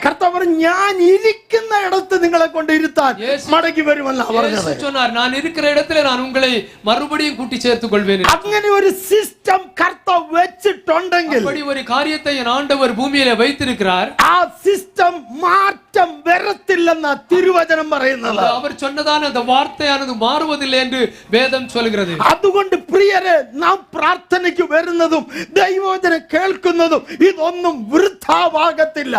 കർത്താവ് പറഞ്ഞു, ഞാൻ ഇരിക്കുന്ന ഇടത്ത് നിങ്ങളെ കൊണ്ട് ഇരുത്താൻ മടങ്ങി വരുമെന്നാണ് പറഞ്ഞത്. അങ്ങനെ ഒരു സിസ്റ്റം കർത്താവ് വെച്ചിട്ടുണ്ടെങ്കിൽ ഒരു കാര്യത്തെ ആണ്ടവർ ഭൂമിയിലെ വൈത്തിരിക്കാർ, ആ സിസ്റ്റം മാറ്റം വരത്തില്ലെന്ന തിരുവചനം പറയുന്നത്. അവർ ചൊന്നതാണ് அந்த வார்த்தையானது மாறுவதில்லை என்று வேதம் சொல்கிறது. അതുകൊണ്ട് പ്രിയരെ, നാം പ്രാർത്ഥനയ്ക്ക് വരുന്നതും ദൈവവചനം കേൾക്കുന്നതും ഇതൊന്നും വൃഥാവാകത്തില്ല.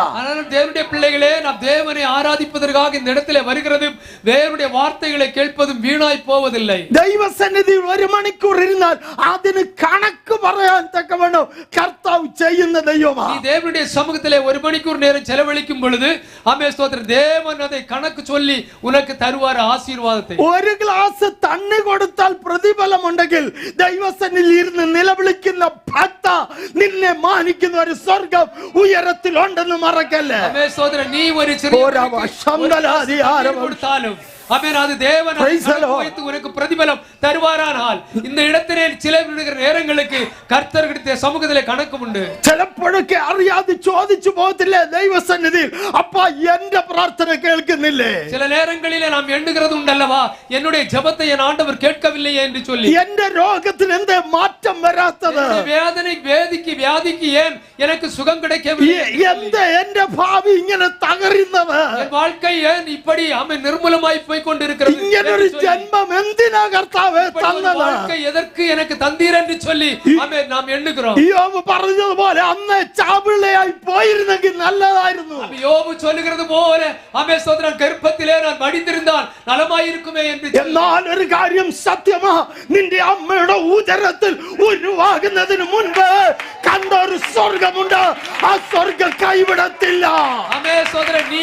தேவனுடைய பிள்ளைகளே, நாம் தேவனை ஆராதிப்பதற்காக இந்த இடத்திலே வருகிறதும் தேவனுடைய வார்த்தைகளை கேட்பதும் வீணாய் போவதில்லை. ദൈവസന്നിധിയിൽ 1 മണിക്കൂർ ഇരുന്നാൽ അതിന് കണക്ക് പറയാൻ തക്കവണ്ണം കർത്താവ് ചെയ്യുന്ന ദൈവമാണ്. நீ தேவனுடைய சமூகத்திலே 1 மணிக்கூர் நேரம் செலவழிக்கும் பொழுது ஆமென் ஸ்தோத்திரம், தேவன் அதை கணக்கு சொல்லி உனக்கு தருவார் ஆசீர்வாதத்தை. ഒരു ഗ്ലാസ് തണ്ണി കൊടുത്താൽ പ്രതിഫലം ഉണ്ടെങ്കിൽ ദൈവസന്നിധിയിൽ ഇരുന്ന് നിലവിളിക്കുന്ന ഭക്ത, നിന്നെ മാനിക്കുന്ന ഒരു സ്വർഗം ഉയരത്തിൽ ഉണ്ടെന്ന് മറക്കല്ലേ. ആമേൻ സ്തോത്രം. നീ ഒരു ചെറിയ കൊടുത്താലും அது தேவன் உனக்கு பிரதிபலம் தருவாரானால் இந்த இடத்திலே சில நேரங்களுக்கு கர்த்தருடைய சமூகத்திலே கணக்கு உண்டு. ചിലപ്പോഴൊക്കെ അറിയാതെ ചോദിച്ചു പോകത്തില്ലേ ദൈവസന്നിധിയിൽ, അപ്പാ എന്റെ പ്രാർത്ഥന കേൾക്കുന്നില്ലേ? சில நேரங்களிலே நாம் எண்ணுகிறது உண்டல்லவா, என்னுடைய ஜெபத்தை என் ஆண்டவர் கேட்கவில்லையே என்று சொல்லி. എന്റെ രോഗത്തിന് എന്തേ മാറ്റം വരാത്തത്? வியாதிக்கு ஏன் எனக்கு சுகம் கிடைக்கவில்லை? എന്റെ ഭാവി ഇങ്ങനെ തകരുന്നത്? என் வாழ்க்கை ஏன் இப்படி நிர்மூலமாய் கொண்டிருக்கிறது? ഇങ്ങനൊരു ജന്മം എന്തിനാ കർത്താവേ തന്നത്? എதற்கு எனக்கு തന്നീർ എന്ന് ചൊല്ലി ആമേൻ നാം എണ്ണുகிறோം. യോബ് പറഞ്ഞതുപോലെ അന്ന് ചാപിള്ളയായി പോയിരുന്നെങ്കിൽ നല്ലതായിരുന്നു. യോബ് ചൊല്ലുகிறது പോലെ ആമേൻ സ്തോത്രം, ഗർഭത്തിലെ ഞാൻ മടിഞ്ഞിരുന്നാൽ നലമായിരിക്കുമേ എന്ന്. എന്നാൽ ഒരു കാര്യം സത്യമാ, നിന്റെ അമ്മയുടെ ഉദരത്തിൽ ഉരുവാകുന്നതിന് മുൻപ് കണ്ട ഒരു സ്വർഗമുണ്ട്. ആ സ്വർഗം കൈവിടത്തില്ല. ആമേൻ സ്തോത്രം. നീ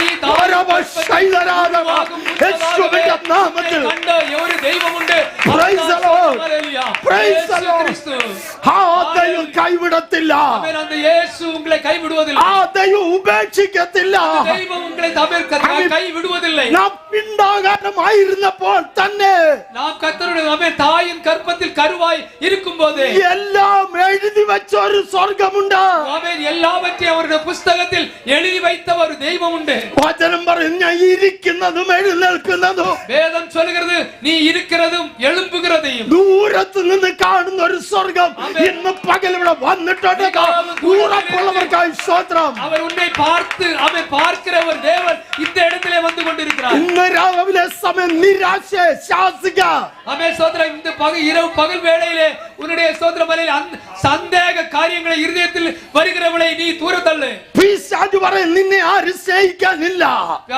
നാമത്തിൽ ഒരു ദൈവമുണ്ട്. Praise the Lord, praise the Lord. ആ ദൈവം കൈവിടത്തില്ല. ആമേൻ. அந்த இயேசு உங்களை கைவிடுவதில்லை. ആ ദൈവം ഉപേക്ഷിക്കത്തില്ല. ദൈവം ഉങ്ങളെ കൈവിടുവதில்லை. നാം പിണ്ടാകാരമായിരുന്നപ്പോൾ തന്നെ, നാം കർത്തരുടെ തായിൻ ഗർഭത്തിൽ കരുവായി ഇരിക്കുമ്പോഴേ എല്ലാം എഴുതി വെച്ച ഒരു സ്വർഗമുണ്ട്. ആമേൻ. എല്ലാവற்றையும் അവരുടെ പുസ്തകത്തിൽ എഴുതി வைத்த ഒരു ദൈവമുണ്ട്. വചനം പറയുന്നു, ഞാൻ ഇരിക്കുന്നതും എഴുന്നേൽക്കുന്നതും. വേദം ചൊല്ലുகிறது, നീ ഇരിക്കുന്നതും എഴുമ്പുகிறதையும் ദൂരത്ത് നിന്ന് കാണുന്ന ഒരു സ്വർഗം ഇന്ന് പകൽ ഇവിടെ വന്നിട്ടുണ്ട്. ഉറപ്പുള്ളവർക്കായി സ്തോത്രം. അവർ ഉന്നെ பார்த்து അവൻ பார்க்கிற ഒരു ദേവൻ இந்த இடத்திலே வந்து கொண்டிருக்கிறார். ഇന്ന് രാവിലെ സമയം നിരാശയെ ശാസിക്ക. ആമേൻ സ്തോത്രം. இந்த இரவு பகல் வேளையிலே உன்னுடைய ஸ்தோத்திரம் மலையிலே சந்தேக காரியங்களை இதயത്തിൽ வருகிறவளை നീ ദൂരത്തള്ളு. പിശാച് പറയും, നിന്നെ ആരും സ്നേഹിക്കാനില്ല.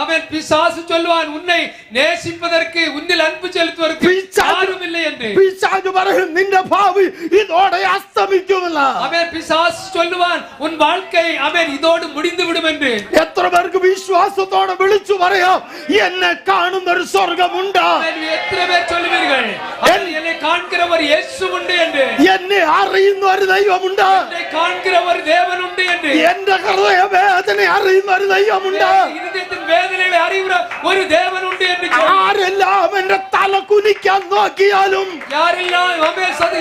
ആമേൻ. പിശാച് ചൊല്ലുവാൻ ഉന്നെ നേസിപ്പதற்கு ഉന്നിൽ അൻപു ചെലുത്തുവർക്ക് ആരുമില്ല എന്ന്. പിശാച് പറയും, നിന്റെ ഭാവി ഇതോടെ അസ്തമിക്കുമെന്ന്. ആമേൻ. പിശാച് ചൊല്ലുവാൻ ഉൻ வாழ்க்கை ആമേൻ ഇതോടെ മുടിഞ്ഞു വിടുമെന്ന്. എത്ര പേർക്ക് വിശ്വാസത്തോടെ വിളിച്ചു പറയാം, എന്നെ കാണുന്ന ഒരു സ്വർഗമുണ്ട്? എത്ര പേർ ചൊല്ലുവീர்கள், എന്നെ കാണുന്ന ഒരു യേശുവുണ്ട് എന്ന്. എന്നെ അറിയുന്ന ഒരു ദൈവമുണ്ട്. എന്നെ കാണുന്ന ഒരു ദേവനുണ്ട് എന്ന്. എന്റെ ഹൃദയ വേദന അറിയുന്ന ഒരു ദൈവമുണ്ട്. ഹൃദയത്തിൻ വേദനകളെ അറിയുന്ന ഒരു ദേവനുണ്ട് എന്ന്. ആരെല്ലാം എന്റെ തല കുനിക്കാൻ നോക്കിയാലും, ആരെല്ലാം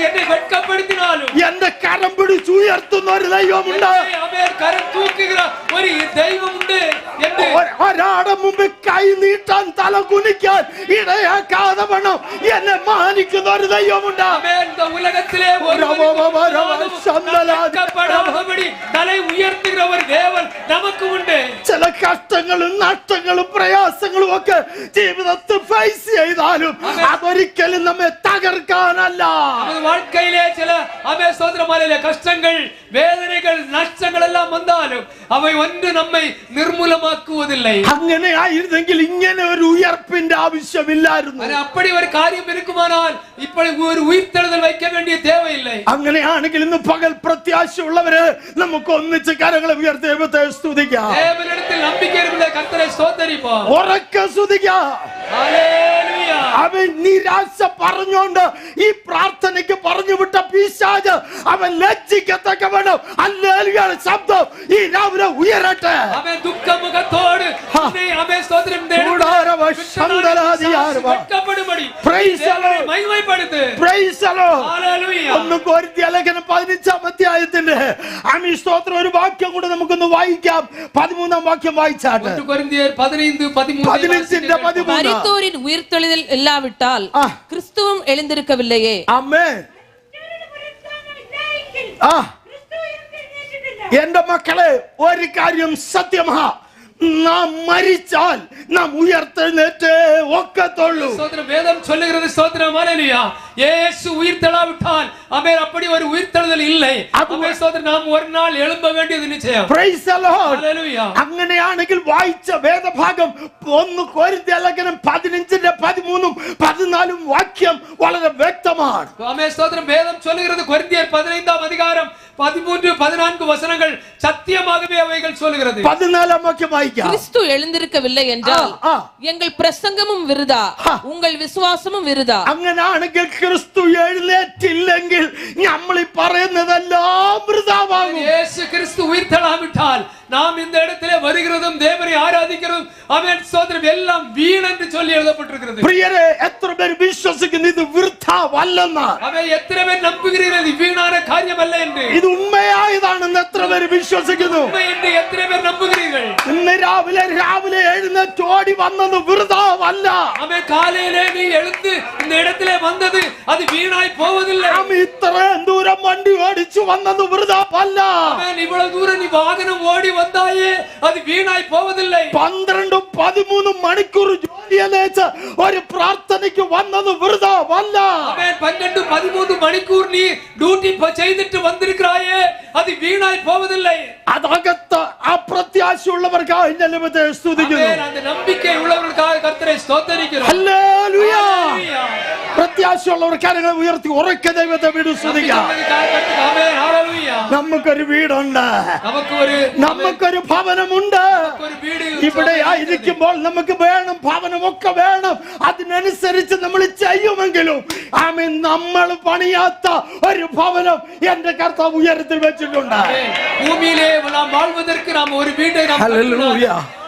എന്നെ വെട്ടപ്പെടുത്തിനാലും, എന്റെ കരം പിടിച്ചുയർത്തുന്ന ഒരു ദൈവമുണ്ട്. കരം തൂക്കുക ഒരു ദൈവമുണ്ട് എന്ന്. ഒരാടെ മുമ്പ് കൈ നീട്ടാൻ തല കുനിക്കാൻ ഇടയാക്കാതെ വേണം എന്നെ മാനിക്കുന്ന ഒരു ദൈവമുണ്ട്. ഉലകത്തിലെ തല ഉയർത്തുന്ന ഒരു ദേവൻ നമുക്കുമുണ്ട്. ചില കഷ്ടങ്ങളും നഷ്ടങ്ങളും പ്രയാസങ്ങളും ഒക്കെ ജീവിതത്തിൽ ഫേസ് ചെയ്താലും അതൊരിക്കലും നമ്മെ തകർക്കാനല്ല. வாழ்க்கையிலே ചില സ്തോത്രമാലയിലെ കഷ്ടങ്ങൾ, വേദനകൾ, നഷ്ടങ്ങൾ എല്ലാം വന്നാലും അവ ഒന്ന് നമ്മെ നിർമൂലമാക്കുവതില്ല. അങ്ങനെ ആയിരുന്നെങ്കിൽ ഇങ്ങനെ ഒരു ഉയർപ്പിന്റെ ആവശ്യമില്ലായിരുന്നു. അപ്പടി ഒരു കാര്യം ഇരിക്കുമാനാൽ ഇപ്പോൾ ഒരു ഉയർത്തെഴുന്നേൽ വയ്ക്കാൻ വേണ്ടിയ தேவையில்லை. അങ്ങനെയാണെങ്കിൽ ഇന്ന് പകൽ പ്രത്യാശയുള്ളവര് നമുക്ക് ഒന്നിച്ച് കരങ്ങളെ ഉയർത്തി ദൈവത്തെ സ്തുതിക്കാം. ദൈവത്തിൽ നമ്പിക്കയുള്ള കർത്തരെ സ്തോത്രിപ്പാം. ഉറക്കെ സ്തുതിക്കാം. ഹല്ലേലൂയ. അവൻ നിരാശ പറഞ്ഞുകൊണ്ട് ഈ പ്രാർത്ഥനയ്ക്ക് പറഞ്ഞു വിട്ട പിശാച് അവൻ ലജ്ജിക്കത്തക്ക വേണം ഹല്ലേലൂയയുടെ ശബ്ദം ഈ രാവിലെ ഉയരട്ടെ. അവൻ ദുഃഖമുഖത്തോട് അവൻ സ്തോത്രം വെട്ടപ്പെടുമ്പടി Praise the Lord. മഹിമപ്പെടുത്ത്. Praise the Lord. Hallelujah. 1 കൊരിന്ത്യർ ലേഖനം 15-ാം അധ്യായത്തിന്റെ സ്തോത്രം ഒരു വാക്യം കൂടെ നമുക്കൊന്ന് വായിക്കാം. 13-ാം വാക്യം വായിച്ചാട്ടെ. 1 കൊരിന്ത്യർ 15:13 മരിത്തോരിൻ ഉയർത്തെഴുന്നേൽ ഇല്ലാവിട്ടാൽ ക്രിസ്തുവും എഴുந்திருக்கவில்லையே. ആമേൻ. എന്റെ മക്കളെ, ഒരു കാര്യം സത്യമാ, നാം മരിച്ചാൽ നാം ഉയർത്തെഴുന്നേറ്റേ ഒക്കത്തുള്ളൂ. வேதம் சொல்லுகிறது. ஸ்தோத்திரம். ஹல்லேலூயா. இயேசு உயிர்த்தெழாவிட்டால் ஆமென் அப்படி ஒரு உயிர்த்தெழுதல் இல்லை. ஆமென். ஸ்தோத்திரம். நாம் ஒரு நாள் எழும்ப வேண்டியது நிச்சயம். Praise the Lord. ഹല്ലേലൂയ. അങ്ങനെയാണെങ്കിൽ വായിച്ച വേദഭാഗം 1 കൊരിന്ത്യർ ലേഖനം 15-ന്റെ 13-ഉം 14-ഉം വാക്യം വളരെ വ്യക്തമാണ്. ആമേൻ. ஸ்தோத்திரம். வேதம் சொல்லுகிறது. கொரிந்தியர் 15-ஆம் அதிகாரம் 13-14 வசனங்கள் சத்தியமாகவே அவைகள் சொல்லுகிறது. 14-ஆம் வாക്യം വായിക്കാം. கிறிஸ்து எழுந்திருக்கவில்லை என்றால் எங்கள் பிரசங்கமும் விருதா, உங்கள் விசுவாசமும் விருதா. അങ്ങനെയാണെങ്കിൽ ക്രിസ്തു എഴുന്നേറ്റില്ലെങ്കിൽ നമ്മൾ ഈ പറയുന്നതെല്ലാം വൃഥാവാകും. യേശു ക്രിസ്തു ഉയർത്തെഴാവിട്ടാൽ நாம் இந்த இடத்திலே வருகிறதும் தேவனை ஆராதிக்கிறதும் ஆமென் ஸ்தோத்திரம் எல்லாம் வீண் என்று சொல்லி எழுதப்பட்டிருக்கிறது. പ്രിയരെ, എത്ര പേർ വിശ്വസിക്കുന്നു ഇത് വൃഥാവല്ലെന്ന്? ஆமென். எத்தனை பேர் நம்புகிறீர்கள் இது வீணான காரியமல்ல என்று? ഇത് ഉണ്മയായതാണെന്ന് എത്ര പേർ വിശ്വസിക്കുന്നു? உண்மை என்று எத்தனை பேர் நம்புகிறீர்கள்? ഇന്ന് രാവിലെ എഴുന്നേറ്റ് ഓടി വന്നത് വൃഥാവല്ല. ஆமென். காலையிலே நீ எழுந்து இந்த இடத்திலே வந்தது அது வீணாய் போவதில்லை. ഇത്രയും ദൂരം വണ്ടി ഓടിച്ചു വന്നത് വൃഥാവല്ല. ஆமென். இவ்வளவு தூரம் நீ வாகனம் ஓடி வந்தாயே அது வீணாய் போவதில்லை. 12-13 മണിക്കൂർ ജോലിയേച്ച് ഒരു പ്രാർത്ഥനയ്ക്ക് വന്നത് വൃഥാവല്ല. ஆமென். 12-13 மணிக்கூர் நீ டியூட்டி செய்துட்டு வந்திருக்கிறாயே அது வீணாய் போவதில்லை. അതകത്ത് അപ്രത്യാശയുള്ളവർക്കായി ഞാൻ ദൈവത്തെ സ്തുതിക്കുന്നു. ஆமென். அந்த நம்பிக்கை உள்ளவர்களுக்காக கர்த்தரை ஸ்தோத்திரிக்கிறோம். ഹല്ലേലൂയ. ഹല്ലേലൂയ. പ്രത്യാശയുള്ളവർ കരങ്ങൾ ഉയർത്തി ഉറക്കെ ദൈവത്തെ വീട് സ്തുതിക്കാം. ആമേൻ. ഹല്ലേലൂയ. നമുക്കൊരു വീടുണ്ട്, നമുക്കൊരു ഭവനമുണ്ട്. ഇവിടെ ആയിരിക്കുമ്പോൾ നമുക്ക് വേണം, ഭവനമൊക്കെ വേണം. അതിനനുസരിച്ച് നമ്മൾ ചെയ്യുമെങ്കിലും ആമേൻ, നമ്മൾ പണിയാത്ത ഒരു ഭവനം എന്റെ കർത്താവ് ഉയരത്തിൽ വെച്ചിട്ടുണ്ട്. ഭൂമിയിലെ നാം വാഴുവதற்கு നാം ഒരു വീട്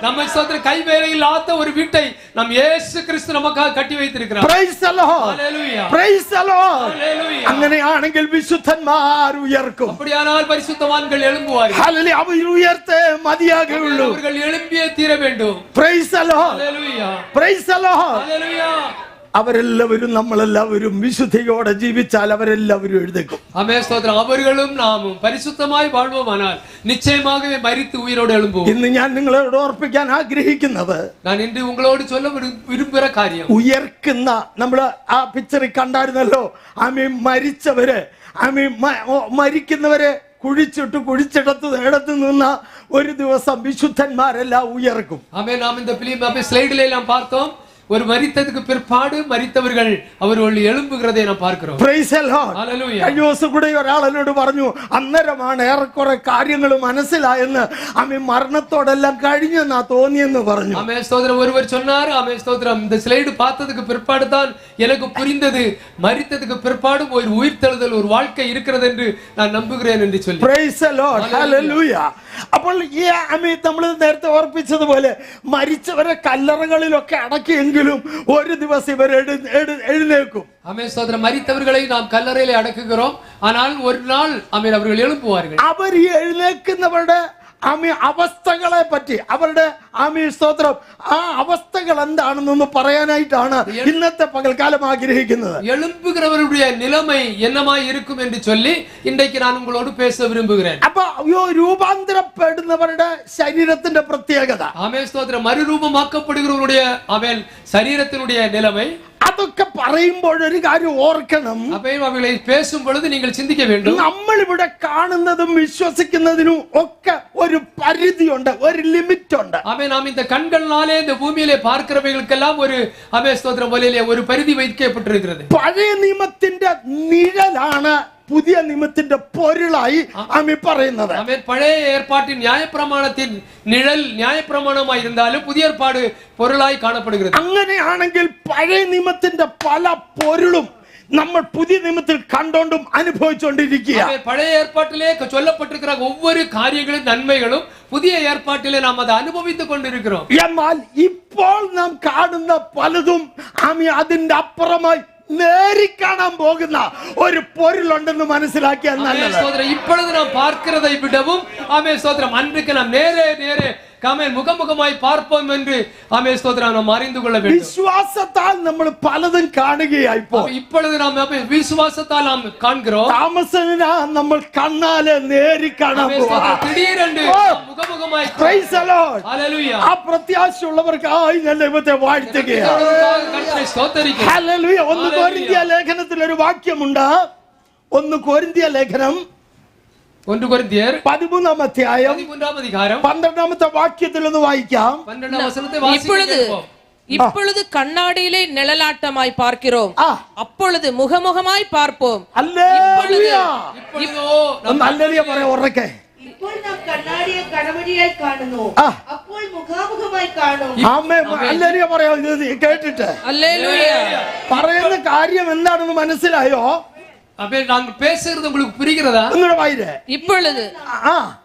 நம்ம சோதர கைவேலையில்லாத ஒரு வீட்டை நம் இயேசு கிறிஸ்து நமக்காக கட்டி வைத்திருக்கிறார். Praise the Lord. Hallelujah. Praise the Lord. Hallelujah. അങ്ങനെയാണെങ്കിൽ വിശുദ്ധന്മാർ ഉയർക്കും. அப்படியானால் பரிசுத்தவான்கள் எழும்புவார்கள். Hallelujah. അവർ ഉയർത്തേ മതിയാകുള്ളൂ. அவர்கள் எழும்பியே தீர வேண்டும். Praise the Lord. Hallelujah. Praise the Lord. Hallelujah. അവരെല്ലാവരും നമ്മളെല്ലാവരും വിശുദ്ധിയോടെ ജീവിച്ചാൽ അവരെല്ലാവരും എഴുന്നേൽക്കും. ആമേൻ. സ്തോത്രം. അവர்களும் നാമും പരിശുദ്ധമായി வாழ்வோமானால் நிச்சயமாகவே மரித்து உயிரோடு எழும்புவோம். ഇന്ന് ഞാൻ നിങ്ങളോട് ഓർപ്പിക്കാൻ ആഗ്രഹിക്കുന്നത്, நான் இன்று உங்களோடு சொல்ல விரும்புகிற காரியம், ഉയർക്കുന്ന നമ്മൾ ആ പിക്ചറിൽ കണ്ടായിരുന്നല്ലോ, മരിച്ചവര് മരിക്കുന്നവരെ കുഴിച്ചിടത്ത് നിന്ന ഒരു ദിവസം വിശുദ്ധന്മാരെല്ലാം ഉയർക്കും. ആമേൻ. നാം இந்த பிலிம் ஸ்லைடிலே எல்லாம் பார்த்தோம். ஒரு மரித்ததுக்கு பிற்பாடு மரித்தவர்கள் அவர்கள் எழும்புகிறதை நாம் பார்க்கிறோம். Praise the Lord. Hallelujah. കഴിഞ്ഞ ദിവസം കൂടെ ഒരാൾ എന്നോട് പറഞ്ഞു, അന്നേരമാണ് ഏറെക്കുറെ കാര്യങ്ങൾ മനസ്സിലായെന്ന്. മരണത്തോടെല്ലാം കഴിഞ്ഞെന്നാ തോന്നിയെന്ന് പറഞ്ഞു. ஆமென். ஸ்தோத்திரம். ஒருவர் சொன்னார். ஆமென். ஸ்தோத்திரம். இந்த ஸ்லைடு பார்த்ததுக்கு பிற்பாடு தான் எனக்கு புரிந்தது, மரித்ததுக்கு பிற்பாடு ஒரு உயிர்த்தெழுதல், ஒரு வாழ்க்கை இருக்கிறது என்று நான் நம்புகிறேன் என்று சொல்லி. Praise the Lord. Hallelujah. അപ്പോൾ ഈ നമ്മൾ നേരത്തെ ഓർപ്പിച്ചതുപോലെ മരിച്ചവരെ കല്ലറകളിലൊക്കെ അടക്കിയെങ്കിലും ഒരു ദിവസം ഇവർ എഴുന്നേൽക്കും. ஆமென். ஸ்தோத்திரம். மரித்தவர்களை நாம் கல்லறையிலே அடக்குகிறோம், ஆனால் ஒரு நாள் ஆமென் அவர்கள் எழும்புவார்கள். അവർ ഈ എഴുന്നേൽക്കുന്നവരുടെ അവസ്ഥകളെ പറ്റി, അവരുടെ സ്തോത്രം, ആ അവസ്ഥകൾ എന്താണെന്നൊന്ന് പറയാനായിട്ടാണ് ഇന്നത്തെ പകൽക്കാലം ആഗ്രഹിക്കുന്നത്. எழும்புகிறவருடைய நிலைமை என்னமாய் இருக்கும் என்று சொல்லி இன்றைக்கு நான் உங்களோடு பேச விரும்புகிறேன். അപ്പൊ രൂപാന്തരപ്പെടുന്നവരുടെ ശരീരത്തിന്റെ പ്രത്യേകത, ஆமென். ஸ்தோத்திரம். மறுரூபமாக்கப்படுகிறவருடைய ஆமென் சரீரத்தினுடைய நிலைமை, അതൊക്കെ പറയുമ്പോൾ ഒരു കാര്യം ഓർക്കണം. അവர்களை பேசும் பொழுது நீங்கள் சிந்திக்க வேண்டும். നമ്മൾ ഇവിടെ കാണുന്നതും വിശ്വസിക്കുന്നതിനും ഒക്കെ ഒരു പരിധിയുണ്ട്, ഒരു ലിമിറ്റ് ഉണ്ട്. ஆமென். நாம் இந்த கண்களாலே இந்த பூமியிலே பார்க்கிறவைகளுக்கெல்லாம் ஒரு ஆமென் ஸ்தோத்திரம் வழியிலே ஒரு പരിധി வைக்கப்பட்டிருக்கிறது. പഴയ നിയമത്തിന്റെ നിഴലാണ് പുതിയ നിയമത്തിന്റെ പൊരുളായി പറയുന്നത്. പഴയ ഏർപ്പാട്ടിൻ ന്യായപ്രമാണത്തിൻ നിഴൽ ന്യായപ്രമാണമായി இருந்தாலும் പുതിയ ഏർപ്പാട് പൊരുളായി കാണപ്പെടുகிறது. അങ്ങനെയാണെങ്കിൽ പഴയ നിയമത്തിന്റെ പല പൊരുളും നമ്മൾ പുതിയ നിയമത്തിൽ കണ്ടോണ്ടും അനുഭവിച്ചുകൊണ്ടിരിക്കുക. ആമേൻ. പഴയ ഏർപ്പാട്ടിലെ ചൊല്ലപ്പെട്ടിരിക്കുന്ന ഒவ்வொரு കാര്യങ്ങളും നന്മകളും പുതിയ ഏർപ്പാട്ടിലെ നാം അത് അനുഭവിத்துக் കൊണ്ടിരിக்கிறோம். എന്നാൽ ഇപ്പോൾ നാം കാണുന്ന പലതും അതിന്റെ അപ്പുറമായി നേരിക്കാണാൻ പോകുന്ന ഒരു പൊരുളുണ്ടെന്ന് മനസ്സിലാക്കിയാൽ നല്ലത്. இப்பொழுது நாம் பார்க்கிறதை விடவும் ஆமே ஸ்தோத்திரம் அன்றைக்கு நாம் நேரே காமேன் முகமுகமாய் பார்ப்போம் என்று ஆமே ஸ்தோத்திரம் நாம் அறிந்து கொள்ள வேண்டும். വിശ്വാസത്താൽ നമ്മൾ പലതും കാണുകയായി. இப்பொழுது நாம் விசுவாசத்தால் நாம் காண்கிறோம். താമസന നമ്മൾ കണ്ണാലെ നേരി കാണാൻ പോകുന്നു. திடீரென்று മുഖമുഖമായി. Praise the Lord. ഹല്ലേലൂയ. ആ പ്രത്യാശയുള്ളവർക്കായി ഞാൻ ദൈവത്തെ വാഴ്ത്തുകയാണ്. കർത്താവിനെ സ്തോത്രിക്കുന്നു. ഹല്ലേലൂയ. 1 കൊരിന്ത്യർ ലേഖനത്തിൽ ഒരു വാക്യമുണ്ട്. 1 കൊരിന്ത്യർ ലേഖനം 1 കൊരിന്ത്യർ 13-ാം അധ്യായം 13-ാം അധികാരം 12-ാമത്തെ വാക്യത്തിൽ ഒന്ന് വായിക്കാം. 12-ാം വചനത്തെ വായിക്കാം. இப்பொழுது கண்ணாடியிலே நிழலாட்டமாய் பார்க்கிறோம், அப்பொழுது முகமுகமாய் பார்ப்போம். ഹല്ലേലൂയ. ഒന്ന് ഹല്ലേലൂയ പറയാ ഉറക്കെ. ഇപ്പോൾ നാം കണ്ണാടിയെ കടമഴിയായി കാണുന്നു, അപ്പോൾ മുഖാമുഖമായി കാണും. ആമേൻ. ഹല്ലേലൂയ പറയാ. ഇത് കേട്ടിട്ട് அல்லேலூயா. പറയുന്ന കാര്യം എന്താണെന്ന് മനസ്സിലായോ? அப்பே நாங்க பேசுறது உங்களுக்கு புரிகிறதா? ഒന്നുകൂടെ വായിരേ. இப்பொழுது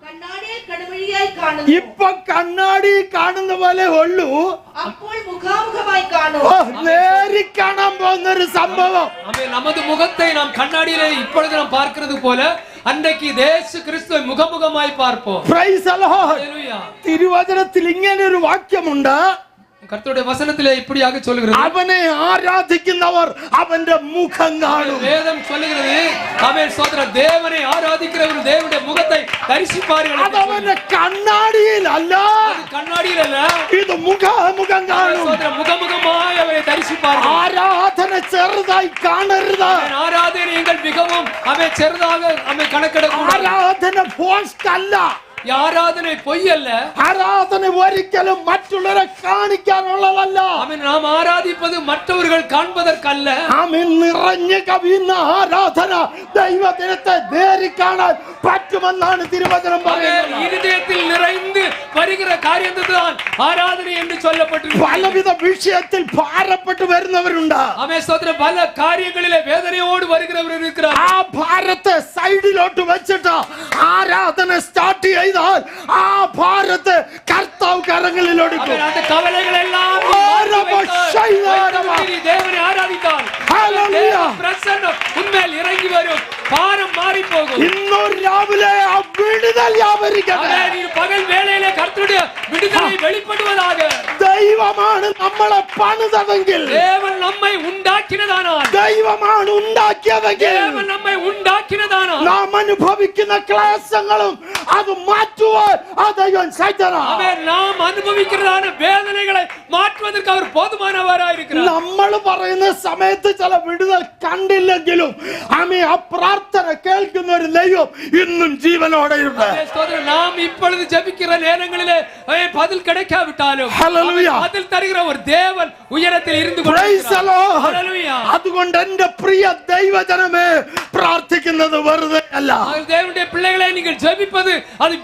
കണ്ണാടിയെ കടമഴിയായി കാണുന്നു, ഇപ്പൊ കണ്ണാടി കാണുന്ന പോലെ ഉള്ളൂ, അപ്പോൾ മുഖാമുഖമായി കാണും. നേരി കാണാൻ പോകുന്ന ഒരു സംഭവം. ஆமென். நமது முகத்தை நாம் கண்ணாடியிலே இப்பொழுது நாம் பார்க்கிறது போல அன்றைக்கு இயேசு கிறிஸ்துவை முகமுகமாய் பார்ப்போம். Praise the Lord. ഹല്ലേലൂയ. തിരുവചനത്തിൽ ഇങ്ങനെ ഒരു വാക്യമുണ്ട്. കർത്താവിന്റെ വചനത്തിലെ இப்படியாக சொல்கிறது, അവനെ ആരാധിക്കുന്നവർ അവന്റെ മുഖം കാണും. வேதம் சொல்லுகிறது, ஆமென் ஸ்தோத்திரம், தேவனை ஆராதிக்கிறவர் தேவனுடைய முகத்தை தரிசிப்பார்கள். അത് അവന്റെ കണ്ണാടിയിലല്ല, കണ്ണാടിയിലല്ല, ഇത് മുഖാമുഖം കാണും. ஸ்தோத்திரம், முகமுகமாய் அவரை தரிசிப்பார்கள். ആരാധന ചെറുതായി കാണരുത്. ஆராதனை எங்கள் மிகவும் ചെറുதாக கணக்கிடக்கூடாது. ആരാധന പോസ്റ്റ് അല്ല, ആരാധന പൊയ്യല്ല. ആരാധന ഒരിക്കലും മറ്റുള്ളവരെ കാണിക്കാനുള്ളതല്ല. നാം ആരാധിപ്പത് മറ്റവர்கள் കാൺപതற்കല്ല. നിറഞ്ഞു കവിയുന്ന ആരാധന ദൈവദിനത്തെ നേരി കാണാൻ പറ്റുമെന്നാണ് തിരുവചനം പറയുന്നത്. ഇരുദയത്തിൽ നിറഞ്ഞു വരുகிற കാര്യത്തെதான் ആരാധന എന്ന് சொல்லப்பட்டிருக்கிறது. പലവിധ വിഷയത്തിൽ ഭാരപ്പെട്ടു വരുന്നവരുണ്ട്. ആമേൻ സ്തോത്രം. പല കാര്യങ്ങളിലെ വേദനയോട് വരുகிறவர் இருக்கிறார். ആ ഭാരത്തെ സൈഡിലോട്ട് വെച്ചിട്ട് ആരാധന സ്റ്റാർട്ട് ചെയ്താൽ ആ ഭാരത്തെ കർത്താവ് കരങ്ങളിലെടുക്കും. அந்த கவலைகள் எல்லாம் தேவனை ஆராதித்தால் பிரசன்னம் உண்மையில் இறங்கி வரும். பாரம் மாறி போகும். ഇന്നൊരു രാവിലെ ആ വിടുതൽ വ്യാപരിക്കട്ടെ. പകൽ വേളയിലെ കർത്തരുടെ വിടുതலை வெளிப்படுவதாக. ദൈവമാണ് നമ്മളെ പണിതതെങ്കിൽ, ദേവൻ നമ്മെ ഉണ്ടാക്കിയതാനാൽ, ദൈവമാണ് ഉണ്ടാക്കിയതെങ്കിൽ, ദേവൻ നമ്മെ ഉണ്ടാക്കിയതാനാൽ നാം അനുഭവിക്കുന്ന ക്ലേശങ്ങളും അത് മാറ്റുവാൻ ആ ദൈവം ശക്തനാണ്. അവൻ നാം അനുഭവിക്കുന്നതാണ് വേദനകളെ മാറ്റുവதற்கு അവർ പോതുമാനവരായിരിക്കുന്നു. നമ്മൾ പറയുന്ന സമയത്ത് ചില വിടുതൽ കണ്ടില്ലെങ്കിലും ആ പ്രാർത്ഥന കേൾക്കുന്ന ഒരു ദൈവം ഇന്നും ജീവനോടെയുണ്ട്. நாம் இப்பொழுது ஜெபிக்கிற நேரங்களிலே பதில் கிடைக்காவிட்டாலும் பதில் தருகிற ஒரு தேவன் உயரத்தில் இருந்து கொண்டிருக்கிறார். അതുകൊണ്ട് എന്റെ പ്രിയ ദൈവജനമേ, പ്രാർത്ഥിക്കുന്നത് വെറുതെ അല്ല. தேவனுடைய பிள்ளைகளை நீங்கள் ஜெபிப்பது அது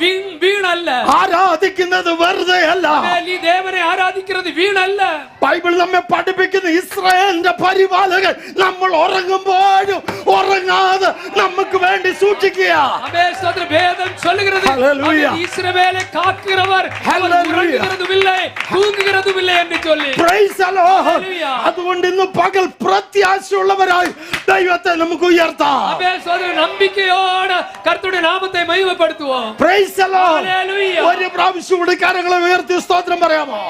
வீண் அல்ல. ആരാധിക്കുന്നത് വെറുതെ അല്ല. நீ தேவனை ஆராதிக்கிறது வீண் அல்ல. ബൈബിൾ നമ്മെ പഠിപ്പിക്കുന്ന ഇസ്രായേലിന്റെ പരിപാലകൻ നമ്മൾ ഉറങ്ങുമ്പോഴും ഉറങ്ങാതെ നമുക്ക് വേണ്ടി സൂക്ഷിക്കുക. வேதம் சொல்லுகிறது, இஸ்ரவேலை காக்கிறவர் உறங்குகிறதுமில்லை தூங்குகிறதுமில்லை என்று சொல்லி. അതുകൊണ്ട് ഇന്ന് പകൽ പ്രത്യാശയുള്ളവരായി ദൈവത്തെ നമുക്ക് ഉയർത്താം. നമ്പിക്കയോടെ കർത്തരുടെ നാമത്തെ മഹിമപ്പെടുത്തുவோம். ഒരു പ്രാവശ്യം കൂടി കരങ്ങളെ ഉയർത്തി സ്തോത്രം പറയാമോ?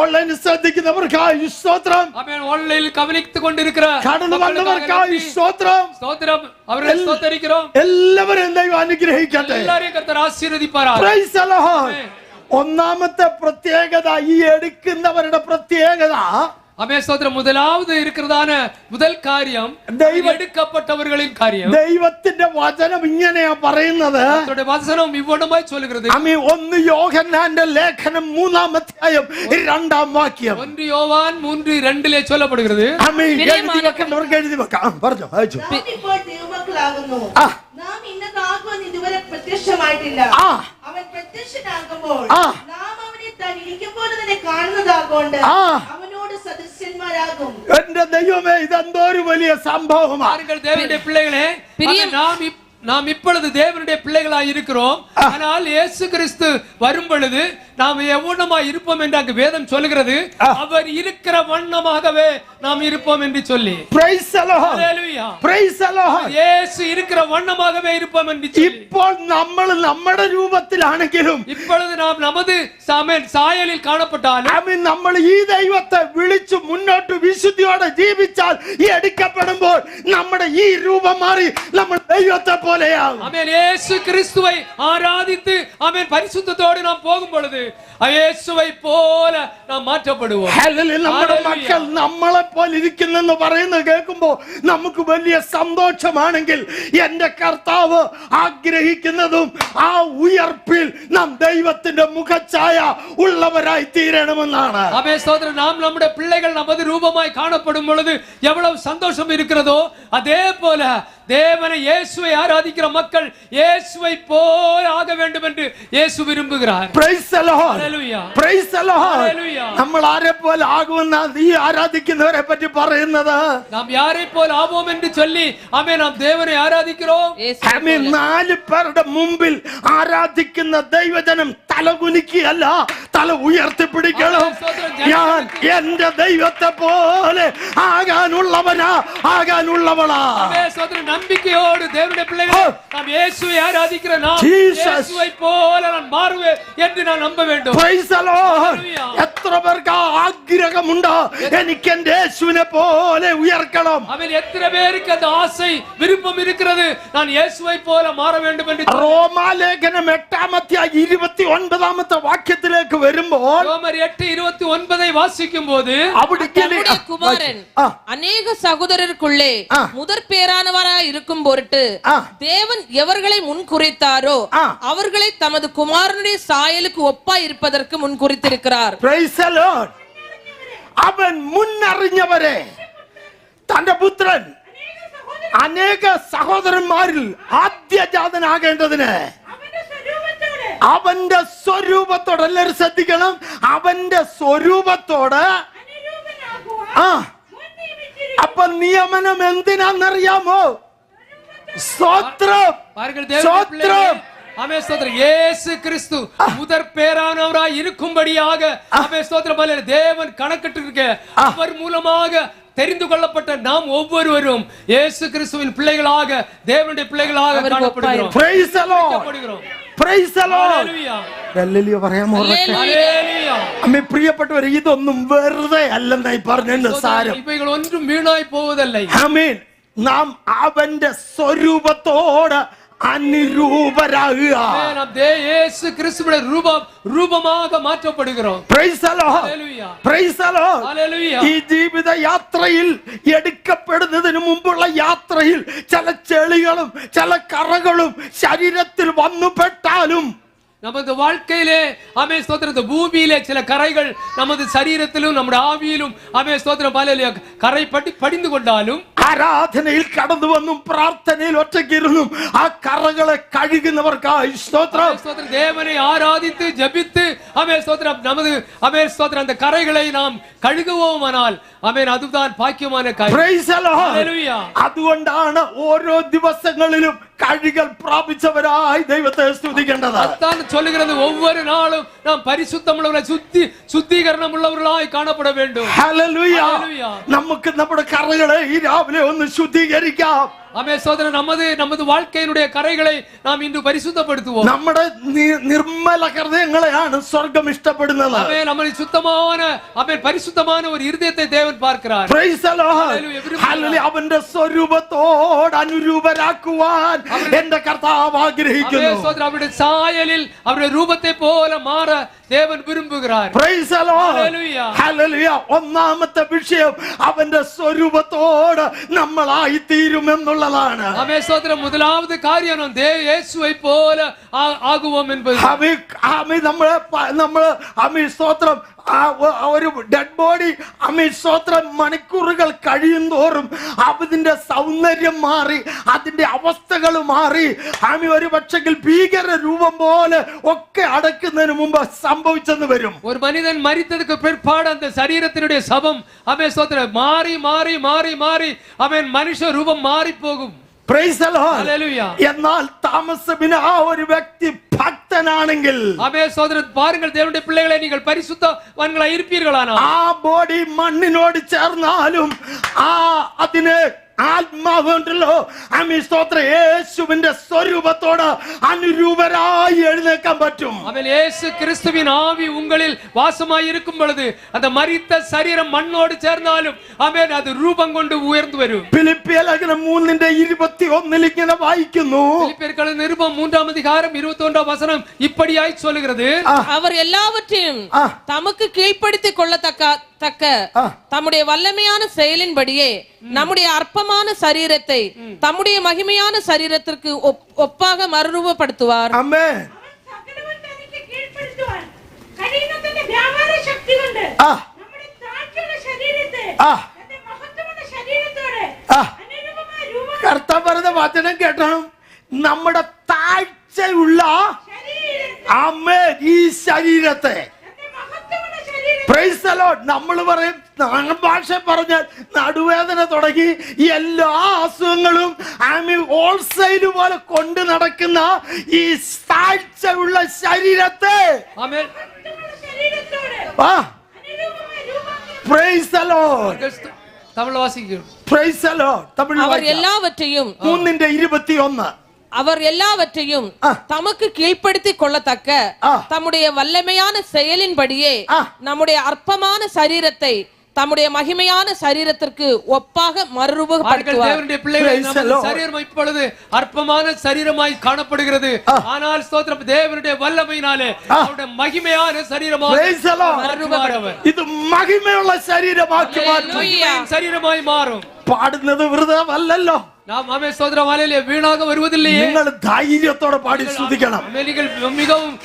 ഓൺലൈനിൽ ശ്രദ്ധിക്കുന്നവർക്കായി സ്തോത്രം. ഓൺലൈനിൽ കവനിച്ചുകൊണ്ടിരിക്കുന്ന കടന്നു വന്നവർക്കായി സ്തോത്രം. സ്തോത്രം. അവരെ സ്തോത്രിக்கிறோம். എല്ലാവരെയും ദൈവം അനുഗ്രഹിക്കട്ടെ. എല്ലാവരെയും കർത്താവ് ആശീർവദിപ്പാറാ. Praise the Lord. ഒന്നാമത്തെ പ്രത്യേകത, ഈ എടുക്കുന്നവരുടെ പ്രത്യേകത, முதலாவது இருக்கிறதான முதல் காரியம் எடுக்கப்பட்டவர்களின் காரியம். ദൈവത്തിന്റെ വചനം ഇങ്ങനെയാ പറയുന്നത്. വചനം ഇവണമായി சொல்லுகிறது. 1 യോഹന്നാന്റെ ലേഖനം 3-ാം അധ്യായം 2-ാം വാക്യം. 1 യോവാൻ 3:2 சொல்லப்படுகிறது. എഴുതി വെക്കാം. പറഞ്ഞു അയച്ചു. ഇപ്പോൾ ദൈവമക്കളാകുന്നു, നാം ഇന്നതാകുവാൻ ഇതുവരെ പ്രത്യക്ഷമായിട്ടില്ല. അവൻ പ്രത്യക്ഷനാകുമ്പോൾ നാം അവനെ താൻ ഇരിക്കുമ്പോൾ തന്നെ കാണുന്നതാകൊണ്ട് അവനോട് സദൃശന്മാർ തുല്യന്മാരാകും. എന്റെ ദൈവമേ, ഇതെന്തോ ഒരു വലിയ സംഭവമാണ്. பாருங்கள் தேவனுடைய பிள்ளைகளே, நாம் இப்பொழுது தேவனுடைய பிள்ளைகளாய் இருக்கிறோம். ஆனால் இயேசு கிறிஸ்து வரும் பொழுது நாம் எவ்வளமாய் இருப்போம் என்று அங்கு வேதம் சொல்கிறது. அவர் இருக்கிற வண்ணமாகவே நாம் இருப்போம் என்று சொல்லி. Praise the Lord. Hallelujah. Praise the Lord. இயேசு இருக்கிற வண்ணமாகவே இருப்போம் என்று சொல்லி. ഇപ്പോൾ നമ്മൾ നമ്മുടെ രൂപത്തിലാണെങ്കിലും, இப்பொழுது நாம் நமது சாயலில் காணப்பட்டாலும், നമ്മൾ ഈ ദൈവത്തെ വിളിച്ചു മുന്നോട്ട് വിശുദ്ധിയോടെ ജീവിച്ചാൽ ഈ എടുക്കപ്പെടുമ്പോൾ നമ്മുടെ ഈ രൂപം മാറി നമ്മൾ ദൈവത്തെ പോലെയാകും. ആമേൻ. യേശു ക്രിസ്തുவை ആരാധിத்து ആമേൻ പരിശുദ്ധത്തോടെ നാം പോകും പൊழுது യേശുவை പോലെ നാം മാറ്റപ്പെടുவோம். നമ്മുടെ മക്കൾ നമ്മളെ പോലെ ഇരിക്കുന്നെന്ന് പറയുന്നത് കേൾക്കുമ്പോൾ നമുക്ക് വലിയ സന്തോഷമാണെങ്കിൽ, എന്റെ കർത്താവ് ആഗ്രഹിക്കുന്നതും ആ ഉയർപ്പിൽ നാം ദൈവത്തിന്റെ മുഖഛായ ഉള്ളവരായി തീരണമെന്നാണ്. ஆமென். ஸ்தோத்திரம். நாம் நம்முடைய பிள்ளைகள் நமது ரூபமாய் காணப்படும் பொழுது எவ்வளவு சந்தோஷம் இருக்கிறதோ, அதே போல தேவனை இயேசுவை ஆராதிக்கிற மக்கள் இயேசுவை போல ஆக வேண்டும் என்று இயேசு விரும்புகிறார். Praise the Lord. Hallelujah. Praise the Lord. Hallelujah. നമ്മൾ ആരെ പോലെ ആകുമെന്നാണ് ഈ ആരാധിക്കുന്നവരെ പറ്റി പറയുന്നത്. நாம் யாரை போல ஆவோம் என்று சொல்லி ആമേൻ നാം ദേവനെ ആരാധിக்கிறோம். ആമേൻ. 4 പേരുടെ മുമ്പിൽ ആരാധിക്കുന്ന ദൈവജനം തലകുനിക്കുകയല്ല, തല ഉയർത്തിപ്പിടിക്കണം. ഞാൻ എന്റെ ദൈവത്തെ പോലെ ആകാനുള്ളവനാ, ആകാനുള്ളവളാ. ആമേൻ. സ്തോത്രം. நம்பிக்கையோடு தேவனுடைய பிள்ளைகளே, நாம் இயேசுவை ஆராதிக்கிற நாம் இயேசுவை போல நான் மாறுவேன் என்று நான் நம்ப வேண்டும். Praise the Lord. എത്ര പേർക്ക് ആഗ്രഹമുണ്ടോ എനിക്ക് എന്റെ യേശുവിനെ പോലെ ഉയർക്കണം? அவன் எத்தனை பேருக்கு அந்த ஆசை விருப்பம் இருக்கிறது, நான் இயேசுவை போல மாற வேண்டும் என்று. റോമാലേഖനം 8:29 വാക്യത്തിലേക്ക് വരുമ്പോൾ, ரோமர் 8:29 வாசிக்கும் போது, தம்முடைய குமாரன் அநேக சகோதரருக்குள்ளே முதற் பேரானவராய் இருக்கும் பொருட்டு தேவன் எவர்களை முன்குறித்தாரோ அவர்களை தமது குமாரனுடைய சாயலுக்கு ஒப்பாய் இருப்பதற்கு முன்குறித்திருக்கிறார். Praise the Lord. അവൻ മുന്നറിഞ്ഞവരെ തന്റെ പുത്രൻ അനേക സഹോദരന്മാരിൽ ആദ്യജാതനാകേണ്ടതിന് അവന്റെ സ്വരൂപത്തോട്, എല്ലാവരും ശ്രദ്ധിക്കണം, അവന്റെ സ്വരൂപത്തോട്. അപ്പൊ നിയമനം എന്തിനാന്നറിയാമോ? സ്തോത്രം, സ്തോത്രം. ஆமென். ஸ்தோத்திரம். இயேசு கிறிஸ்து முதற் பேரானவராய் இருக்கும்படியாக ஆமென். ஸ்தோத்திரம். தேவன் கணக்கிட்டிருக்க அவர் மூலமாக தெரிந்து கொள்ளப்பட்ட நாம் ஒவ்வொருவரும் இயேசு கிறிஸ்துவின் பிள்ளைகளாக, தேவனுடைய பிள்ளைகளாக காணப்படுகிறோம். Praise the Lord. Praise the Lord. Hallelujah. Hallelujah പറയാമോ? Hallelujah. അമ്മേ, പ്രിയപ്പെട്ടവരെ, ഇതൊന്നും വെറുതെ അല്ലെന്നായി പറഞ്ഞതിന്റെ സാരം. ഇവകൾ ഒന്നും വീണായി പോവതല്ല. ആമേൻ. നാം അവന്റെ സ്വരൂപത്തോട് അനുരൂപരാകുക. இயேசு கிறிஸ்துவின் ரூபமாக மாற்றப்படுகிறோம். Praise the Lord. Hallelujah. Praise the Lord. Hallelujah. ഈ ജീവിത യാത്രയിൽ എടുക്കപ്പെടുന്നതിന് മുമ്പുള്ള യാത്രയിൽ ചില ചെളികളും ചില കറകളും ശരീരത്തിൽ വന്നു പെട്ടാലും, நமது வாழ்க்கையிலே ஆமென் ஸ்தோத்திரம், பூமியிலே சில கரைகள் நமது சரீரத்திலும் நம்முடைய ஆவியிலும் ஆமென் ஸ்தோத்திரம் கரை படிந்து கொண்டாலும், ആരാധനയിൽ കടന്നു വന്നും പ്രാർത്ഥനയിൽ ഒറ്റയ്ക്കിരുന്നും ആ കറകളെ കഴുകുന്നവർക്കായി സ്തോത്രം. தேவனை ஆராதித்து ஜெபித்து ஆமென் ஸ்தோத்திரம் நமது ஆமென் ஸ்தோத்திரம் அந்த கரைகளை நாம் கழுகுவோமானால் ആമേൻ, അതുதான் ഭാഗ്യமான കാര്യം. Praise the Lord. Hallelujah. അതുകൊണ്ടാണ് ഓരോ ദിവസങ്ങളിലും കഴുകൽ പ്രാപിച്ചവരായി ദൈവത്തെ സ്തുതിക്കേണ്ടത്. അതാണ് சொல்லுகிறது, ஒவ்வொரு நாளும் நாம் பரிசுத்தமுள்ளவர்களாய் சுத்திகரணம் உள்ளவர்களாய் காணப்பட வேண்டும். ഹല്ലേലൂയ. നമുക്ക് നമ്മുടെ കറകളെ ഈ രാവിലെ ഒന്ന് ശുദ്ധീകരിക്കാം. ആമേൻ സ്തോത്രം. நமது வாழ்க்கையினுடைய കറകളെ നാം ഇന്ന് പരിശുദ്ധപ്പെടുത്തുவோம். നമ്മുടെ നിർമ്മല ഹൃദയങ്ങളെയാണ് സ്വർഗ്ഗം ഇഷ്ടപ്പെടുന്നത്. ആമേൻ. നമ്മൾ ശുദ്ധமான ആമേൻ പരിശുദ്ധமான ഒരു ഹൃദയത്തെ ദേവൻ പാർக்கிறார். Praise the Lord. ഹല്ലേലൂയ. അവന്റെ സ്വരൂപത്തോട് അനുരൂപരാക്കുവാൻ എന്റെ കർത്താവ് ആഗ്രഹിക്കുന്നു. ആമേൻ സ്തോത്രം. അവരുടെ സായലിൽ അവരുടെ രൂപത്തെ പോലെ മാറ ദേവൻ വിരുമ്പുகிறார். Praise the Lord. Hallelujah. Hallelujah. ഒന്നാമത്തെ വിഷയം അവന്റെ സ്വരൂപത്തോട് നമ്മളായി തീരുമെന്നുള്ളതാണ്. ആമേൻ സ്തോത്രം. முதலாவது காரியம் நாம் இயேசுவை போல ஆகுவோம் என்பது. നമ്മൾ സ്തോത്രം ഒരു ഡെഡ് ബോഡി സ്തോത്രം മണിക്കൂറുകൾ കഴിയും തോറും അതിന്റെ സൗന്ദര്യം മാറി, അതിന്റെ അവസ്ഥകൾ മാറി, ഒരു പക്ഷെങ്കിൽ ഭീകര രൂപം പോലെ ഒക്കെ അടക്കുന്നതിന് മുമ്പ് സംഭവിച്ചെന്ന് വരും. ஒரு மனிதன் மரித்ததுக்கு பிற்பாடு அந்த சரீரத்தினுடைய சபம் ஸ்தோத்திரம் மாறி மாறி மாறி மாறி அவன் மனுஷ ரூபம் மாறி போகும். Praise the Lord. Hallelujah. എന്നാൽ താമസമിന് ആ ഒരു വ്യക്തി ഭക്തനാണെങ്കിൽ സഹോദരൻ പാരുங்கள் தேவனுடைய பிள்ளைகளை நீங்கள் பரிசுத்தவான்களாய் இருப்பீர்களானால் ആ ബോഡി മണ്ണിനോട് ചേർന്നാലും അതിനെ ആത്മാവുണ്ടല്ലോ സ്തോത്ര യേശുവിന്റെ സ്വരൂപത്തോട് അനുരൂപരായി എഴുന്നേക്കാൻ പറ്റും. இயேசு கிறிஸ்துவின் ஆவி உங்களில் வாசமாய் இருக்கும் பொழுது அந்த மரித்த சரீரம் மண்ணோடு சேர்ந்தாலும் அது ரூபம் கொண்டு உயர்ந்து வரும். ഫിലിപ്പിയർ ലേഖനം 3:21 ഇങ്ങനെ വായിക്കുന്നു. ഫിലിപ്പിയർ നിരുപം 3-ാം അധികാരം 21-ാം വചനം இப்படியாய் சொல்லுகிறது, அவர் எல்லாவற்றையும் தமக்கு கீழ்ப்படுத்திக் கொள்ளத்தக்க தம்முடைய வல்லமையான செயலின்படியே நம்முடைய அற்பமான சரீரத்தை தம்முடைய மகிமையான சரீரத்திற்கு ஒப்பாக மறுரூபப்படுத்துவார். ആമേൻ. കർത്താവ് പറഞ്ഞ വചനം കേട്ടോ, നമ്മുടെ താഴ്ചയുള്ള ഈ ശരീരത്തെ നമ്മൾ പറയും, ഭാഷ പറഞ്ഞാൽ നടുവേദന തുടങ്ങി എല്ലാ അസുഖങ്ങളും ഹോൾസെയിൽ പോലെ കൊണ്ട് നടക്കുന്ന ഈ താഴ്ചയുള്ള ശരീരത്തെ அவர் எல்லாவற்றையும் 3:21 அவர் எல்லாவற்றையும் தமக்கு கீழ்ப்படுத்திக் கொள்ளத்தக்க தம்முடைய வல்லமையான செயலின்படியே நம்முடைய அற்பமான சரீரத்தை தம்முடைய மகிமையான சரீரத்திற்கு ஒப்பாக மறுரூபப்படுத்துவார். தேவனுடைய பிள்ளைகளே, நமது சரீரம் இப்பொழுது அற்பமான சரீரமாய் காணப்படுகிறது. ஆனால் ஸ்தோத்திரம், தேவனுடைய வல்லமையினாலே அவருடைய மகிமையான சரீரமாக மறுரூபப்படுவார். இது மகிமையுள்ள சரீரமாக்கி மாற்றும். சரீரமாய் மாறும். പാടുന്നത് വൃഥാവല്ലല്ലോ. நாம் ஸ்தோத்திரம் ஹalleluya வீணாக வருவதில்லையே. നിങ്ങൾ ധൈര്യത്തോടെ പാടി സ്തുതിക്കണം. நீங்கள் மிகவும்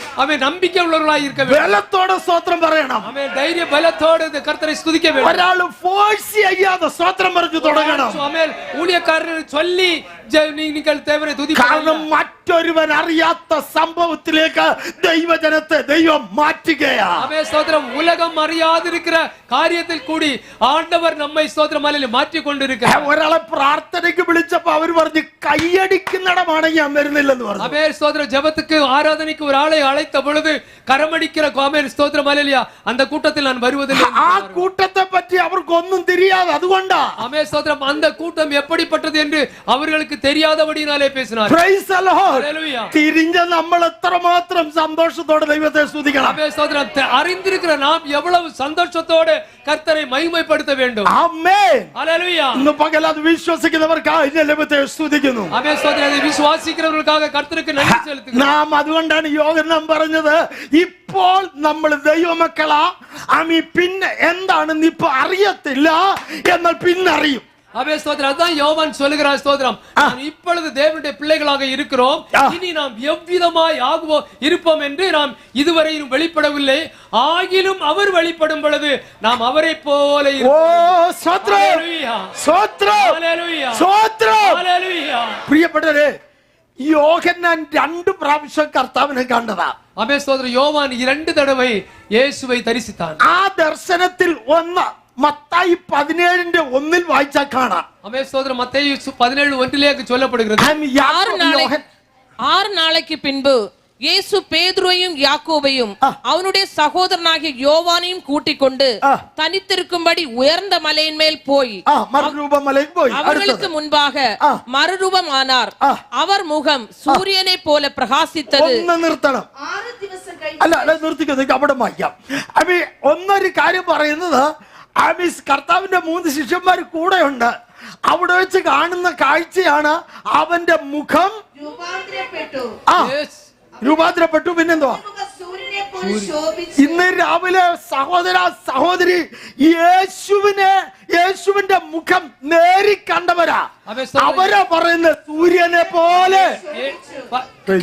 நம்பிக்கை உள்ளவர்களாய் இருக்க வேண்டும். ബലത്തോടെ സ്തോത്രം പറയണം. ധൈര്യ ബലത്തോടെ കർത്തരെ സ്തുതിக்க வேண்டும். ഒരാൾ ഫോഴ്സ് ചെയ്യാതെ സ്തോത്രം പറഞ്ഞു തുടങ്ങണം. ஊழியக்காரர் சொல்லி நீங்கள் தேவனை துதிக்க. കാരണം മറ്റൊരുവൻ അറിയാത്ത സംഭവത്തിലേക്ക് ദൈവജനത്തെ ദൈവം മാറ്റുകയാണ്. ஸ்தோத்திரம், உலகம் അറിയാതിരിக்கிற காரியத்தில் கூடி ஆண்டவர் நம்மை ஸ்தோத்திரம் ஹalleluya மாற்றி கொண்டிருக்கிறார். ഒരാളെ പ്രാർത്ഥനയ്ക്ക് വിളിച്ചപ്പോൾ അവർ പറഞ്ഞു കൈയടിക്കുന്നിടമാണ് ഞാൻ വരുന്നില്ലെന്ന് പറഞ്ഞു. ஸ்தோத்திரம், ஜெபத்துக்கு ஆராதனைக்கு ஒரு ஆளை அழைத்த பொழுது கரமடிக்கிற ஸ்தோத்திரம் ஹalleluya அந்த கூட்டத்தில் நான் வருவதில்லை. ആ കൂട്ടത്തെ പറ്റി അവർക്ക് ഒന്നും தெரியாது. അതുകൊണ്ടാ ஸ்தோத்திரம், அந்த கூட்டம் எப்படிப்பட்டது என்று அவர்களுக்கு தெரியாதபடியினாலே பேசினார். Praise the Lord. തിരിഞ്ഞ നമ്മൾ എത്രമാത്രം സന്തോഷത്തോടെ ദൈവത്തെ സ്തുതിക്കണം. ஸ்தோத்திரம், அறிந்திருக்கிற நாம் எவ்வளவு சந்தோஷத்தோடு கர்த்தரை மகிமைப்படுத்த வேண்டும். ആമേൻ. ஹalleluya. ഇന്ന് പകൽ അത് വിശ്വസിക്കുന്നവർക്കായി ദൈവത്തെ സ്തുതിക്കുന്നു. സ്തോത്രം, വിശ്വാസിക്കുന്നവർക്കാக കർത്തருக்கு നന്ദി செலுத்துகிறோம். നാം അതുകൊണ്ടാണ് യോഹന്നാൻ പറഞ്ഞത്, ഇപ്പോൾ നമ്മൾ ദൈവമക്കളാ, പിന്നെ എന്താണെന്ന് ഇപ്പൊ അറിയത്തില്ല, എന്നാൽ പിന്നറിയും. ஸ்தோத்திரம், அதான் யோவான் சொல்லுகிறார். ஸ்தோத்திரம், நாம் இப்பொழுது தேவனுடைய பிள்ளைகளாக இருக்கிறோம், இனி நாம் எவ்விதமாய் ஆகுவோம் இருப்போம் என்று நாம் இதுவரையும் வெளிப்படவில்லை. ஆகிலும் அவர் வெளிப்படும் பொழுது நாம் அவரை போல പ്രിയപ്പെട്ടവരെ, യോഹന്നാൻ 2 പ്രാവശ്യം കർത്താവിനെ കണ്ടതാ. സ്തോത്രം, യോവാൻ 2 തടവൈ യേശുவை தரிசித்தான். ആ ദർശനത്തിൽ ഒന്ന് മത്തായി 17:1 വായിച്ചാൽ കാണാം. ஸ்தோத்திரம், மத்தேயு 17:1 சொல்லப்படுகிறது. 6 நாளைக்கு பின்பு இயேசு பேதுருவையும் யாக்கோபையும் அவனுடைய சகோதரனாகிய யோவானையும் கூட்டிக் கொண்டு தனித்திருக்கும்படி உயர்ந்த மலையின் மேல் போய் அவர்களுக்கு முன்பாக மறுரூபமானார். அவர் முகம் சூரியனை போல பிரகாசித்தது. അവിടെ വായിക്കാം. ഒന്നൊരു കാര്യം പറയുന്നത്, കർത്താവിന്റെ 3 ശിഷ്യന്മാർ കൂടെയുണ്ട്. അവിടെ വെച്ച് കാണുന്ന കാഴ്ചയാണ് അവന്റെ മുഖം രൂപാന്തരപ്പെട്ടു. പിന്നെന്തോ അപ്പോൾ ശോഭിച്ച് ഇന്ന് രാവിലെ സഹോദര സഹോദരി യേശുവിന്റെ മുഖം നേരിക്കണ്ടവരാ. അവരാ പറയുന്ന സൂര്യനെ പോലെ.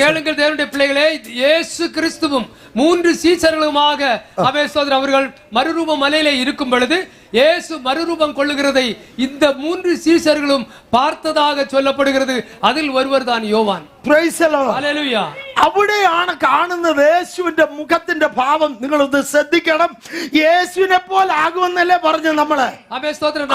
கேளுங்கள் தேவனுடைய பிள்ளைகளே, இயேசு கிறிஸ்துவும் 3 சீசர்களுமாக அபேஸ்தோத்திரம் அவர்கள் மறுரூப மலையிலே இருக்கும் பொழுது இயேசு மறுரூபம் கொள்ளுகிறதை இந்த 3 சீசர்களும் பார்த்ததாக சொல்லப்படுகிறது. அதில் ஒருவர் தான் யோவான். Praise the Lord. ഹല്ലേലൂയ. അവിടെയാണ് കാണുന്നത് യേശുവിന്റെ മുഖത്തിന്റെ ഭാവം. നിങ്ങളൊന്ന് ശ്രദ്ധിക്കണം. യേശുവിനെ പോലെ ആകുമെന്നല്ലേ പറഞ്ഞു നമ്മള്?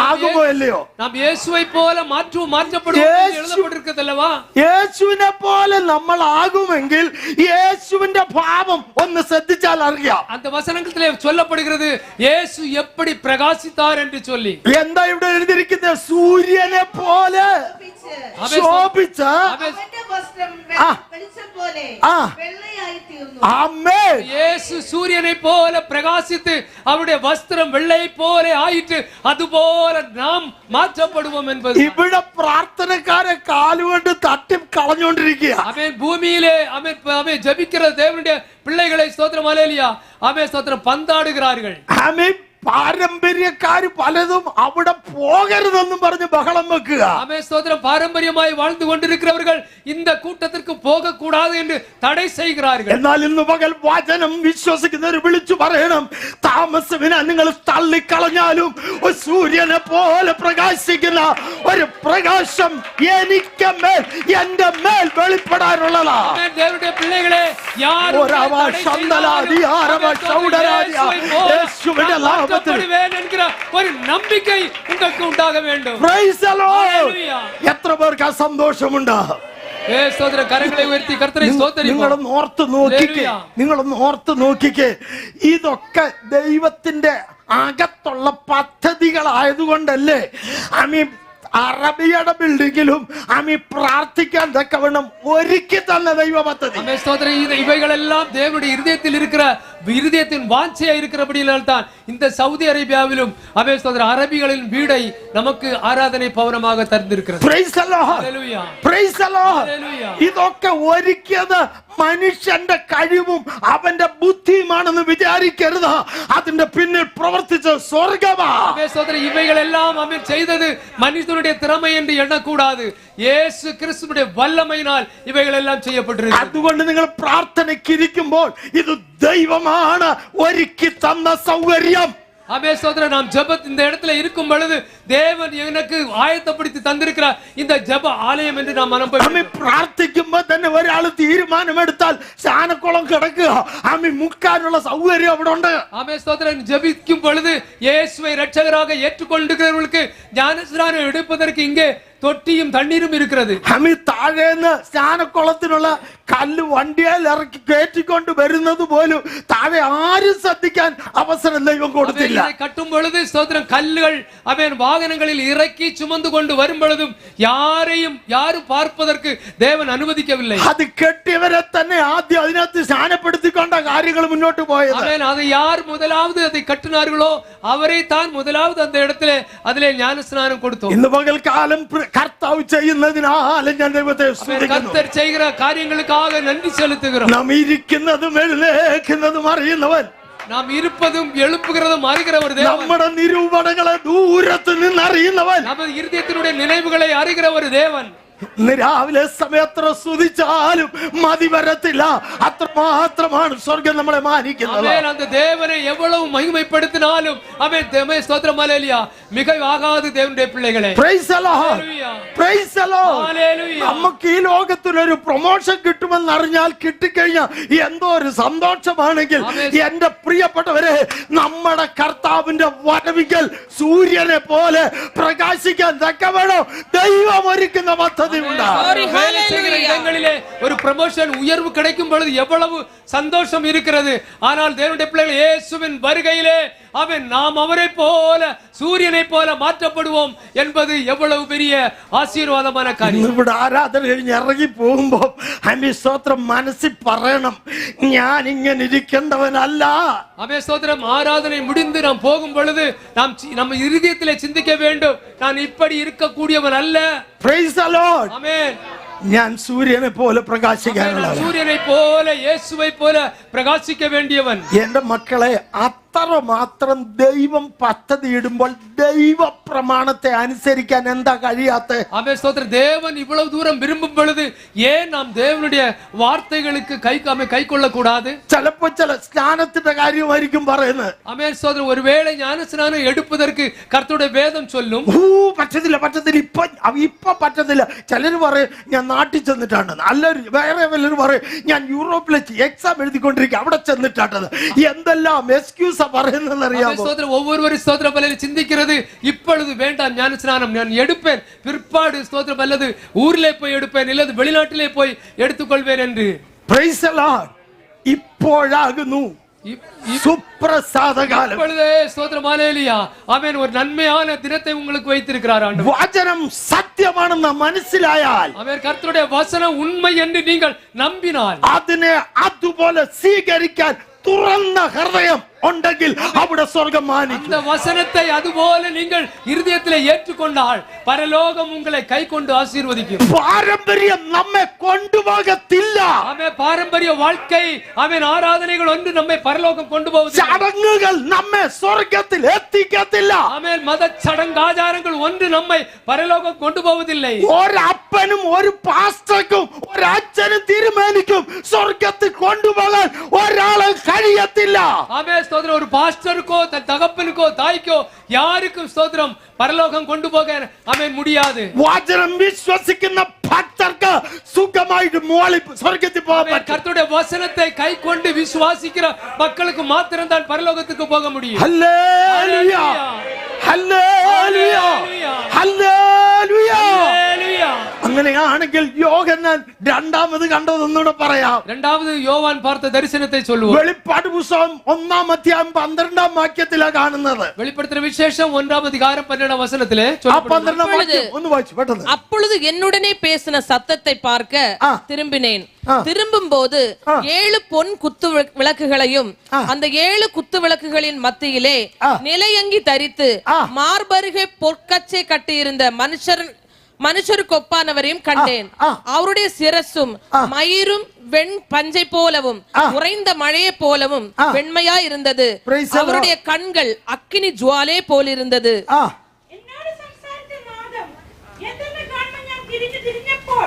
ആകുമോ അല്ലയോ? നാം യേശുവെ പോലെ മാറ്റപ്പെടും എഴുതപ്പെട്ടിരിക്കുന്നതല്ലവാ? യേശുവിനെ പോലെ നമ്മൾ ആകുമെങ്കിൽ യേശുവിന്റെ ഭാവം ഒന്ന് ശ്രദ്ധിച്ചാൽ അറിയാം. அந்த வசனங்களிலே சொல்லப்படுகிறது இயேசு எப்படி பிரகாசித்தார் என்று சொல்லி. എന്താ ഇവിടെ എഴുതിയിരിക്കുന്നത്? സൂര്യനെ പോലെ ശോഭിച്ച അവന്റെ വസ്ത്രം വെളിച്ചം പോലെ വെള്ളയായി തീർന്നു. ആമേൻ. இயேசு சூரியனை போல பிரகாசித்து அவருடைய வஸ்திரம் வெள்ளை போல ஆயிற்று. அதுபோல நாம் மாற்றப்படுவோம் என்பது. ഇവിടെ പ്രാർത്ഥനക്കാരെ കാലുകൊണ്ട് തട്ടി കളഞ്ഞുകൊണ്ടിരിക്കുക. அவன் பூமியிலே அவன் ஜெபிக்கிற தேவனுடைய பிள்ளைகளை ஸ்தோத்திரம் ஹல்லேலூயா. அவன் ஸ்தோத்திரம் பந்தாடுகிறார்கள். ആമേൻ. പാരമ്പര്യക്കാര് പലതും അവിടെ പോകരുതെന്നും പറഞ്ഞ് ബഹളം വെക്കുക. ആമേൻ സ്തോത്രം. പാരമ്പര്യമായി வாழ்ந்து கொண்டிருக்கிறவர்கள் இந்த கூட்டத்திற்கு போக கூடாது என்று தடை செய்கிறார்கள். എന്നാൽ ഇന്ന് പകൽ വചനം വിശ്വസിക്കുന്നവർ വിളിച്ചു പറയണം, താമസവിനെ നിങ്ങൾ തള്ളിക്കളഞ്ഞാലും ഒരു സൂര്യനെ പോലെ പ്രകാശിക്കുന്ന ഒരു പ്രകാശം എനിക്ക് മേൽ എന്റെ മേൽ വെളിപ്പെടാനുള്ളതാ. ആമേൻ. ദേവന്റെ പിള്ളകളെ യേശുവിന്റെ എன்கிற ஒரு நம்பிக்கை உங்களுக்கு உண்டாக வேண்டும். Praise the Lord. എത്ര പേർക്ക് ആ സന്തോഷമുണ്ട്? കരങ്ങളെ ഉയർത്തി കർത്തരെ സ്തോത്രിക്കുക. നിങ്ങളൊന്ന് ഓർത്ത് നോക്കിക്കേ. ഇതൊക്കെ ദൈവത്തിന്റെ അകത്തുള്ള പദ്ധതികളായതുകൊണ്ടല്ലേ അറബിയുടെ ബിൽഡിങ്ങിലും പ്രാർത്ഥിക്കാൻ തക്കവണ്ണം ഒരുക്കി തന്ന ദൈവ പദ്ധതി. ഇവകളെല്ലാം ദേവനുடைய இருதயத்தில் இருக்கிற இருதயத்தின் வாஞ்சையா இருக்கிறபடியால் தான் இந்த சவுதி அரேபியாவிலும் அரபிகளின் வீடை நமக்கு ஆராதனை பவனமாக தந்திருக்கிறது. Praise the Lord. Hallelujah. Praise the Lord. Hallelujah. ഇതൊക്കെ ഒരുക്കിയത് മനുഷ്യന്റെ കഴിവും അവന്റെ ബുദ്ധിയുമാണെന്ന് വിചാരിക്കരുത്. അതിന്റെ പിന്നിൽ പ്രവർത്തിച്ച സ്വർഗ്ഗമാണ്. ഇവകളെല്ലാം അവൻ ചെയ്തത് മനുഷ്യനുடைய திறமை என்று எண்ணக்கூடாது. യേശു ക്രിസ്തുവിന്റെ വല്ലമയിനാൽ ഇവകളെല്ലാം ചെയ്യപ്പെട്ടിരിക്കുന്നു. അതുകൊണ്ട് നിങ്ങൾ പ്രാർത്ഥനയ്ക്ക് ഇരിക്കുമ്പോൾ ഇത് ദൈവമാണ് ഒരുക്കി തന്ന സൗകര്യം. ஆமென் ஸ்தோத்திரம். நாம் ஜெபத் இந்த இடத்துல இருக்கும் பொழுது தேவன் எனக்கு ஆயத்தப்படுத்தி தந்திருக்கிறார் இந்த ஜெப ஆலயம் என்று நாம் നമ്മൾ പ്രാർത്ഥിക്കുമ്പോൾ തന്നെ ഒരാൾ തീരുമാനമെടുത്താൽ ശാനക്കുളം കിടക്കുക. മുക്കാനുള്ള സൗകര്യം അവിടെ ഉണ്ട്. ஆமென் ஸ்தோத்திரம். ஜெபிக்கும் பொழுது இயேசுவை இரட்சகராக ஏற்றுக்கொண்டிருக்கிறவர்களுக்கு ஞானஸ்நானம் எடுப்பதற்கு இங்கே തൊട്ടിയും തണ്ണീരും ഇരിക്കുന്നത്. താഴേന്ന് സ്നാനക്കുളത്തിനുള്ള കല്ല് വണ്ടിയാൽ ഇറക്കി കയറ്റിക്കൊണ്ട് വരുന്നത് പോലും താഴെ ആരും ശ്രദ്ധിക്കാൻ അവസരം ദൈവം കൊടുത്തില്ല. കട്ടും പൊഴുത് സ്തോത്രം കല്ലുകൾ അവൻ വാഹനങ്ങളിൽ ഇറക്കി ചുമന്നു കൊണ്ട് വരും പൊഴുതും யாரும் பார்ப்பதற்கு தேவன் அனுமதிக்கவில்லை. അത് കെട്ടിയവരെ തന്നെ ആദ്യം അതിനകത്ത് സ്നാനപ്പെടുത്തിക്കൊണ്ട കാര്യങ്ങൾ മുന്നോട്ട് പോയത്. அது யார் முதலாவது அதை கட்டினார்களோ அவரை தான் முதலாவது அந்த இடத்திலே அதிலே ஞானஸ்நானம் கொடுத்தோம். ഇന്ന് പകൽക്കാലം കർത്താവ് ചെയ്യുന്നതിനാലും ഞാൻ ദൈവത്തെ സ്തുതിക്കുന്നു. കർത്തർ ചെയ്യുന്ന കാര്യങ്ങൾക്കാக നന്ദി സെലുത്തുகிறோം. നാം ഇരിക്കുന്നതും എഴുന്നേൽക്കുന്നതും അറിയുന്നവൻ, നാം ഇരുപ്പതും എഴുപ്പുகிறതും അറിയുന്നവർ ദേവൻ. നമ്മുടെ നിരൂപണങ്ങളെ ദൂരത്ത് നിന്ന് അറിയുന്നവൻ, നമ്മുടെ ഹൃദയത്തിനുடைய നിனைவுகளை അറിയുന്നവർ ദേവൻ. ഇന്ന് രാവിലെ സമയത്ര സ്തുതിച്ചാലും മതി വരത്തില്ല. അത്രമാത്രമാണ് സ്വർഗം നമ്മളെ മാനിക്കുന്നത്. அந்த தேவனை எவ்வளவு மகிமைப்படுத்தினாலும் அவன் ஸ்தோத்திரம் ஹல்லேலூயா மிகையாகாது தேவனுடைய பிள்ளைகளே. Praise the Lord. Praise the Lord. Hallelujah. നമുക്ക് ഈ ലോകത്തിൽ ഒരു പ്രൊമോഷൻ കിട്ടുമെന്ന് അറിഞ്ഞാൽ കിട്ടിക്കഴിഞ്ഞാൽ എന്തോ ഒരു സന്തോഷമാണെങ്കിൽ എന്റെ പ്രിയപ്പെട്ടവരെ, നമ്മുടെ കർത്താവിന്റെ വരവിങ്കൽ സൂര്യനെ പോലെ പ്രകാശിക്കാൻ തക്കവണ്ണം ദൈവം ഒരുക്കുന്ന പദ്ധതി. இடங்களிலே ஒரு ப்ரமோஷன் உயர்வு கிடைக்கும் பொழுது எவ்வளவு சந்தோஷம் இருக்கிறது. ஆனால் தேவனுடைய பிள்ளைகள் இயேசுவின் வருகையிலே நாம் அவரை போல சூரியனை போல மாற்றப்படுவோம் என்பது எவ்வளவு பெரிய ஆசீர்வாதமான காரியம். ഇവിടെ ആരാധന കഴിഞ്ഞ് ഇറങ്ങി പോകുമ്പോ സ്തോത്രം മനസ്സിൽ പറയണം, ഞാൻ ഇങ്ങനെ ഇരിക്കേണ്ടവനല്ല. ஸ்தோத்திரம். ஆராதனை முடிந்து நாம் போகும் பொழுது நாம் நம்ம இதயத்திலே சிந்திக்க வேண்டும், நான் இப்படி இருக்கக்கூடியவன் அல்ல. Praise the Lord. ஆமென். ഞാൻ സൂര്യനെ പോലെ ஆமென். நான் പ്രകാശിക്കാനുള്ളത്. சூரியனை போல இயேசுவை போல பிரகாசிக்க வேண்டியவன். എന്റെ മക്കളെ, അത്രമാത്രം ദൈവം പദ്ധതി ഇടുമ്പോൾ ദൈവ പ്രമാണത്തെ അനുസരിക്കാൻ എന്താ കഴിയാത്ത? ஆமென். ஸ்தோத்திரம். தேவன் இவ்வளவு தூரம் விரும்பும் பொழுது ஏன் நாம் தேவனுடைய வார்த்தைகளுக்கு கை கொள்ள கூடாது? ചിലപ്പോ ചില സ്നാനത്തിന്റെ കാര്യമായിരിക്കും പറയുന്നത്. ஆமென். ஸ்தோத்திரம். ஒருவேளை ஞானஸ்நானம் எடுப்பதற்கு கர்த்தருடைய வேதம் சொல்லும், പറ്റത്തില്ല ഇപ്പൊ പറ്റത്തില്ല. ചിലര് പറയും ഞാൻ നാട്ടിൽ ചെന്നിട്ടാണ്, അല്ലൊരു വേറെ വല്ലൊരു പറയും ഞാൻ യൂറോപ്പിലെ എക്സാം എഴുതിക്കൊണ്ടിരിക്കുക അവിടെ ചെന്നിട്ടാണ്. എന്തെല്ലാം എക്സ്ക്യൂസാ പറയുന്നത് അറിയാമോ? ஒவ்வொருவரும் ஸ்தோத்திரம் பலரை சிந்திக்கிறது, இப்பொழுது வேண்டாம் ஞானஸ்நானம், நான் எடுப்பேன் பிற்பாடு ஸ்தோத்திரம் அல்லது ஊரிலே போய் எடுப்பேன் இல்லது வெளிநாட்டிலே போய் எடுத்துக்கொள்வேன் என்று. Praise the Lord. ഇപ്പോഴാകുന്നു സുപ്രസാദകാലം. இப்பொழுதே ஸ்தோத்திரம் ஹல்லேலூயா. ஆமென். ஒரு நன்மையான தினத்தை உங்களுக்கு வைத்திருக்கிறார் ஆண்டவர். വചനം സത്യമാണെന്ന് മനസ്സിലായാൽ, ஆமென். கர்த்தருடைய வசனம் உண்மை என்று நீங்கள் நம்பினால், അതിനെ അതുപോലെ സ്വീകരിക്കാൻ തുറന്ന ഹൃദയം ഉണ്ടെങ്കിൽ അവിടെ സ്വർഗം മാനിക്കും. அந்த வசனத்தை அதுபோல நீங்கள் இருதயத்திலே ஏற்றுக்கொண்டால் பரலோகம் உங்களை கை கொண்டு ஆசீர்வதிக்கும். പാരമ്പര്യം നമ്മെ കൊണ്ടുപോകത്തില്ല. ஆமென். பாரம்பரிய வாழ்க்கை, ஆமென், ஆராதனைகள் ஒன்று நம்மை பரலோகம் கொண்டு போவதில்லை. ചടങ്ങുകൾ നമ്മെ സ്വർഗത്തിൽ എത്തിക്കത്തില്ല. ஆமென். மத சடங்காச்சாரங்கள் ஒன்று நம்மை பரலோகம் கொண்டு போவதில்லை. ഒരപ്പനും ഒരു പാസ്റ്റർക്കും ഒരു അച്ഛനും തിരുമേനിക്കും സ്വർഗത്തിൽ കൊണ്ടുപോകാൻ ഒരാളെ കഴിയത്തില്ല. ஆமென். ஸ்தோத்திரம். ஒரு பாஸ்டருக்கோ தன் தகப்பனுக்கோ தாய்க்கோ யாருக்கும் ஸ்தோத்திரம் பரலோகம் கொண்டு போக ஆமென் முடியாது. വചനം വിശ്വസിക്കുന്ന ഭക്തർക്ക് സുഖമായിട്ട് സ്വർഗത്തിൽ പോകാൻ പറ്റും. கர்த்தருடைய வசனத்தை கை கொண்டு விசுவாசிக்கிற மக்களுக்கு மாத்திரம் தான் பரலோகத்துக்கு போக முடியும். Hallelujah, hallelujah, hallelujah. ஹல்லேலூயா. അങ്ങനെയാണെങ്കിൽ യോഹന്നാൻ രണ്ടാമത് കണ്ടതൊന്നുകൂടെ പറയാം. இரண்டாவது யோவான் பார்த்த தரிசனத்தை சொல்லுவோம். വെളിപ്പാട് പുസ്തകം 1-ാം അധ്യായം 12-ാം വാക്യത്തിലാണ് കാണുന്നത്. வெளிப்படுத்துற விசேஷம் 1-ஆம் அதிகாரம் 12-ஆம் வசனத்திலே ആ சொல்லப்பட்டிருக்கிறது. 12-ാം വാക്യം ഒന്ന് വായിച്ചു പെട്ടെന്ന്. அப்பொழுது என்னுடனே பேசின சத்தத்தை பார்க்க திரும்பினேன். திரும்பும் போது 7 பொன் குத்து விளக்குகளையும் அந்த 7 குத்து விளக்குகளின் மத்தியிலே நிலையங்கி தரித்து மார்பருகே பொற்கச்சை கட்டியிருந்த மனுஷருக்கு ஒப்பானவரையும் கண்டேன். அவருடைய சிரசும் மயிரும் வெண் பஞ்சை போலவும் உறைந்த மழையை போலவும் வெண்மையா இருந்தது. அவருடைய கண்கள் அக்கினி ஜுவாலே போலிருந்தது. എന്നോട് സംസാരിച്ച നാദം എന്തെന്ന് കാണുമ്പോൾ ഞാൻ തിരിഞ്ഞപ്പോൾ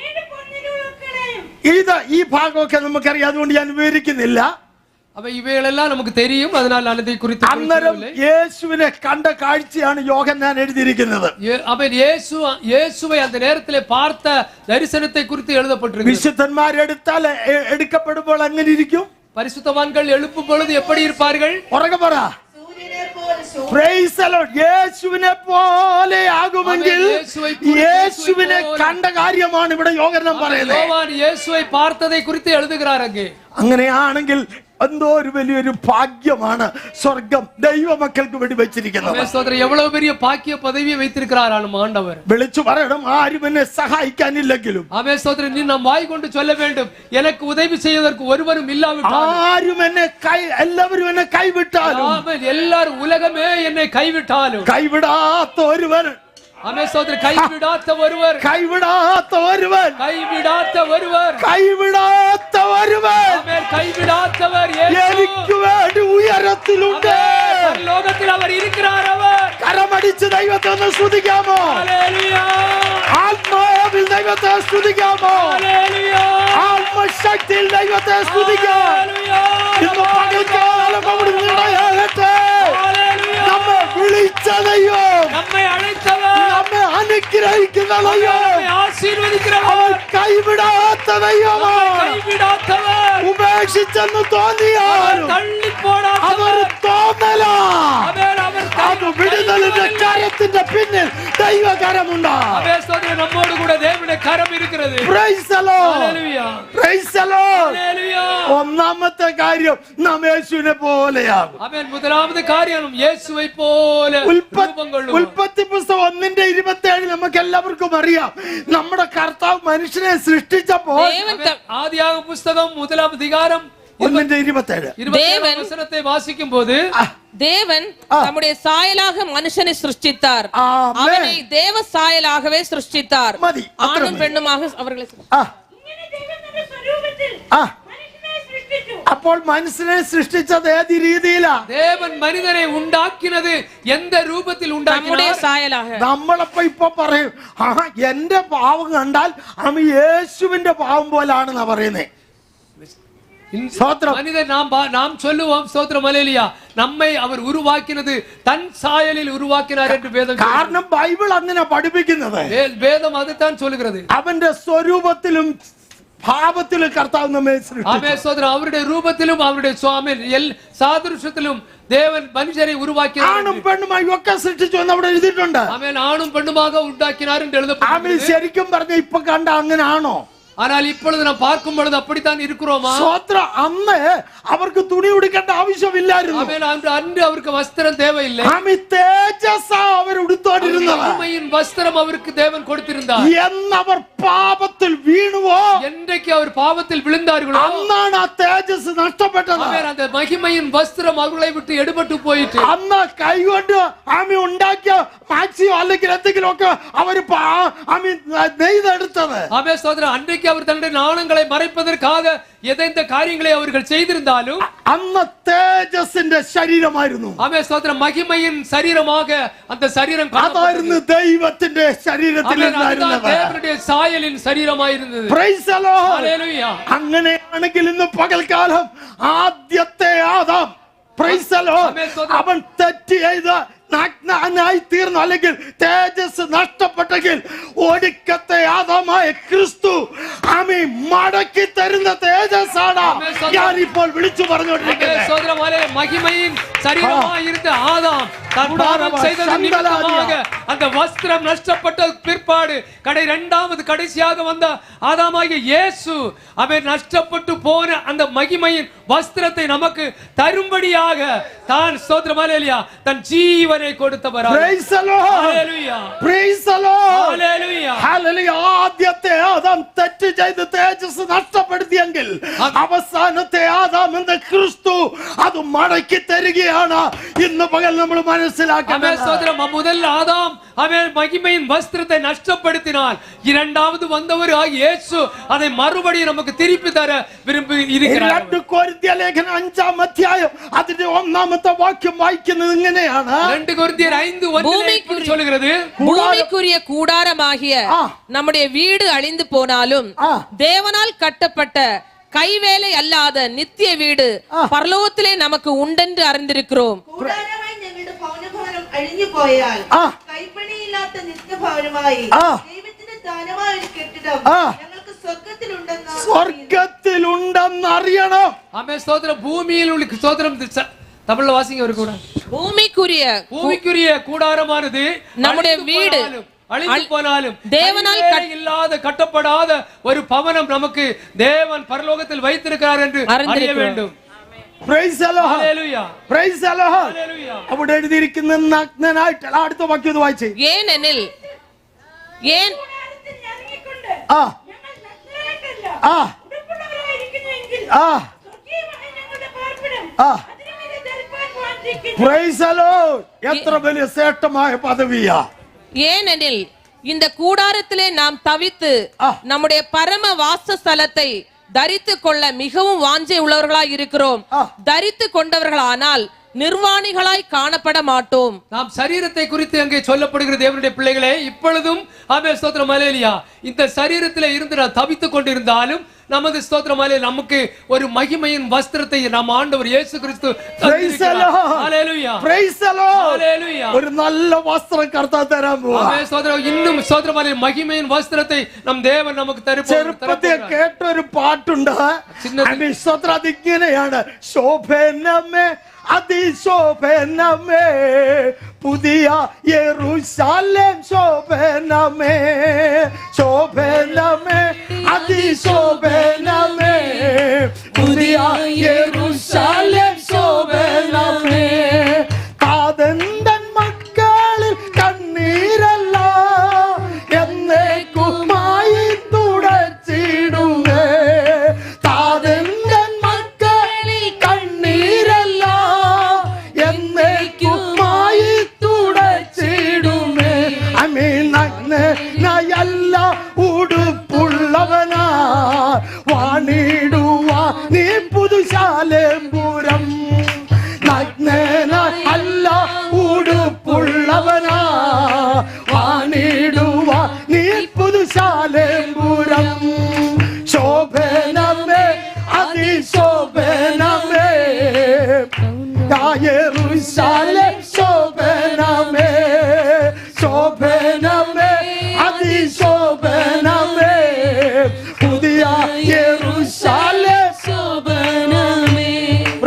7 പൊൻവിളക്കുകളെയും. ഇത് ഈ ഭാഗമൊക്കെ നമുക്കറിയാം, അതുകൊണ്ട് ഞാൻ വിവരിക്കുന്നില്ല. அப்ப இவைகளெல்லாம் நமக்கு தெரியும், அதனால் நான் இதை குறித்து അന്നേരം യേശുവിനെ കണ്ട കാഴ്ചയാണ് യോഹന്നാൻ എഴുതിയിരിക്കുന്നത്. அவன் இயேசுவை அந்த நேரத்திலே பார்த்த தரிசனத்தை குறித்து எழுதப்பட்டிருக்கிறது. വിശുദ്ധന്മാരെടുത്താൽ എടുക്കപ്പെടുമ്പോൾ എങ്ങനെ ഇരിക്കും? பரிசுத்தவான்கள் எழுப்பும் பொழுது எப்படி இருப்பார்கள்? ഉറക്കെ പറ. സൂര്യനെ പോലെ Praise the Lord. യേശുവിനെ പോലെ ആകുമെങ്കിൽ യേശുവിനെ കണ്ട കാര്യമാണ് ഇവിടെ യോഹന്നാൻ പറയുന്നത്. யோவான் இயேசுவை பார்த்ததை குறித்து எழுதுகிறார் அங்கே. അങ്ങനെയാണെങ്കിൽ എന്തോ ഒരു വലിയൊരു ഭാഗ്യമാണ് സ്വർഗം ദൈവമക്കൾക്ക് വേണ്ടി വെച്ചിരിക്കുന്നത്. எவ்வளவு பெரிய பாக்கிய பதவியை வைத்திருக்கிறார் ஆண்டவர். വിളിച്ചു പറയണം, ആരും എന്നെ സഹായിക്കാനില്ലെങ്കിലും. ஆமென். ஸ்தோத்திரம். நீ நம் வாய் கொண்டு சொல்ல வேண்டும், எனக்கு உதவி செய்வதற்கு ஒருவரும் இல்லாவிட்டாலும், ആരും എന്നെ എല്ലാവരും എന്നെ കൈവിട്ടാലും, ஆமென், எல்லாரும் உலகமே என்னை கைவிட்டாலும், കൈവിടാത്ത ഒരുവൻ, ஆமென் ஸ்தோத்திரம், கைவிடாத ஒருவர், കൈവിടാത്ത ഒരുവൻ, கைவிடாத ஒருவர், കൈവിടാത്ത ഒരുവൻ, ஆமென், கைவிடாதவர் இயேசு. എനിക്ക് വേണ്ടി ഉയരത്തിലുണ്ട്. ലോകത്തിൽ അവർ இருக்கிறார். அவர் കരമടിച്ച് ദൈവത്തെ ഒന്ന് സ്തുതിക്കാമോ? ഹല്ലേലൂയ. ആത്മാവിൽ ദൈവത്തെ സ്തുതിക്കാമോ? ഹല്ലേലൂയ. ആത്മശക്തിയിൽ ദൈവത്തെ സ്തുതിക്കാം. ഹല്ലേലൂയ. ഇന്ന് പകൽക്കാലം അവിടുന്ന് ഇടയാകട്ടെ. ഹല്ലേലൂയ. നമ്മെ വിളിച്ച ദൈവം, നമ്മை അழைத்தவர், നമ്മെ അനുഗ്രഹിക്കുന്ന ദൈവം, നമ്മை ആശീർവദിக்கிறவர், അവൻ കൈവിടാത്ത ദൈവമാണ്. കൈവിടാത്തവർ, ഉപേക്ഷിച്ചെന്ന് തോന്നിയാലും തള്ളിപ്പോടാത്തവർ, അതൊരു തോന്നലാ. അവർ അത് വിടുതലിന്റെ കരത്തിന്റെ പിന്നിൽ ദൈവകരമുണ്ട്. നമ്മോട് കൂടെ ദേവന്റെ കരം ഇരിക്കുന്നത്. Praise the Lord. Hallelujah. Praise the Lord. Hallelujah. ഒന്നാമത്തെ കാര്യം നാം യേശുവിനെ പോലെയാകും. ആമേൻ. முதலாவது காரியம் இயேசுவை போல രൂപം കൊള്ളുക. ഉൽപ്പത്തി പുസ്തകം 1:27 നമുക്ക് എല്ലാവർക്കും അറിയാം. നമ്മുടെ കർത്താവ് മനുഷ്യനെ സൃഷ്ടിച്ചപ്പോൾ ആദിയാഗമ പുസ്തകം 1-ാം അധികാരം தேவன் வசனத்தை வாசிக்கும் போது தேவன் நம்முடைய சாயலாக மனுஷனை சிருஷ்டித்தார், அவனை தேவ சாயலாகவே சிருஷ்டித்தார், ஆணும் பெண்ணுமாக அவர்களை. അപ്പോൾ മനുഷ്യനെ സൃഷ്ടിച്ചത് ഏത് രീതിയിലാണ്? ദേവൻ മനുഷ്യനെ ഉണ്ടാക്കിയത് എന്ത് രൂപത്തിൽ ഉണ്ടാക്കിയത്? നമ്മളപ്പോ ഇപ്പൊ പറയും, എന്റെ പാവം കണ്ടാൽ അവൻ യേശുവിന്റെ പാവം പോലാണെന്നാ പറയുന്നേ. மனிதன் நாம் சொல்லுவோம் ஸ்தோத்திரம் அல்லேலூயா, நம்மை அவர் உருவாக்கினது தன் சாயலில் உருவாக்கினார் என்று வேதம். കാരണം ബൈബിൾ അങ്ങനെ പഠിപ്പിക്കുന്നത്, വേദം അതുதான் சொல்லுகிறது. അവന്റെ സ്വരൂപത്തിലും ഭാവത്തിലും കർത്താവ് നമ്മെ സൃഷ്ടിച്ചു. അവരുടെ രൂപത്തിലും അവരുടെ സാദൃശ്യത്തിലും ദേവൻ മനുഷ്യരെ ഉരുവാക്കി ആണും പെണ്ണുമായി ഒക്കെ സൃഷ്ടിച്ചു എന്ന് അവിടെ എഴുതിയിട്ടുണ്ട്. ആമേൻ. ആണും പെണ്ണുമാക ഉണ്ടാക്കിനാർ എന്ന് എഴുതപ്പെട്ടിട്ടുണ്ട്. ശരിക്കും പറഞ്ഞ ഇപ്പൊ കണ്ട അങ്ങനെ ആണോ? ஆனால் இப்பொழுது நாம் பார்க்கும் பொழுது அப்படித்தான் இருக்கிறோமா? ஸ்தோத்திரம். അന്ന് അവർക്ക് തുണി ഉടുക്കേണ്ട ആവശ്യമില്ലായിരുന്നു. ആമേൻ. അന്ന് അവർക്ക് വസ്ത്രം தேவையில்லை. തേജസ്സാ അവർ ഉടുത്തോണ്ടിരുന്നത്. മഹിമയിൻ വസ്ത്രം അവർക്ക് ദേവൻ കൊടുത്തിരുந்தார். എന്നവർ പാപത്തിൽ വീണുവോ, என்றைக்கு அவர் பாவத்தில் விழுந்தார்களோ അന്നാണ് ആ തേജസ് നഷ്ടപ്പെട്ടത്. ആമേൻ. அந்த മഹിമയിൻ വസ്ത്രം അവരെ വിട്ട് എടുപെട്ടു പോയിട്ട് അന്ന് കൈകൊണ്ട് ആമി ഉണ്ടാക്കിയ മാക്സിയോ അല്ലെങ്കിൽ എന്തെങ്കിലും ഒക്കെ അവർ ആമി നെയ്തെടുത്തത്. ആമേൻ. സ്തോത്രം. അன்றைக்கு அவர் தன்னுடைய நாணங்களை மறைப்பதற்காக எந்த காரியங்களை அவர்கள் செய்திருந்தாலும் അന്ന് തേജസ്സിന്റെ ശരീരമായിരുന്നു. ആമേൻ. സ്തോത്രം. മഹിമയിൻ ശരീരமாக அந்த ശരീരം അതായിരുന്നു ദൈവത്തിന്റെ ശരീരത്തിലിരുന്നത്. ദേവന്റെ സായലിൻ ശരീരമായിരുന്നത്. Praise the Lord. ഹല്ലേലൂയ. അങ്ങനെയാണെങ്കിൽ ഇന്ന് പകൽക്കാലം ആദ്യത്തെ ആദാം, പ്രൈസ് ദി ലോർഡ്, അവൻ തെറ്റ് ചെയ്ത് നഗ്നനായി തീർന്നു, അല്ലെങ്കിൽ തേജസ് നഷ്ടപ്പെട്ടെങ്കിൽ ഒടുക്കത്തെ ആദമായ ക്രിസ്തു ആമി മടക്കി തരുന്ന തേജസ്സാണ് ഞാൻ ഇപ്പോൾ വിളിച്ചു പറഞ്ഞുകൊണ്ടിരിക്കുന്നത്. மகிமையின் சரீரமாய் இருந்த ஆதாம் தான் பாவம் செய்தது நிமித்தமாக அந்த வஸ்திரம் நஷ்டப்பட்ட பிற்பாடு இரண்டாவது கடைசியாக வந்த ஆதாமாகிய இயேசு அவன் நஷ்டப்பட்டு போன அந்த மகிமையின் வஸ்திரத்தை நமக்கு தரும்படியாக தான் ஸ்தோத்திரம் அல்லேலூயா தன் ஜீவனை கொடுத்தவர். Praise the Lord. Hallelujah. Praise the Lord. Hallelujah. Hallelujah. ആദ്യത്തെ ആദാം തെറ്റ് ചെയ്ത് തേജസ് നഷ്ടപ്പെടുത്തിയെങ്കിൽ അവസാനത്തെ ആദാം എന്ന ക്രിസ്തു അത് മടക്കി തരികയാണ് ഇന്ന് പകൽ നമ്മൾ മനസ്സിലാക്കണം. முதல் ஆதாம் அவன் மகிமையின் வஸ்திரத்தை நஷ்டப்படுத்தினான், இரண்டாவது வந்தவர் இயேசு அதை மறுபடியும் நமக்கு திருப்பி தர விரும்பி இருக்கிறார். 2 കൊരിന്ത്യർ ലേഖനം 5-ാം അധ്യായം അതിന്റെ 1-ാമത്തെ വാക്യം വായിക്കുന്നത് ഇങ്ങനെയാണ്. 2 കൊരിന്ത്യർ 5:1 சொல்கிறது, பூமிக்குரிய கூடாரமாகிய நம்முடைய வீடு அழிந்து போனாலும் தேவனால் கட்டப்பட்ட கைவேலை அல்லாத நித்திய வீடு பரலோகத்திலே நமக்கு உண்டென்று அறிந்திருக்கிறோம். കൂടാരമായി ഞങ്ങളുടെ ഭവനം അഴിഞ്ഞു പോയാൽ കൈപ്പണിയില്ലാത്ത നിത്യഭവനമായി ദൈവത്തിന്റെ ദാനമായ ഒരു കെട്ടിടം ഞങ്ങൾക്ക് സ്വർഗ്ഗത്തിലുണ്ടെന്ന് അറിയണം. ആമേൻ. സ്തോത്രം. ഭൂമിയിൽ ഉള്ള സ്തോത്രം தமிழ்ல வாசிங்க ஒரு கூட. பூமிக்குரிய கூடாரமானது நம்முடைய வீடு அழிந்து போனாலும் தேவனால் இல்லாத கட்டப்படாத ஒரு பவனம் நமக்கு தேவன் பரலோகத்தில் வைத்திருக்கிறார் என்று அறிய வேண்டும். Praise the Lord. Hallelujah. Praise the Lord. Hallelujah. അവിടെ എഴുതിയിരിക്കുന്ന നഗ്നനായിട്ട് അടുത്ത വാക്യം ഒന്ന് വായിച്ചേ. ഏനെനിൽ Praise the Lord. എത്ര വലിയ ശ്രേഷ്ഠമായ പദവിയാ. ஏனெனில் இந்த கூடாரத்திலே நாம் தவித்து நம்முடைய பரம வாசஸ்தலத்தை தரித்து கொள்ள மிகவும் வாஞ்சை உள்ளவர்களாய் இருக்கிறோம். தரித்து கொண்டவர்களானால் நிர்வாணிகளாய் காணப்பட மாட்டோம். நாம் சரீரத்தை குறித்து அங்கே சொல்லப்படுகிற தேவனுடைய பிள்ளைகளே, இப்பொழுதும் ஆமென் ஸ்தோத்திரம் அல்லேலூயா, இந்த சரீரத்திலே இருந்து நாம் தவித்துக் கொண்டிருந்தாலும் நமது ஸ்தோத்திரம் அல்லேலூயா நமக்கு ஒரு மகிமையின் வஸ்திரத்தை நம் ஆண்டவர் இயேசு கிறிஸ்து தந்திருக்கிறார். ஹalleluya. Praise the Lord. Hallelujah. ഒരു നല്ല വസ്ത്രം കർത്താവ് തരാൻ പോവാ. ആമേൻ സ്തോത്രം. இன்னுം സ്തോത്രം அல்லேലൂയ മഹിമயின் വസ്ത്രത്തെ നം ദേവൻ നമുക്ക് തരുമ്പോൾ ചെറുപ്പത്തിൽ കേട്ടൊരു പാട്ടുണ്ട്. ആമേൻ സ്തോത്രം. അതിങ്ങനെയാണ്, ശോഭനമേ അതിശോഭനമേ പുതിയ യെരൂശലേം ശോഭനമേ, ശോഭനമേ അതിശോഭനമേ പുതിയ യെരൂശലേം ശോഭനമേ. കാതന്തൻ മക്കളിൽ കണ്ണീരല്ല എന്നേക്കുമായി തുടച്ചിടുമേ. കാതന്തൻ മക്കൾ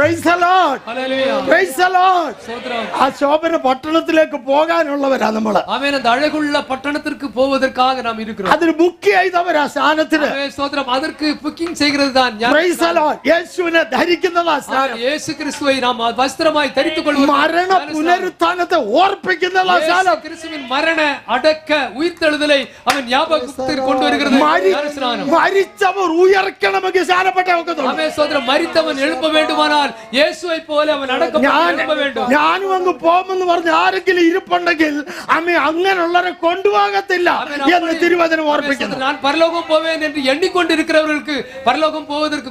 Praise the Lord. Hallelujah. Praise the Lord. സ്തോത്രം. ആ ശോഭന പട്ടണത്തിലേക്ക് പോകാനുള്ളവരാ നമ്മള്. ആമേൻ. அந்த அழகுள்ள பட்டணத்திற்கு போவதற்காக நாம் இருக்கிறோம். അതിന് ബുക്ക് ചെയ്തവരാ സ്ഥാനത്തിന്. ஆமென். ஸ்தோத்திரம். அதற்கு புக்கிங் செய்கிறது தான் Praise the Lord. യേശുവിനെ ധരിക്കുന്നതാ സ്ഥാനം. இயேசு கிறிஸ்துவை நாம் வஸ்திரமாய் தரித்துக் கொள்வோம். മരണ പുനരുത്ഥാനത്തെ ഓർപ്പിക്കുന്നതാ സ്ഥാനം. கிறிஸ்துவின் மரண அடக்க உயிர்த்தெழுதலை அவன் ஞாபகத்திற்கு கொண்டு வருகிறது ஞானஸ்நானம். മരിച്ചവർ ഉയർക്കണമെങ്കിൽ സ്നാനപ്പെട്ടേ ഒക്കത്തുള്ളൂ. ஆமென். ஸ்தோத்திரம். மரித்தவன் எழும்ப வேண்டுமானால் இயேசுவை போல அவன் அடக்கப்பட்டு எழும்ப வேண்டும். ഞാനും അങ്ങ് പോകുമെന്ന് പറഞ്ഞ് ആരെങ്കിലും ഇരിപ്പുണ്ടെങ്കിൽ അമ്മ അങ്ങനെയുള്ളവരെ കൊണ്ടുപോകത്തില്ല എന്ന് തിരുവചനം ഓർപ്പിക്കുന്നു. நான் பரலோகம் போவேன் என்று எண்ணிக்கொண்டிருக்கிறவர்களுக்கு பரலோகம் போவதற்கு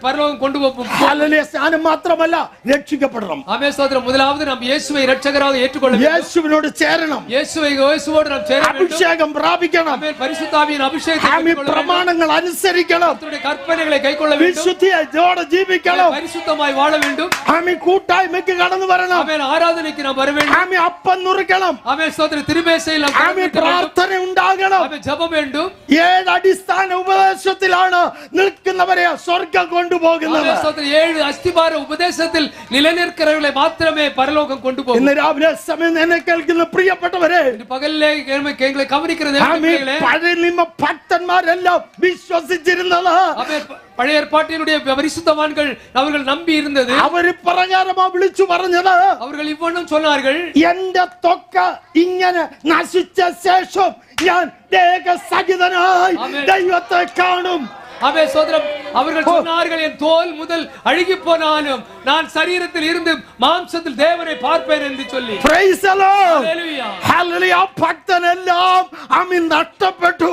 பரலோகம் கொண்டு போகும். ഹല്ലേലൂയ. സ്നാനം മാത്രമല്ല, രക്ഷിക്കപ്പെടണം. ஆமென். ஸ்தோத்திரம். முதலாவது நாம் இயேசுவை இரட்சகராக ஏற்றுக்கொள்ள வேண்டும். യേശുവിനോട് ചേരണം. இயேசுவோடு நாம் சேர வேண்டும். അഭിഷേകം പ്രാപിക്കണം. ஆமென். பரிசுத்த ஆவியின் அபிஷேகத்தை ആമി பெற்றுக்கொள்ள வேண்டும். പ്രമാണങ്ങൾ അനുസരിക്കണം. கர்த்தருடைய கற்பனைகளை கைக்கொள்ள வேண்டும். വിശുദ്ധിയോടെ ജീവിക്കണം. பரிசுத்தமாய் வாழ வேண்டும். ആമി കൂട്ടായ്മയ്ക്ക് കടന്നു വരണം. ஆமென். ஆராதனைக்கு நாம் வர வேண்டும். ആമി അപ്പം നുറുക്കണം. ஆமென். ஸ்தோத்திரம். திருமேசையில் நாம் ആമി கலந்து പ്രാർത്ഥന ഉണ്ടാകണം. ஆமென். ஜெபம் வேண்டும். ഏഴ് അടിസ്ഥാന ഉപദേശത്തിലാണ് നിൽക്കുന്നവരെ സ്വർഗ്ഗം കൊണ്ടുപോകുന്നത്. ஆமென். ஸ்தோத்திரம். 7 அஸ்திபார உபதேசத்தில் நிலைநிற்கிறவர்களை மாத்திரமே பரலோகம் கொண்டு போகும். ഇന്ന് രാവിലെ സമയം എന്നെ കേൾക്കുന്ന പ്രിയപ്പെട്ടവരെ, இந்த பகலிலே எங்களை கவனிக்கிற ആമി தேவனே, പഴയ നിയമ ഭക്തന്മാരെല്ലാം വിശ്വസിച്ചിരുന്നത്, ஆமென். பழைய ஏற்பாட்டினுடைய பரிசுத்தவான்கள் அவர்கள் நம்பி இருந்தது. അവര് പ്രകാരമാ വിളിച്ചു പറഞ്ഞത്, அவர்கள் இவ்வண்ணம் சொன்னார்கள், എന്റെ ത്വക്ക് ഇങ്ങനെ നശിച്ച ശേഷം ഞാൻ ദേഹസഹിതനായി ദൈവത്തെ കാണും. ஆமென். ஸ்தோத்திரம். அவர்கள் சொன்னார்கள், என் தோல் முதல் அழுகி போனாலும் நான் சரீரத்தில் இருந்து மாம்சத்தில் தேவனை பார்ப்பேன் என்று சொல்லி. Praise the Lord. Hallelujah. Hallelujah. ഭക്തനെല്ലാം Ami നഷ്ടപ്പെട്ടു,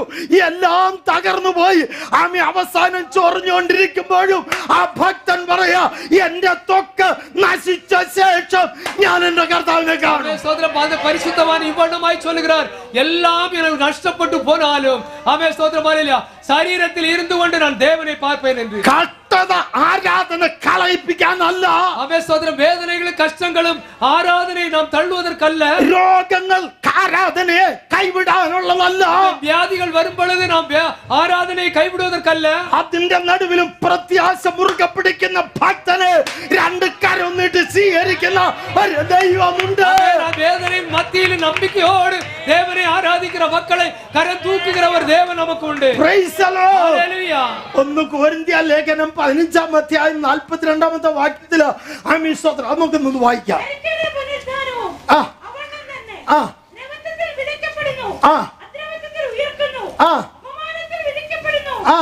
എല്ലാം തകർന്നു പോയി. ആമി അവസാനം ചൊറിഞ്ഞുകൊണ്ടിരിക്കുമ്പോഴും ആ ഭക്തൻ പറയാ, എന്റെ ത്വക്ക് നശിച്ച ശേഷം ഞാൻ എന്റെ കർത്താവിനെ കാണും. ஆமென். ஸ்தோத்திரம். அந்த பரிசுத்தவான் இவ்வண்ணமாய் சொல்லுகிறார், எல்லாம் எனக்கு நஷ்டப்பட்டு போனாலும் ஆமென். ஸ்தோத்திரம். ஹல்லேலூயா. சரீரத்தில் இருந்து கொண்டு நான் தேவனை பார்ப்பேன் என்று. കഷ്ടത ആരാധന കളയിപ്പിക്കാനല്ല, ஆமென். ஸ்தோத்திரம். வேதனைகளும் கஷ்டங்களும் ஆராதனை நாம் தள்ளுவதற்கல்ல, രോഗങ്ങൾ ആരാധനയെ കൈവിടാനുള്ളതല്ല, வியாதிகள் வரும் பொழுது நாம் ஆராதனையை கைவிடுவதற்கல்ல, അതിന്റെ നടുവിലും പ്രത്യാശ മുറുകെ പിടിക്കുന്ന ഭക്തനെ രണ്ട് കരൊന്നിട്ട് സ്വീകരിക്കുന്ന ഒരു ദൈവമുണ്ട്. வேதனையின் மத்தியில் நம்பிக்கையோடு தேவனை ஆராதிக்கிற மக்களை கரம் தூக்குகிற ஒரு தேவன் நமக்கு உண்டு. Praise the Lord. ஹல்லேலூயா. ഒന്ന് കൊരിന്ത്യർ ലേഖനം 15-ാം അധ്യായം 42-ാമത്തെ വാക്യത്തില് ആമീൻ സ്തോത്രം, നമുക്കൊന്ന് വായിക്കാം. മരിച്ചവരുടെ പുനരുദ്ധാനവും ആ അവണ്ണം തന്നെ. ആ നിമിത്തത്തിൽ വിധിക്കപ്പെടുന്നു, ആ അദ്രവ്യത്തിൽ ഉയർക്കുന്നു, ആ അപമാനത്തിൽ വിധിക്കപ്പെടുന്നു, ആ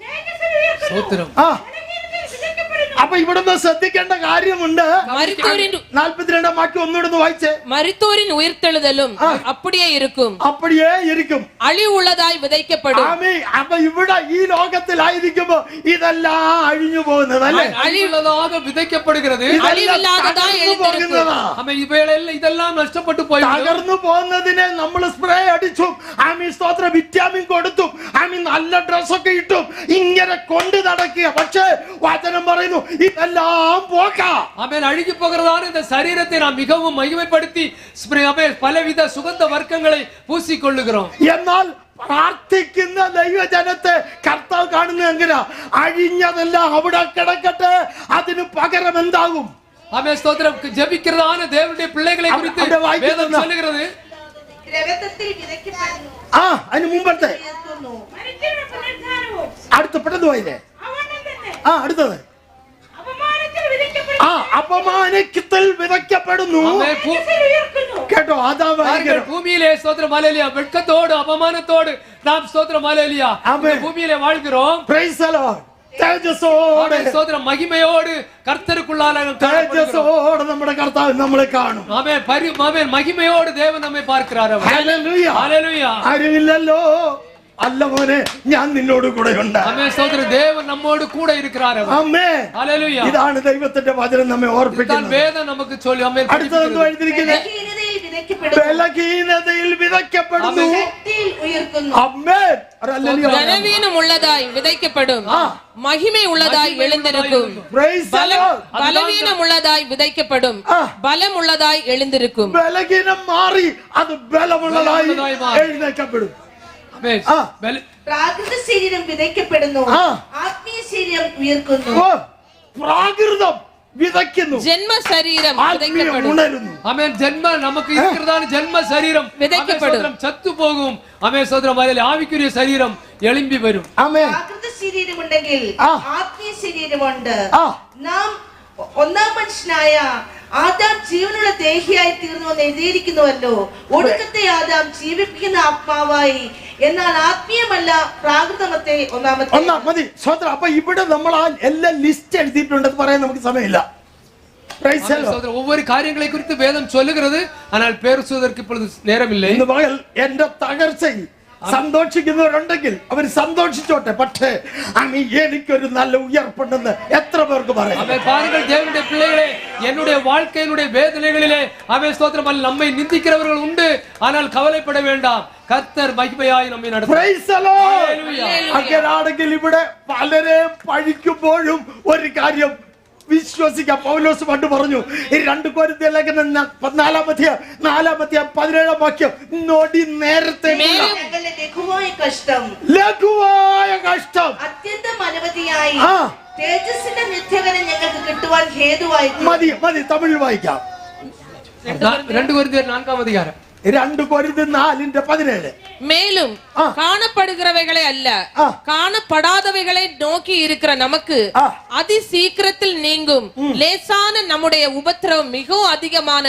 തേജസ്സിൽ ഉയർക്കുന്നു, ஸ்தோத்திரம். ആ ബലഹീനതയിൽ വിധിക്കപ്പെടുന്നു. അപ്പൊ ഇവിടുന്ന് ശ്രദ്ധിക്കേണ്ട കാര്യമുണ്ട്. மரித்தோரின் 42-ാം വാക്യം ഒന്നുകൂടെ വായിച്ചേ. மரித்தோரின் உயிர்த்தெழுதலும் அப்படியே இருக்கும், അപ്പടിയേ ഇരിക്കും. அழிவுள்ளதாய் விதைக்கப்படும். ആമീൻ. അപ്പൊ ഇവിടെ ഈ ലോകത്തിലായിരിക്കുമ്പോ ഇതെല്ലാം അഴിഞ്ഞു പോകുന്നതല്ലേ, அழிவுள்ளதாக விதைக்கப்படுகிறது. அழிவில்லாததாய் எழுந்திருக்கும். ஆமென். இவைகளெல்லாம் இதெல்லாம் நஷ்டப்பட்டு போய்விடும். തകർന്നു പോകുന്നതിനെ നമ്മൾ സ്പ്രേ അടിച്ചു, ആമീൻ സ്തോത്രം, വിറ്റാമിൻ കൊടുത്തു, ആമീൻ നല്ല ഡ്രസ്സൊക്കെ ഇട്ടു, ഇങ്ങനെ കൊണ്ട് നടക്കുക. പക്ഷേ വചനം പറയുന്നു ഇതെല്ലാം പോക്കാം. ஆமென். அழுகி போகிறதான இந்த சரீரத்தை நாம் மிகவும் மகிமைப்படுத்தி பலவித சுகந்த வர்க்கங்களை பூசிக்கொள்ளுகிறோம். എന്നാൽ പ്രാർത്ഥിക്കുന്ന ദൈവജനത്തെ കർത്താവ് കാണുന്നത് എങ്ങനെയാ? അഴിഞ്ഞതെല്ലാം അവിടെ കിടക്കട്ടെ, അതിന് പകരം എന്താകും? ஆமென். ஸ்தோத்திரம். ஜெபிக்கிறதான தேவனுடைய பிள்ளைகளை குறித்து வேதம் சொல்லுகிறது, രക്തത്തിൽ വിധിക്കപ്പെടുന്നു, ആ അതിന് മുമ്പത്തെ ഉയർക്കുന്നു. മരിച്ചവരുടെ പുനരുദ്ധാനവും അടുത്ത പെട്ടെന്ന് പോയില്ലേ? അവണ്ണം തന്നെ. ആ അടുത്തത് അപമാനത്തിൽ വിധിക്കപ്പെടുന്നു, ആ അപമാനത്തിൽ വിതയ്ക്കപ്പെടുന്നു. ஆமென். തേജസ്സിൽ ഉയർക്കുന്നു. കേട്ടോ, അതാ ഭയങ്കരം. பூமியிலே ஸ்தோத்திரம் ஹல்லேலூயா. வெட்கத்தோடு அபமானத்தோடு நாம் ஸ்தோத்திரம் ஹல்லேலூயா இந்த பூமியிலே வாழ்கிறோம். Praise the Lord. തേജസ്സോടെ, ஆமென். ஸ்தோத்திரம். மகிமையோடு கர்த்தருக்குள்ளாக തേജസ്സോടെ നമ്മുടെ കർത്താവ് നമ്മളെ കാണും. ஆமென். ஆமென். மகிமையோடு தேவன் நம்மை பார்க்கிறார். ഹല്ലേലൂയ. ஹல்லேலூயா. ആരുമില്ലല്ലോ, അല്ല മോനെ, ഞാൻ നിന്നോട് കൂടെ ഉണ്ട്. ஆமென். ஸ்தோத்திரம். தேவன் நம்மோடு கூட இருக்கிறார். ആമേൻ. ஹல்லேலூயா. ഇതാണ് ദൈവത്തിന്റെ വചനം നമ്മെ தான் ഓർപ്പിക്കുന്നത്. வேதம் நமக்கு சொல்லி ஆமென். അടുത്തതെന്ന് എഴുതിയിരിക്കുന്നത്, ബലഹീനതയിൽ വിധിക്കപ്പെടുന്നു, ബലഹീനതയിൽ വിതയ്ക്കപ്പെടുന്നു. ശക്തിയിൽ ഉയർക്കുന്നു. ആമേൻ. ഒരു ഹല്ലേലൂയ. கனவீனம் உள்ளதாய் விதைக்கப்படும், மகிமை உள்ளதாய் எழுந்திருக்கும். Praise the Lord. பலவீனம் உள்ளதாய் விதைக்கப்படும், பலம் உள்ளதாய் எழுந்திருக்கும். ബലഹീനം മാറി അത് ബലമുള്ളതായി ബലമുള്ളതായി മാറി. എഴുന്നേൽക്കപ്പെടും. ஆமென். ആ. പ്രാകൃത ശരീരം വിതയ്ക്കപ്പെടുന്നു, ആ. ആത്മീയ ശരീരം ഉയർക്കുന്നു. ഓ, പ്രാകൃതം വിതയ്ക്കുന്നു, ജന്മശരീരം ആത്മീയം ഉണരുന്നു. ആമേൻ. നമുക്ക് இருக்கிறதான ஜென்ம சரீரம் விதைக்கப்படும். ചത്തു പോകും. ആമേൻ. സ്തോത്രം. ആവിക്കുரிய ശരീരം എളിമ്പി വരും. ആമേൻ. പ്രാകൃത ശരീരമുണ്ടെങ്കിൽ ആത്മീയ ശരീരമുണ്ട്. നാം ഒന്നാം മനുഷ്യനായ ആദാം ജീവനുള്ള ദേഹിയായി തീർന്നു എന്ന് എഴുതിയിരിക്കുന്നുവല്ലോ. ഒടുക്കത്തെ ആദാം ജീവിപ്പിക്കുന്ന ആത്മാവായി, എന്നാൽ ആത്മീയമല്ല പ്രാകൃതമത്തെ ഒന്നാമത്തെ. സ്വതന്ത്രം. അപ്പൊ ഇവിടെ നമ്മൾ ആ എല്ലാ ലിസ്റ്റ് എഴുതിയിട്ടുണ്ടെന്ന് പറയാൻ നമുക്ക് സമയമില്ല. ஒவ்வொரு காரியங்களை குறித்து வேதம் சொல்லுகிறது, ஆனால் பேசுவதற்கு இப்பொழுது நேரமில்லை. ഇന്ന് പകൽ എന്റെ തകർച്ചയിൽ സന്തോഷിക്കുന്നവരുണ്ടെങ്കിൽ അവർ സന്തോഷിച്ചോട്ടെ. പക്ഷേ എനിക്കൊരു നല്ല ഉയർപ്പുണ്ടെന്ന് എത്ര പേർക്ക് പറയാം? பாருங்கள் தேவனுடைய பிள்ளைகளே, என்னுடைய வாழ்க்கையினுடைய வேதனைகளிலே ஆமென் ஸ்தோத்திரம், நம்மை நிந்திக்கிறவர்கள் உண்டு, ஆனால் கவலைப்பட வேண்டாம், கர்த்தர் மகிமையாய் നമ്മെ നടത്തും. Praise the Lord. അങ്ങനെയാണെങ്കിൽ ഇവിടെ പലരെ പഴിക്കുമ്പോഴും ഒരു കാര്യം വിശ്വസിക്കാം. പൗലോസ് പണ്ട് പറഞ്ഞു, ഈ 2 കൊരിന്ത്യർ ലേഖനം 4-4 17 വാക്യം, നൊടി നേരത്തെ ലഘുവായ കഷ്ടം അത്യന്തം അനവധിയായി തേജസ്സിന്റെ നിത്യകരം ഞങ്ങൾക്ക് കിട്ടുവാൻ ഹേതുവായി. മതി തമിഴ് വായിക്കാം. 2 കൊരിന്ത്യർ 4-ാം அதிகாரம் 2 കൊരിന്ത്യർ 4:17. மேலும் காணப்படுகிறவைகளை அல்ல, காணப்படாதவைகளை நோக்கி இருக்கிற நமக்கு அதி சீக்கிரத்தில் நீங்கும் லேசான நம்முடைய உபத்திரவம் மிகவும் அதிகமான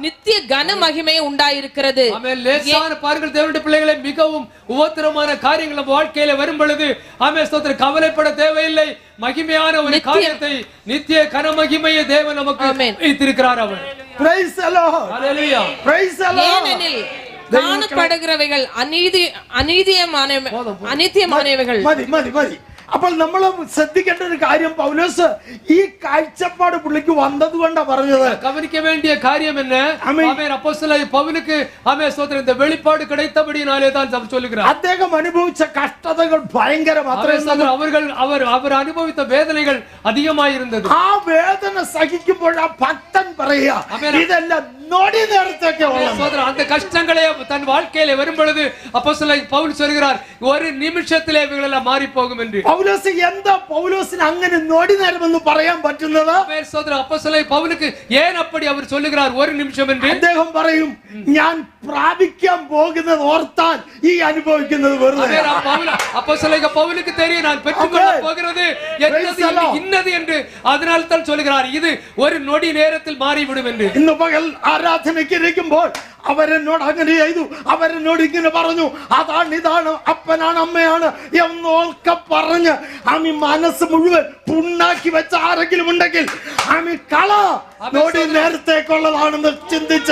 நித்திய கன மகிமை உண்டாயிருக்கிறது. ஆமென். லேசான பாருங்கள் தேவனுடைய பிள்ளைகளே, மிகவும் உபத்திரமான காரியங்கள் நம்ம வாழ்க்கையில வரும் பொழுது ஆமென் ஸ்தோத்திரம், கவலைப்பட தேவையில்லை. மகிமையான ஒரு காரியத்தை, நித்திய கன மகிமையை தேவன் நமக்கு வைத்திருக்கிறார். அவர் praise the Lord. Hallelujah. Praise the Lord. ஏனெனில் காணப்படுகிறவைகள் അനിത്യമാനവകൾ. മതി. അപ്പോൾ നമ്മൾ ശ്രദ്ധിക്കേണ്ട ഒരു കാര്യം, പൗലോസ് ഈ കാഴ്ചപ്പാട് പുള്ളിക്ക് വന്നത് കൊണ്ടാ പറഞ്ഞത്. கவனிக்க வேண்டிய காரியம் என்ன? ஆமென். அப்போஸ்தலனாகிய பவுலுக்கு ஆமென் ஸ்தோத்திரம், இந்த வெளிப்பாடு கிடைத்தபடினாலே தான் அவர் சொல்லுகிறார். അദ്ദേഹം അനുഭവിച്ച കഷ്ടതകൾ ഭയങ്കരം. அவர் അനുഭവിച്ച വേദനകൾ അധികമായി ഇരുന്നത്. ആ വേദന സഹിക്കുമ്പോൾ ആ ഭക്തൻ പറയാ, ഇതെല്ലാം നൊടി നേരത്തേക്ക് ஸ்தோத்திரம். அந்த கஷ்டங்களே தன் வாழ்க்கையில வரும் பொழுது அப்போஸ்தலனாகிய பவுல் சொல்கிறார், ஒரு நிமிஷத்திலே இவைகள் எல்லாம் மாறி போகும் என்று. പൗലോസ് എന്താ പൗലോസിന് അങ്ങനെ നൊടി നേരമെന്ന് പറയാൻ പറ്റുന്നത്? அப்போஸ்தலனாகிய பவுலுக்கு ஏன் அப்படி அவர் சொல்லுகிறார் ஒரு நிமிஷம் என்று? അദ്ദേഹം പറയും, ഞാൻ പ്രാപിക്കാൻ പോകുന്നത് ഓർത്താൽ ഈ അനുഭവിക്കുന്നത് വെറുതെ. அப்போஸ்தலனாகிய பவுலுக்கு தெரியும், நான் பெற்றுக்கொள்ள போகிறது இன்னது என்று, அதனால் தான் சொல்லுகிறார், இது ஒரு நொடி நேரத்தில் மாறிவிடும் என்று. ഇന്ന് പകൽ ആരാധനയ്ക്ക് ഇരിക്കുമ്പോൾ അവരെന്നോട് അങ്ങനെ ചെയ്തു, അവരെന്നോട് ഇങ്ങനെ പറഞ്ഞു, അതാണ് ഇതാണ്, അപ്പനാണ് അമ്മയാണ് എന്നൊക്കെ പറഞ്ഞ് മനസ്സ് മുഴുവൻ പുണ്ണാക്കി വെച്ച ആരെങ്കിലും ഉണ്ടെങ്കിൽ നൊടി നേരത്തേക്കുള്ളതാണെന്ന് ചിന്തിച്ച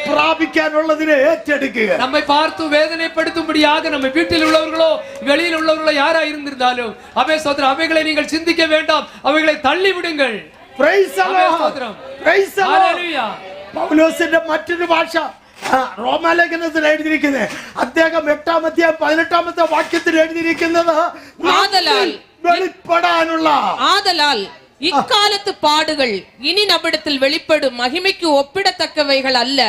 പ്രാപിക്കാനുള്ളതിനെ ഏറ്റെടുക്കുക. നമ്മെ பார்த்து வேதனைப்படுத்தும்படியாக நம்ம வீட்டில் உள்ளவர்களோ வெளியில் உள்ளவர்களோ யாரா இருந்திருந்தாலும் அவைகளை நீங்கள் சிந்திக்க வேண்டாம், அவைகளை தள்ளி விடுங்கள். Praise the Lord. Praise the Lord. പൗലോസിന്റെ മറ്റൊരു ഭാഷ റോമാലേഖനത്തിൽ എഴുതിയിരിക്കുന്നത്, അദ്ദേഹം 8-18 വാക്യത്തിൽ എഴുതിയിരിക്കുന്നത്, വെളിപ്പെടാനുള്ള ஆதலால் இக்காலத்து பாடுகள் இனி நம்மிடத்தில் வெளிப்படும் மகிமைக்கு ஒப்பிடத்தக்கவைகள் அல்ல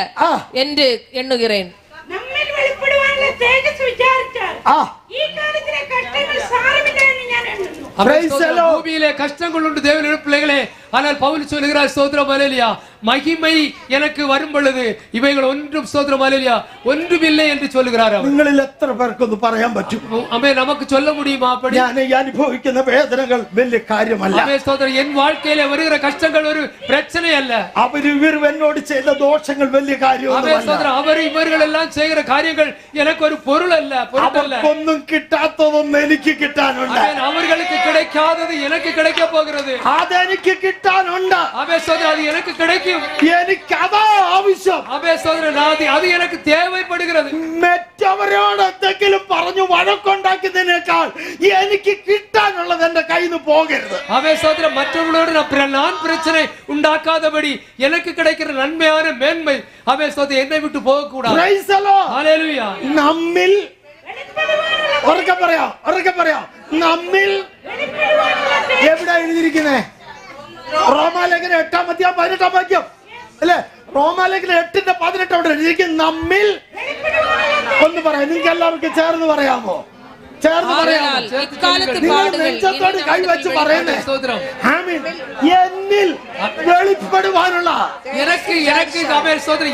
என்று எண்ணுகிறேன். നമ്മിൽ വെളിപ്പെടുവാനുള്ള തേജസ് വിചാരിച്ചാൽ ഈ കാലത്തിലെ കഷ്ടങ്ങൾ സാരമില്ല എന്ന് ഞാൻ എണ്ണുന്നു. பூமியிலே கஷ்டங்கள் உண்டு தேவனுடைய பிள்ளைகளே, ஆனால் பவுல் சொல்லுகிறார், ஸ்தோத்திரம் ஹல்லேலூயா, மகிமை எனக்கு வரும் பொழுது இவைகள் ஒன்றும் ஸ்தோத்திரம் ஹல்லேலூயா ஒன்றுமில்லை என்று சொல்லுகிறார். നിങ്ങളിൽ എത്ര പേർക്കൊന്ന് പറയാൻ പറ്റും? ஆமென். நமக்கு சொல்ல முடியுமா அப்படி? ഞാൻ അനുഭവിക്കുന്ന വേദനകൾ വലിയ കാര്യമല്ല. ஆமென் ஸ்தோத்திரம். என் வாழ்க்கையிலே வருகிற கஷ்டங்கள் ஒரு பிரச்சனை அல்ல. ഇവർ എന്നോട് ചെയ്ത ദോഷങ്ങൾ വലിയ കാര്യമൊന്നുമല്ല. ஆமென் ஸ்தோத்திரம். இவர்கள் எல்லாம் செய்கிற காரியங்கள் எனக்கு ஒரு பொருள் அல்ல, பொருட்டல்ல. ഒന്നും കിട്ടാത്തതൊന്നും എനിക്ക് കിട്ടാനുണ്ട്. ஆமென். அவர்களுக்கு கிடைக்காதது எனக்கு கிடைக்க போகிறது. അതെനിക്ക് കിട്ടാനുണ്ട്. ஆமென் ஸ்தோத்திரம். அது எனக்கு கிடைக்கும். എനിക്ക് അതാ ആവശ്യം. ஆமென் ஸ்தோத்திரம். அது எனக்கு தேவைப்படுகிறது. മറ്റവരോട് എന്തെങ്കിലും പറഞ്ഞു വഴക്കുണ്ടാക്കുന്നതിനേക്കാൾ എനിക്ക് കിട്ടാനുള്ളത് എന്റെ കയ്യിൽ നിന്ന് പോകരുത്. ஆமென் ஸ்தோத்திரம். மற்றவர்களோடு நான் பிரச்சனை உண்டாக்காதபடி எனக்கு கிடைக்கிற நன்மையான மேன்மை ஆமென் ஸ்தோத்திரம் என்னை விட்டு போக கூடாது. Praise the Lord. ഹല്ലേലൂയ. നമ്മിൽ ഉറക്കെ പറയാം നമ്മിൽ എവിടെ എഴുതിയിരിക്കുന്നേ? റോമാലേഖനം 8-18 വാക്യം അല്ലേ? റോമാലേഖനം 8:18 അവിടെ എഴുതിയിരിക്കും, നമ്മിൽ. ഒന്ന് പറയാം, നിങ്ങൾക്ക് എല്ലാവർക്കും ചേർന്ന് പറയാമോ? ചേർന്ന് പറയാം. ആകയാൽ ഇക്കാലത്ത് നിങ്ങൾ പാടുകൾ നെഞ്ചത്തോട് ഇനി കൈവച്ച് നാമത്തിൽ പറയുന്നേ, സ്തോത്രം. ആമീൻ, എന്നിൽ വെളിപ്പെടുവാനുള്ള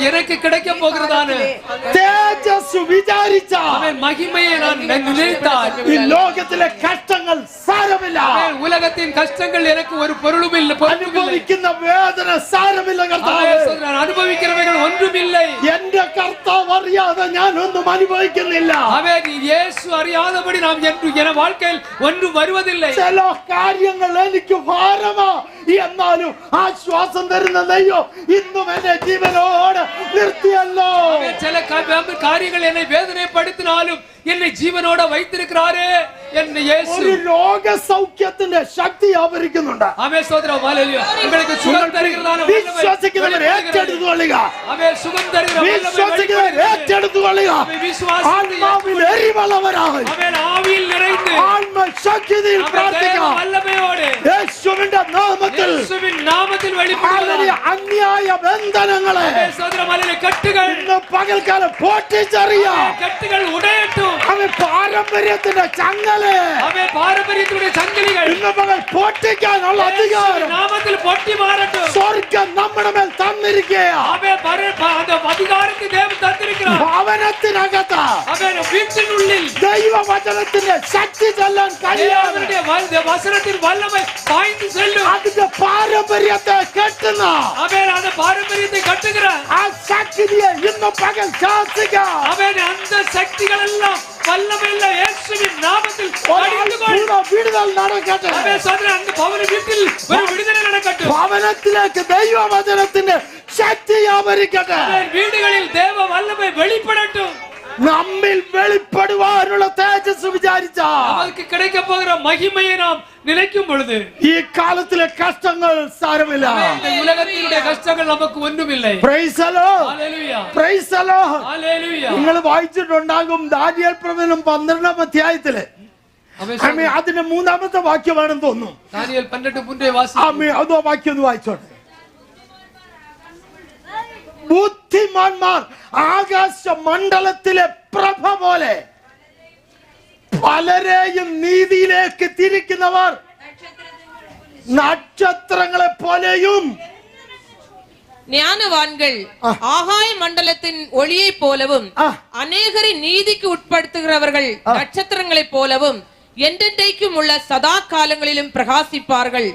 எனக்கு கிடைக்க போகிறதான തേജസ് വിചാരിച്ച அவன் மகிமையை நான் நினைத்தால் ഈ ലോകത്തിലെ കഷ്ടങ്ങൾ സാരമില്ല, அவன் உலகத்தின் கஷ்டங்கள் எனக்கு ஒரு பொருளும் இல்லை, അനുഭവിക്കുന്ന വേദന സാരമില്ല. കർത്താവേ, நான் அனுபவிக்கிறவைகள் ஒன்றும் இல்லை. എന്റെ കർത്താവ് അറിയാതെ ഞാൻ ഒന്നും അനുഭവിക്കുന്നില്ല. அவன் இயேசு அறியாதபடி நாம் என்று என் வாழ்க்கையில் ஒன்றும் வருவதில்லை. ചില കാര്യങ്ങൾ എനിക്ക് ഭാരമാ, എന്നാലും ആശ്വാസം തരുന്ന ദൈവം ഇന്നും എന്നെ ജീവനോടെ നിർത്തിയല്ലോ. அவன் சில காரியங்கள் என்னை வேதனைப்படுத்தினாலும் என்னை ஜீவனோட வைத்திருக்கிறாரே என் இயேசு. ഒരു രോഗസൗഖ്യത്തിന്റെ ശക്തി ആവരിക്കുന്നുണ്ട്. அவன் ஸ்தோத்திரம், ஹல்லேலூயா. உங்களுக்கு சுகம் தருகிறதான வல்லமை വിശ്വസിക്കുന്നവർ ഏറ്റെടുത്തു കൊള്ളുക. அவன் சுகம் தருகிற வல்லமை വിശ്വസിക്കുന്നവർ ഏറ്റെടുത്തു കൊള്ളുക. ആത്മാവിൽ എരിവുള്ളവരായി அவன் ஆவியில் நிறைந்து ആത്മശക്തിയിൽ പ്രാർത്ഥിക്കാം. வல்லமையோடு യേശുവിന്റെ നാമത്തിൽ இயேசுவின் നാമത്തിൽ வெளிப்படுகிறார். അന്യായ ബന്ധനങ്ങളെ அவன் ஸ்தோத்திரம், ஹல்லேலூயா. கட்டுகள் ഇന്ന് പകൽക്കാലം പൊട്ടിച്ചെറിയാം. கட்டுகள் உடையட்டும். അവൻ പാരമ്പര്യത്തിന്റെ ചങ്ങലെ அவன் பாரம்பரியத்தினுடைய சங்கிலிகள் ഇന്ന് പകൽ പൊട്ടിക്കാനുള്ള അധികാരം நாமத்தில் பொட்டி மாறட்டும். സ്വർഗം നമ്മുടെ മേൽ തന്നിരിക്കുകയാ. அவன் அந்த அதிகாரத்தை தேவன் தந்திருக்கிறார். ഭവനത്തിനകത്ത് அவன் வீட்டினுள்ளில் ദൈവവചനത്തിന്റെ ശക്തി ചെല്ലാൻ കഴിയാതെ தேவனுடைய வசனத்தின் வல்லமை பாய்ந்து செல்லும். അതിന്റെ പാരമ്പര്യത്തെ കെട്ടുന്ന அவன் அந்த பாரம்பரியத்தை கட்டுகிறார். ആ ശക്തിയെ ഇന്ന് പകൽ ശാസിക്കാം. அவன் அந்த சக்திகள் எல்லாம் வல்லமையுள்ள இயேசுவின் நாமத்தில் அழித்துக்கொள். വിടുതൽ നടക്കട്ടെ. அவன் சொல்றான், அந்த பவன வீட்டில் ஒரு விடுதலை நடக்கட்டும். ഭവനത്തിലേക്ക് ദൈവവചനത്തിന്റെ ശക്തി ആവരിക്കട്ടെ. அவன் വീടുകളിൽ தேவ வல்லமை வெளிப்படட்டும். നമ്മിൽ വെളിപ്പെടുവാനുള്ള തേജസ് വിചാരിച്ച அவருக்கு கிடைக்க போகிற மகிமையை நாம் நினைக்கும் பொழுது ഈ കാലത്തിലെ കഷ്ടങ്ങൾ സാരമില്ല. இந்த உலகத்தினுடைய கஷ்டங்கள் நமக்கு ஒன்றுமில்லை. Praise the Lord. Hallelujah. Praise the Lord. ஹல்லேலூயா. നിങ്ങൾ വായിച്ചിട്ടുണ്ടാകും ദാനിയേൽ പ്രവചനം 12-ാം അധ്യായത്തില്. அவன் ആമേൻ, അതിന്റെ 3-ാമത്തെ വാക്യമാണെന്ന് തോന്നുന്നു. தானியேൽ 12:3 വാസി. ആമേൻ, അതോ വാക്യം ഒന്ന് വായിച്ചോട്ടെ. ബുദ്ധിമാന്മാർ ആകാശ മണ്ഡലത്തിലെ പ്രഭ പോലെ പലരെയും നീതിയിലേക്ക് തിരിക്കുന്നവർ നക്ഷത്രങ്ങളെ പോലെയും ஞானவான்கள் ஆகாய மண்டலத்தின் ஒளியைப் போலவும் அநேகரை நீதிக்கு உட்படுத்துகிறவர்கள் நட்சத்திரங்களைப் போலவும் என்றென்றைக்கும் உள்ள சதா காலங்களிலும் பிரகாசிப்பார்கள்.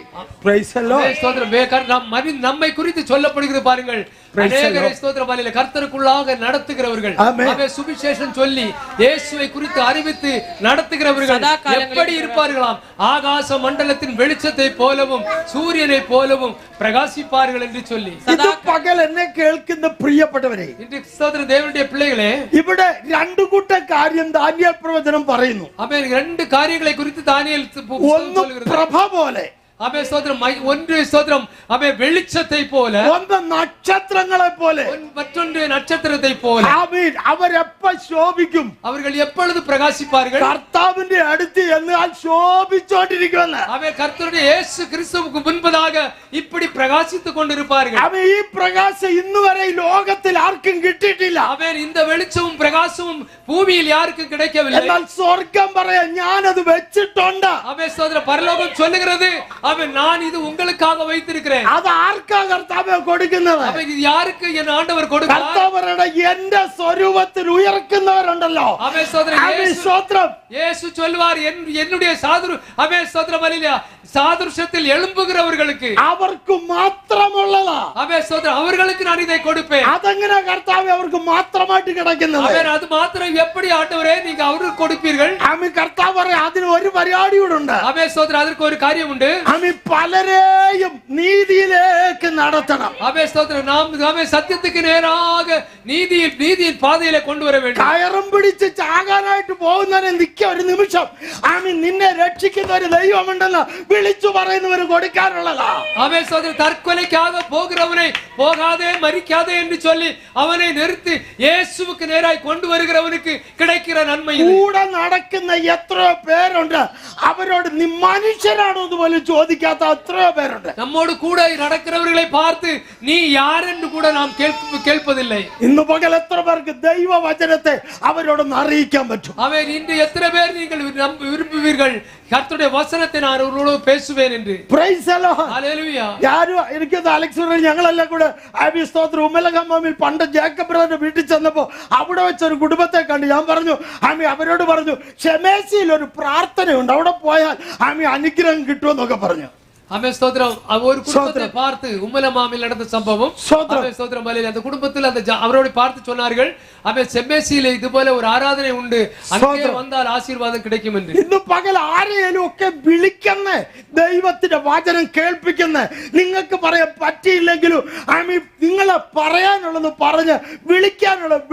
Praise the Lord. ஸ்தோத்திரம். நம்மை குறித்து சொல்லப்படுகிறது பாருங்கள். அநேகரை ஸ்தோத்திரம் அல்லேலூயா கர்த்தருக்குள்ளாக நடத்துகிறவர்கள். அவன் சுவிசேஷம் சொல்லி இயேசுவை குறித்து அறிவித்து நடத்துகிறவர்கள் எப்படி இருப்பார்களாம்? ஆகாச மண்டலத்தின் வெளிச்சத்தை போலவும் சூரியனை போலவும் பிரகாசிப்பார்கள் என்று சொல்லி. ഇത് പകൽ എന്നെ കേൾക്കുന്ന പ്രിയപ്പെട്ടവരെ, இன்று ஸ்தோத்திரம் தேவனுடைய பிள்ளைகளே, ഇവിടെ രണ്ടു കൂട്ടം കാര്യം ദാനിയേൽ പ്രവചനം പറയുന്നു. அவன் ரெண்டு காரியங்களை குறித்து தானியேல் ഒന്ന് சொல்கிறது. പ്രഭ പോലെ, அவன் ஸ்தோத்திரம் ஒன்று ஸ்தோத்திரம் அவன் வெளிச்சத்தை போல, ഒന്ന് നക്ഷത്രങ്ങളെ പോലെ, மற்றொன்று நட்சத்திரத்தை போல. ആമേൻ. അവരെപ്പ ശോഭിക്കും? அவர்கள் எப்பொழுது பிரகாசிப்பார்கள்? കർത്താവിന്റെ അടുത്ത് എന്നാൽ ശോഭിച്ചോണ്ടിരിക്കുമെന്ന്. அவன் கர்த்தருடைய இயேசு கிறிஸ்துவுக்கு முன்பதாக இப்படி பிரகாசித்துக் கொண்டிருப்பார்கள். അവൻ ഈ പ്രകാശം ഇന്നുവരെ ഈ ലോകത്തിൽ ആർക്കും കിട്ടിയിട്ടില്ല. அவன் இந்த வெளிச்சமும் பிரகாசமும் பூமியில் யாருக்கும் கிடைக்கவில்லை. എന്നാൽ സ്വർഗം പറയാ, ഞാനത് വെച്ചിട്ടുണ്ട്. அவன் ஸ்தோத்திர பரலோகம் சொல்லுகிறது, அவன் நான் இது உங்களுக்காக வைத்திருக்கிறேன். അത് ആർക്കാ കർത്താവ് കൊടുക്കുന്നത്? அவன் இது யாருக்கு என் ஆண்டவர் கொடுக்கிறார்? കർത്താവരുടെ എന്റെ സ്വരൂപത്തിൽ ഉയർക്കുന്നവരുണ്ടല്ലോ. அவன் ஸ்தோத்திர സ്തോത്രം. இயேசு சொல்வார், என்னுடைய அவன் ஸ்தோத்திரம் அல்லேலூயா சாதுர்ஷத்தில் எழும்புகிறவர்களுக்கு അവർക്ക് മാത്രമുള്ളതാ. அவன் ஸ்தோத்திரம் அவர்களுக்கு நான் இதை கொடுப்பேன். അതെങ്ങനെ കർത്താവ് അവർക്ക് മാത്രമായിട്ട് കിടക്കുന്നത്? அவன் அது மாத்திரம் எப்படி ஆண்டவரே நீங்க அவருக்கு கொடுப்பீர்கள்? ആമി കർത്താവ് പറയാ, അതിന് ഒരു പരിപാടി കൂടെ ഉണ്ട്. அவன் ஸ்தோத்திரம் அதற்கு ஒரு காரியம் உண்டு. ആമി പലരെയും നീതിയിലേക്ക് നടത്തണം. அவன் ஸ்தோத்திரம் நாம் சத்தியத்துக்கு நேராக நீதியின் பாதையிலே கொண்டு வர வேண்டும். കയറും പിടിച്ച് ചാകാനായിട്ട് പോകുന്നവരെ നിൽക്ക ഒരു നിമിഷം, ആമി നിന്നെ രക്ഷിക്കുന്ന ഒരു ദൈവമുണ്ടെന്ന് വിളിച്ചു പറയുന്നവർ കൊടുക്കാനുള്ളതാ. அவன் ஸ்தோத்திரம் தற்கொலைக்காக போகிறவனை போகாதே மரிக்காதே என்று சொல்லி அவனை நிறுத்தி இயேசுவுக்கு நேராய் கொண்டு வருகிறவனுக்கு கிடைக்கிற நன்மை இது. കൂടെ നടക്കുന്ന എത്രയോ പേരുണ്ട്, അവരോട് നീ മനുഷ്യരാണോ എന്ന് പോലും ചോദിക്കാത്ത എത്രയോ പേരുണ്ട്. நம்மோடு கூட நடக்கிறவர்களை பார்த்து நீ யார் என்று கூட நாம் கேட்பதில்லை. ഇന്ന് ഇന്ന് പകൽ എത്ര പേർക്ക് ദൈവവചനത്തെ അവരോടൊന്ന് അറിയിക്കാൻ പറ്റും? அவன் இன்று எத்தனை பேர் நீங்கள் விரும்புவீர்கள் கர்த்தருடைய வசனத்தை நான் அவர்களோடு பேசுவேன் என்று? Praise the Lord. ഹല്ലേലൂയ. ഞാനും എനിക്കത് അലക്സ് ഞങ്ങളെല്ലാം കൂടെ ആബി സ്തോത്രം ഉമ്മലഗമ്മിൽ പണ്ട് ജേക്കബ് ബ്രദറിന്റെ വീട്ടിൽ ചെന്നപ്പോ അവിടെ വെച്ചൊരു കുടുംബത്തെ കണ്ടു. ഞാൻ പറഞ്ഞു ആമി അവരോട് പറഞ്ഞു ഷെമേസിയിൽ ഒരു പ്രാർത്ഥനയുണ്ട്, അവിടെ പോയാൽ ആമി അനുഗ്രഹം കിട്ടുമെന്നൊക്കെ പറഞ്ഞു. ஆமென் ஸ்தோத்திரம். ஒரு குடும்பத்தை பார்த்து உம்மலமாமில் நடந்த சம்பவம். ஆமென் ஸ்தோத்திரம். அந்த குடும்பத்தில் அந்த அவரோடு பார்த்து சொன்னார்கள், ஆமென் செம்மேசியிலே இது போல ஒரு ஆராதனை உண்டு, அங்கே வந்தால் ஆசீர்வாதம் கிடைக்கும் என்று. ഇന്ന് പകൽ ആരെയും ഒക്കെ വിളിക്കുന്ന ദൈവത്തിന്റെ വചനം കേൾപ്പിക്കുന്ന നിങ്ങൾക്ക് പറയാൻ പറ്റിയില്ലെങ്കിലും ആമി നിങ്ങളെ പറയാനുള്ളത് പറഞ്ഞ്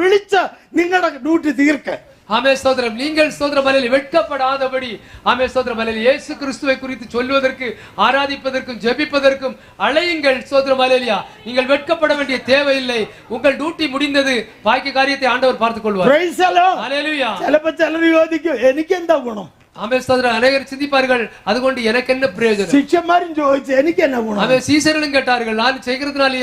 വിളിച്ച് നിങ്ങളുടെ ഡ്യൂട്ടി തീർക്ക്. ஆமென் ஸ்தோத்திரம். நீங்கள் ஸ்தோத்திரம் பலியில் வெட்கப்படாதபடி ஆமென் ஸ்தோத்திரம் பலியில் இயேசு கிறிஸ்துவை குறித்து சொல்வதற்கு, ஆராதிப்பதற்கும், ஜெபிப்பதற்கும் அழையுங்கள். ஸ்தோத்திரம் ஹல்லேலூயா. நீங்கள் வெட்கப்பட வேண்டிய தேவையில்லை. உங்கள் டியூட்டி முடிந்தது. பாக்கி காரியத்தை ஆண்டவர் பார்த்துக் கொள்வார். Praise the Lord. ஹல்லேலூயா. ചിലപ്പോൾ ചിലർ ചോദിക്കും എനിക്ക് എന്താ ഗുണം? ஆமென் ஸ்தோத்திரம். அநேகர் சிந்திப்பார்கள், അതുകൊണ്ട് எனக்கு என்ன பிரயோஜனம்? ശിഷ്യന്മാരും ചോദിച്ചു എനിക്ക് என்ன ഗുണം? அவன் சீசர்களும் கேட்டார்கள், நான் செய்கிறதுனால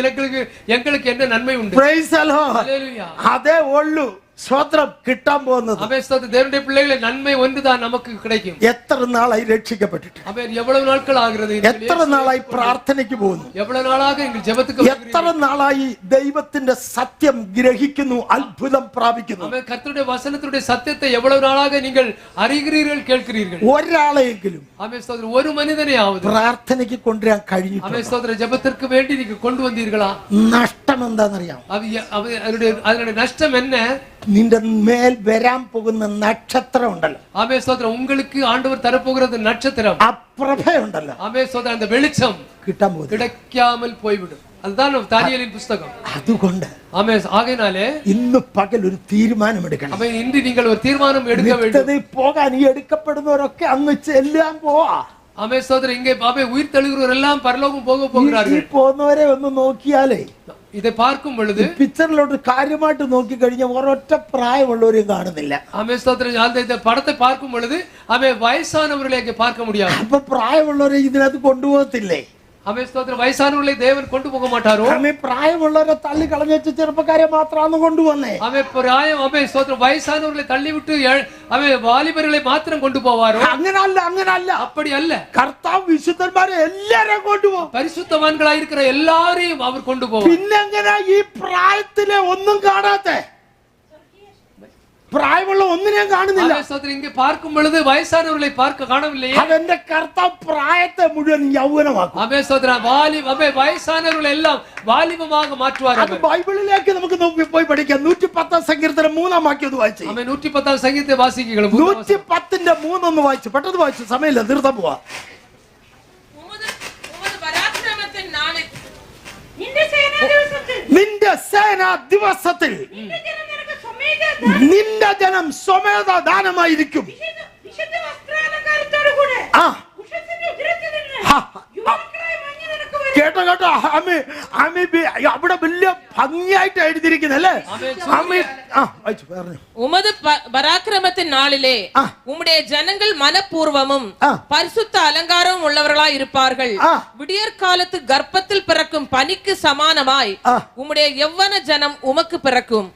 எங்களுக்கு என்ன நன்மை உண்டு? Praise the Lord. ஹல்லேலூயா. അതേ ഉള്ളൂ സ്വത്രം കിട്ടാൻ പോകുന്നത്. ஆமென் ஸ்தோத்திரம். தேவனுடைய பிள்ளைகளே, நன்மை ஒன்றுதான் நமக்கு கிடைக்கும். എത്ര നാളായി രക്ഷിക്കപ്പെട്ടിട്ട്? ஆமென். எவ்வளவு நாட்கள் ஆகிறது? എത്ര നാളായി പ്രാർത്ഥനയ്ക്ക് പോകുന്നു? எவ்வளவு நாளாக எங்கள் ஜெபத்துக்கு എത്ര നാളായി ദൈവത്തിന്റെ സത്യം ഗ്രഹിക്കുന്നു, അത്ഭുതം പ്രാപിക്കുന്നു? ஆமென். கர்த்தருடைய வசனத்துடைய சத்தியத்தை எவ்வளவு நாளாக நீங்கள் அறிகிறீர்கள், கேட்கிறீர்கள்? ഒരാളെയെങ്കിലും ஆமென் ஸ்தோத்திரம். ஒரு மனிதனையாவது പ്രാർത്ഥനയ്ക്ക് കൊണ്ടുവരാൻ കഴിഞ്ഞിട്ടുണ്ട്? ஆமென் ஸ்தோத்திரம். ஜெபத்திற்கு வேண்டி நீங்க கொண்டு வந்தீர்களா? നഷ്ടം എന്താണെന്നറിയാം? அதனுடைய நஷ்டம் என்ன? നിന്റെ മേൽ വരാൻ പോകുന്ന നക്ഷത്രം ഉണ്ടല്ലോ, ஆமென் ஸ்தோத்திரம். உங்களுக்கு ஆண்டவர் தரப்போகிறது நட்சத்திரம், ആ പ്രഭയുണ്ടല്ലോ, ஆமென் ஸ்தோத்திரம். அந்த வெளிச்சம் കിട്ടാൻ പോകുന്നു. கிடைக்காமல் போய்விடும். அதுதான் தானியேலின் புத்தகம். അതുകൊണ്ട് ஆமென். ஆகையினாலே ഇന്ന് പകൽ ഒരു തീരുമാനമെടുക്കണം. ஆமென். இன்று நீங்கள் ஒரு தீர்மானம் எடுக்க வேண்டும். നിത്യതയിൽ പോകാൻ ഈ എടുക്കപ്പെടുന്നവരൊക്കെ അങ്ങ് ചെല്ലാൻ പോവാ. ஆமென் ஸ்தோத்திரம். இங்கே ஆமென் உயிர் தழுகிறவர் எல்லாம் பரலோகம் போக ഈ போகிறார்கள். പോകുന്നവരെ ഒന്ന് നോക്കിയാലേ, இதை பார்க்கும் பொழுது പിക്ചറിലോട്ട് കാര്യമായിട്ട് നോക്കി കഴിഞ്ഞാൽ ഒരൊറ്റ പ്രായമുള്ളവരെയും കാണുന്നില്ല. ஆமென் ஸ்தோத்திரம். இந்த படத்தை பார்க்கும் பொழுது ஆமென் வயசானவர்களை இங்கே பார்க்க முடியாது. അപ്പൊ പ്രായമുള്ളവരെ ഇതിനകത്ത് കൊണ്ടുപോകത്തില്ലേ? ஆமென் ஸ்தோத்திரம். வயசானவர்களை தேவன் கொண்டு போக மாட்டாரோ? ആമേ പ്രായമുള്ളവരെ തള്ളി കളഞ്ഞ ചെറുപ്പക്കാരെ മാത്രമാണ് കൊണ്ടുവന്നേ. ஆமென். ஆமென் ஸ்தோத்திரம். வயசானவர்களை தள்ளிவிட்டு ஆமென் வாலிபர்களை மாத்திரம் கொண்டு போவாரோ? അങ്ങനല്ല. அப்படி அல்ல. കർത്താവ് വിശുദ്ധന്മാരെ എല്ലാരെയും കൊണ്ടുപോകും. பரிசுத்தவான்களாய் இருக்கிற எல்லாரையும் அவர் கொண்டு போவார். പിന്നെങ്ങനെ ഈ പ്രായത്തിലെ ഒന്നും കാണാത്തെ? പ്രായമുള്ള ഒന്നിനെയും കാണുന്നില്ല. ஆமென் ஸ்தோத்திரம். இங்கே பார்க்கும் பொழுது வயசானவர்களை பார்க்க காணவில்லையே. അവന്റെ കർത്താവ് പ്രായത്തെ മുഴുവൻ യൗവനമാക്കും. ஆமென் ஸ்தோத்திரம். வயசானவர்களை எல்லாம் வாலிபமாக மாற்றுவார். അത് ബൈബിളിലേക്ക് നമുക്ക് പോയി പഠിക്കാം. 110 സങ്കീർത്തനം 3-ാം വാക്യം വായിച്ചു. ஆமென். 110 சங்கீதத்தை வாசிக்கீர்கள். 110:3 വായിച്ചു. പെട്ടെന്ന് വായിച്ചു, സമയമില്ല, നിർത്താൻ പോവാ. உமது பராக்கிரமத்தின் நாளில் നിന്റെ സേനാ ദിവസത്തിൽ നിന്റെ ജനം സ്വമേധ ദാനമായിരിക്കും. വിശുദ്ധ വസ്ത്രാലങ്കാരത്തോടുകൂടെ ആ ഉഷസ്സിന്റെ ഉദരത്തിൽ നിന്ന് ആ, യുവാക്കളായ മഞ്ഞ് നിനക്ക് വരും. കേട്ടോ അവിടെ വലിയ ഭംഗിയായിട്ട് എഴുതിയിരിക്കുന്നല്ലേ? உமது பராக்கிரமத்தின் நாளிலே உம்முடைய ஜனங்கள் மனப்பூர்வமும் பரிசுத்த அலங்காரமும் உள்ளவர்களாய் இருப்பார்கள். விடியற்காலத்து கர்ப்பத்தில் பிறக்கும் பனிக்கு சமானமாய் உம்முடைய யௌவன ஜனம் உமக்கு பிறக்கும்.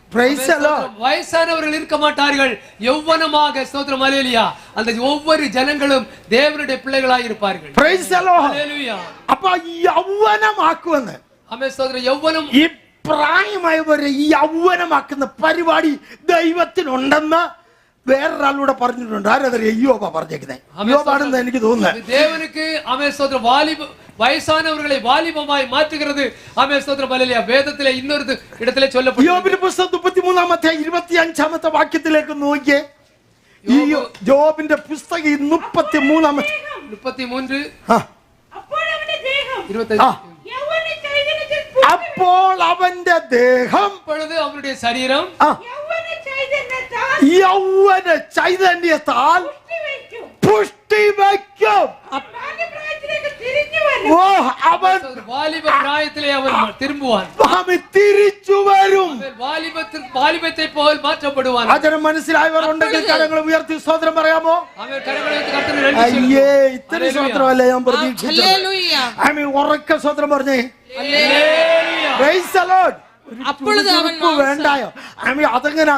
வயசானவர்கள் இருக்க மாட்டார்கள், யௌவனமாக. ஸ்தோத்திரம். ஹல்லேலூயா. அந்த ஒவ்வொரு ஜனங்களும் தேவனுடைய பிள்ளைகளாய் இருப்பார்கள். ஹல்லேலூயா. അപ്പൊ യൗവനമാക്കുമെന്ന്. ആമേൻ സ്തോത്രം. യൗവനം, ഈ പ്രായമായവരെ ഈ യൗവനമാക്കുന്ന പരിപാടി ദൈവത്തിനുണ്ടെന്ന് വേറൊരാളൂടെ പറഞ്ഞിട്ടുണ്ട്. ആരതറിയ? യോബാ പറഞ്ഞേക്കുന്നത്. യോബാണെന്ന് എനിക്ക് തോന്നുന്നത്. தேவனுக்கு ஆமென் ஸ்தோத்திரம் வயசானவர்களை வாலிபமாய் மாற்றுகிறது. ஆமென் ஸ்தோத்திரம். ஹல்லேலூயா. வேதத்திலே இன்னொரு இடத்திலே சொல்லப்பட்டிருக்கிறது. യോബിന്റെ പുസ്തകം 33-ാമത്തെ 25-ാമത്തെ വാക്യത്തിലേക്ക് നോക്കിയേ. ഈ യോബിന്റെ പുസ്തകം 33-ാമത്തെ 33 അപ്പോൾ അവന്റെ ദേഹം 25 യൗവന ചൈതന്യത്തിൽ അപ്പോൾ അവന്റെ ദേഹം പൊഴുது അവരുടെ ശരീരം യൗവന ചൈതന്യത്താൽ പുഷ്ടി വയ്ക്കും. അവൻ വാലിബപ്രായത്തിലെ അവൻ തിരുമ്പുവാൻ, തിരിച്ചു വരും. വാലിബത്തെ പോൽ മാറ്റപ്പെടുവാൻ. അതിന് മനസ്സിലായവർ ഉണ്ടെങ്കിൽ കരങ്ങൾ ഉയർത്തി സ്തോത്രം പറയാമോ? അയ്യേ, ഇത്രയും സ്തോത്രമല്ലേ ഞാൻ പ്രതീക്ഷിച്ചത്. ഉറക്ക സ്തോത്രം പറഞ്ഞേ. Praise the Lord. அப்பொழுது அவன் ചുറുചുറുപ്പ് വേണ്ടായോ? അതെങ്ങനെ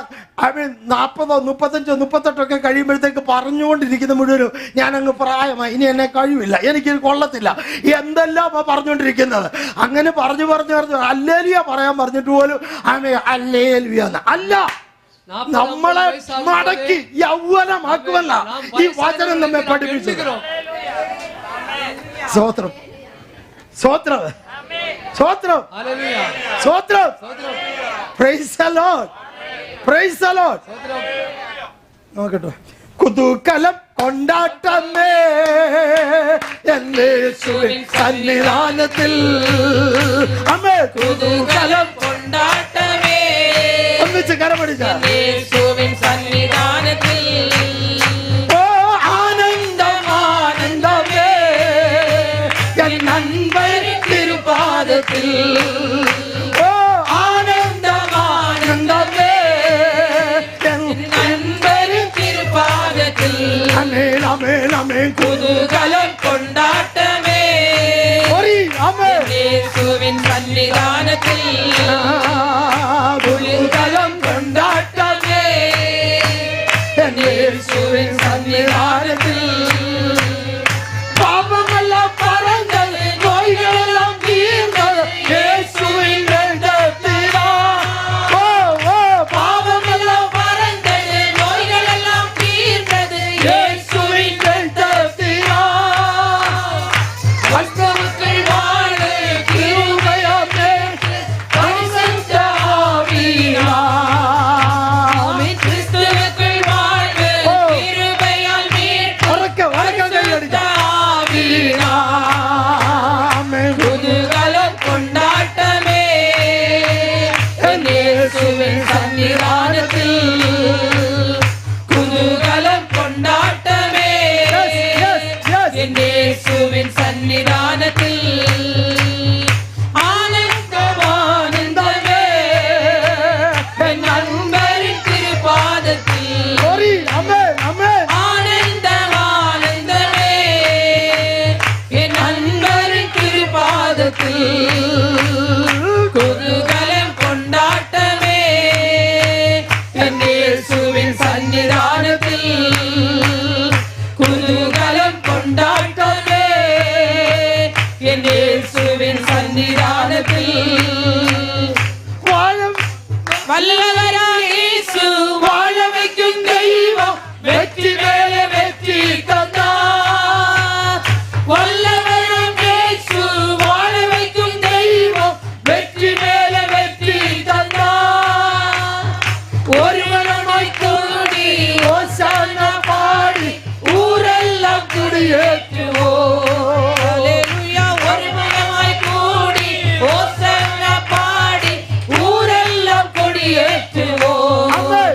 40, 35, 38 കഴിയുമ്പോഴത്തേക്ക് പറഞ്ഞുകൊണ്ടിരിക്കുന്ന മുഴുവനും ഞാൻ അങ്ങ് പ്രായമായി, ഇനി എന്നെ കഴിവില്ല, എനിക്കിത് കൊള്ളത്തില്ല, എന്തെല്ലാം പറഞ്ഞുകൊണ്ടിരിക്കുന്നത്. അങ്ങനെ പറഞ്ഞു അല്ലേലിയ പറയാൻ പറഞ്ഞിട്ട് പോലും അല്ലേലിയ അല്ല, നമ്മളെ മടക്കി യൗവനമാക്കുമല്ല ഈ വചനം നമ്മെ പഠിപ്പിച്ചു. സ്തോത്രം, സ്തോത്രം, സ്തോത്രം, സ്തോത്രം. Praise the Lord, praise the Lord. നോക്കട്ടെ. കുതൂകലം കൊണ്ടാട്ടമേ യേശുവിൻ സന്നിധാനത്തിൽ, അമ്മേ കുതൂകലം கொண்டாட்டமே ഒന്നിച്ച് കരമടിച്ച യേശുവിൻ സന്നിധാനത്തിൽ. ഓ ആനന്ദം ആനന്ദമേ എൻ നൻപൻ തിരുപാദത്തിൽ. ഓ ആനന്ദം ആനന്ദമേ എൻ നൻപൻ திருப்பாதத்தில் അമേൻ അമേൻ അമേൻ. குதூகலம் கொண்டாட்டமே അമേൻ. യേശുവിൻ സന്നിധാനത്തിൽ. കുതൂകലം കൊണ്ടാട്ടമേ യേശുവിൻ സന്നിധാനത്തിൽ. പാപമെല്ലാം പറന്നത്, നോയികളെല്ലാം തീർന്നത് യേശുവിൻ രക്തത്തിലാ. ഓ ഓ പാപമെല്ലാം பறந்தது, நோய்களெல்லாம் தீர்ந்தது യേശുവിൻ രക്തത്തിലാ. கிறிஸ்துவுக்குள் வாழ கிருபையாமே பரிசுத்த ஆவியாமே. கிறிஸ்துவுக்குள் வாழ கிருபையால் மீட்பு ഉറക്കെ കൈയടിക്കാം. ആമേൻ. குதூகலம் கொண்டாட்டமே യേശുവിൻ സന്നിധാനത്തിൽ. குதூகலம் கொண்டாட்டமே യേശുവിൻ സന്നിധാനത്തിൽ. ആനന്ദമാനന്ദമേ എൻ നൻപരിൻ തിരുപാദത്തിൽ. ആമേൻ ആമേൻ. ആനന്ദമാനന്ദമേ എൻ നൻപരിൻ തിരുപാദത്തിൽ. കുതൂകലം കൊണ്ടാട്ടമേ യേശുവിൻ സന്നിധാനത്തിൽ. കുതൂകലം കൊണ്ടാട്ടമേ യേശുവിൻ സന്നിധാനത്തിൽ. വാഴം വല്ലവരായ യേശു വാഴ വയ്ക്കും ദൈവം വെറ്റി മേലെ വെറ്റി തന്നാ. വല്ലവരായ യേശു വാഴ വയ്ക്കും ദൈവം വെറ്റി മേലെ വെറ്റി തന്നാ. ഒരുവനുമായി കൂടി ഹോശാന പാടി ഊരെല്ലാം കുടിയേറ്റുവോ. ഹല്ലേലൂയ. ഒരുവനുമായി കൂടി ഹോശാന പാടി ഊരെല്ലാം കൊടിയേറ്റുവോ. അമേൻ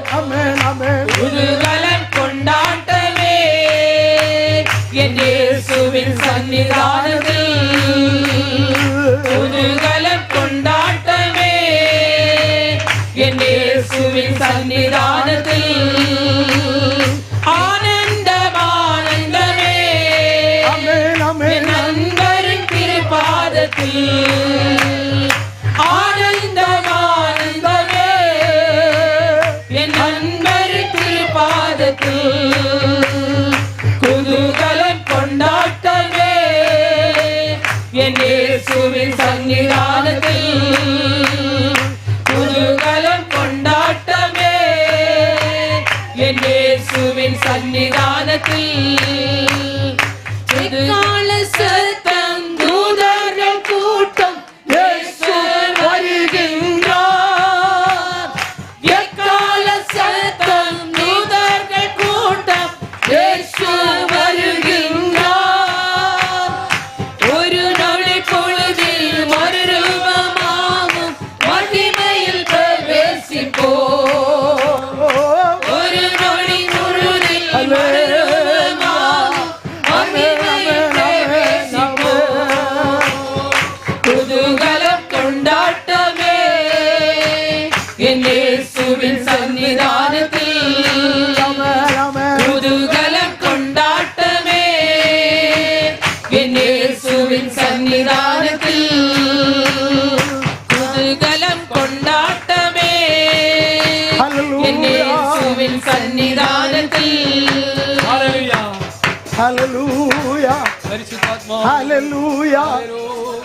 ഹല്ലേലൂയ,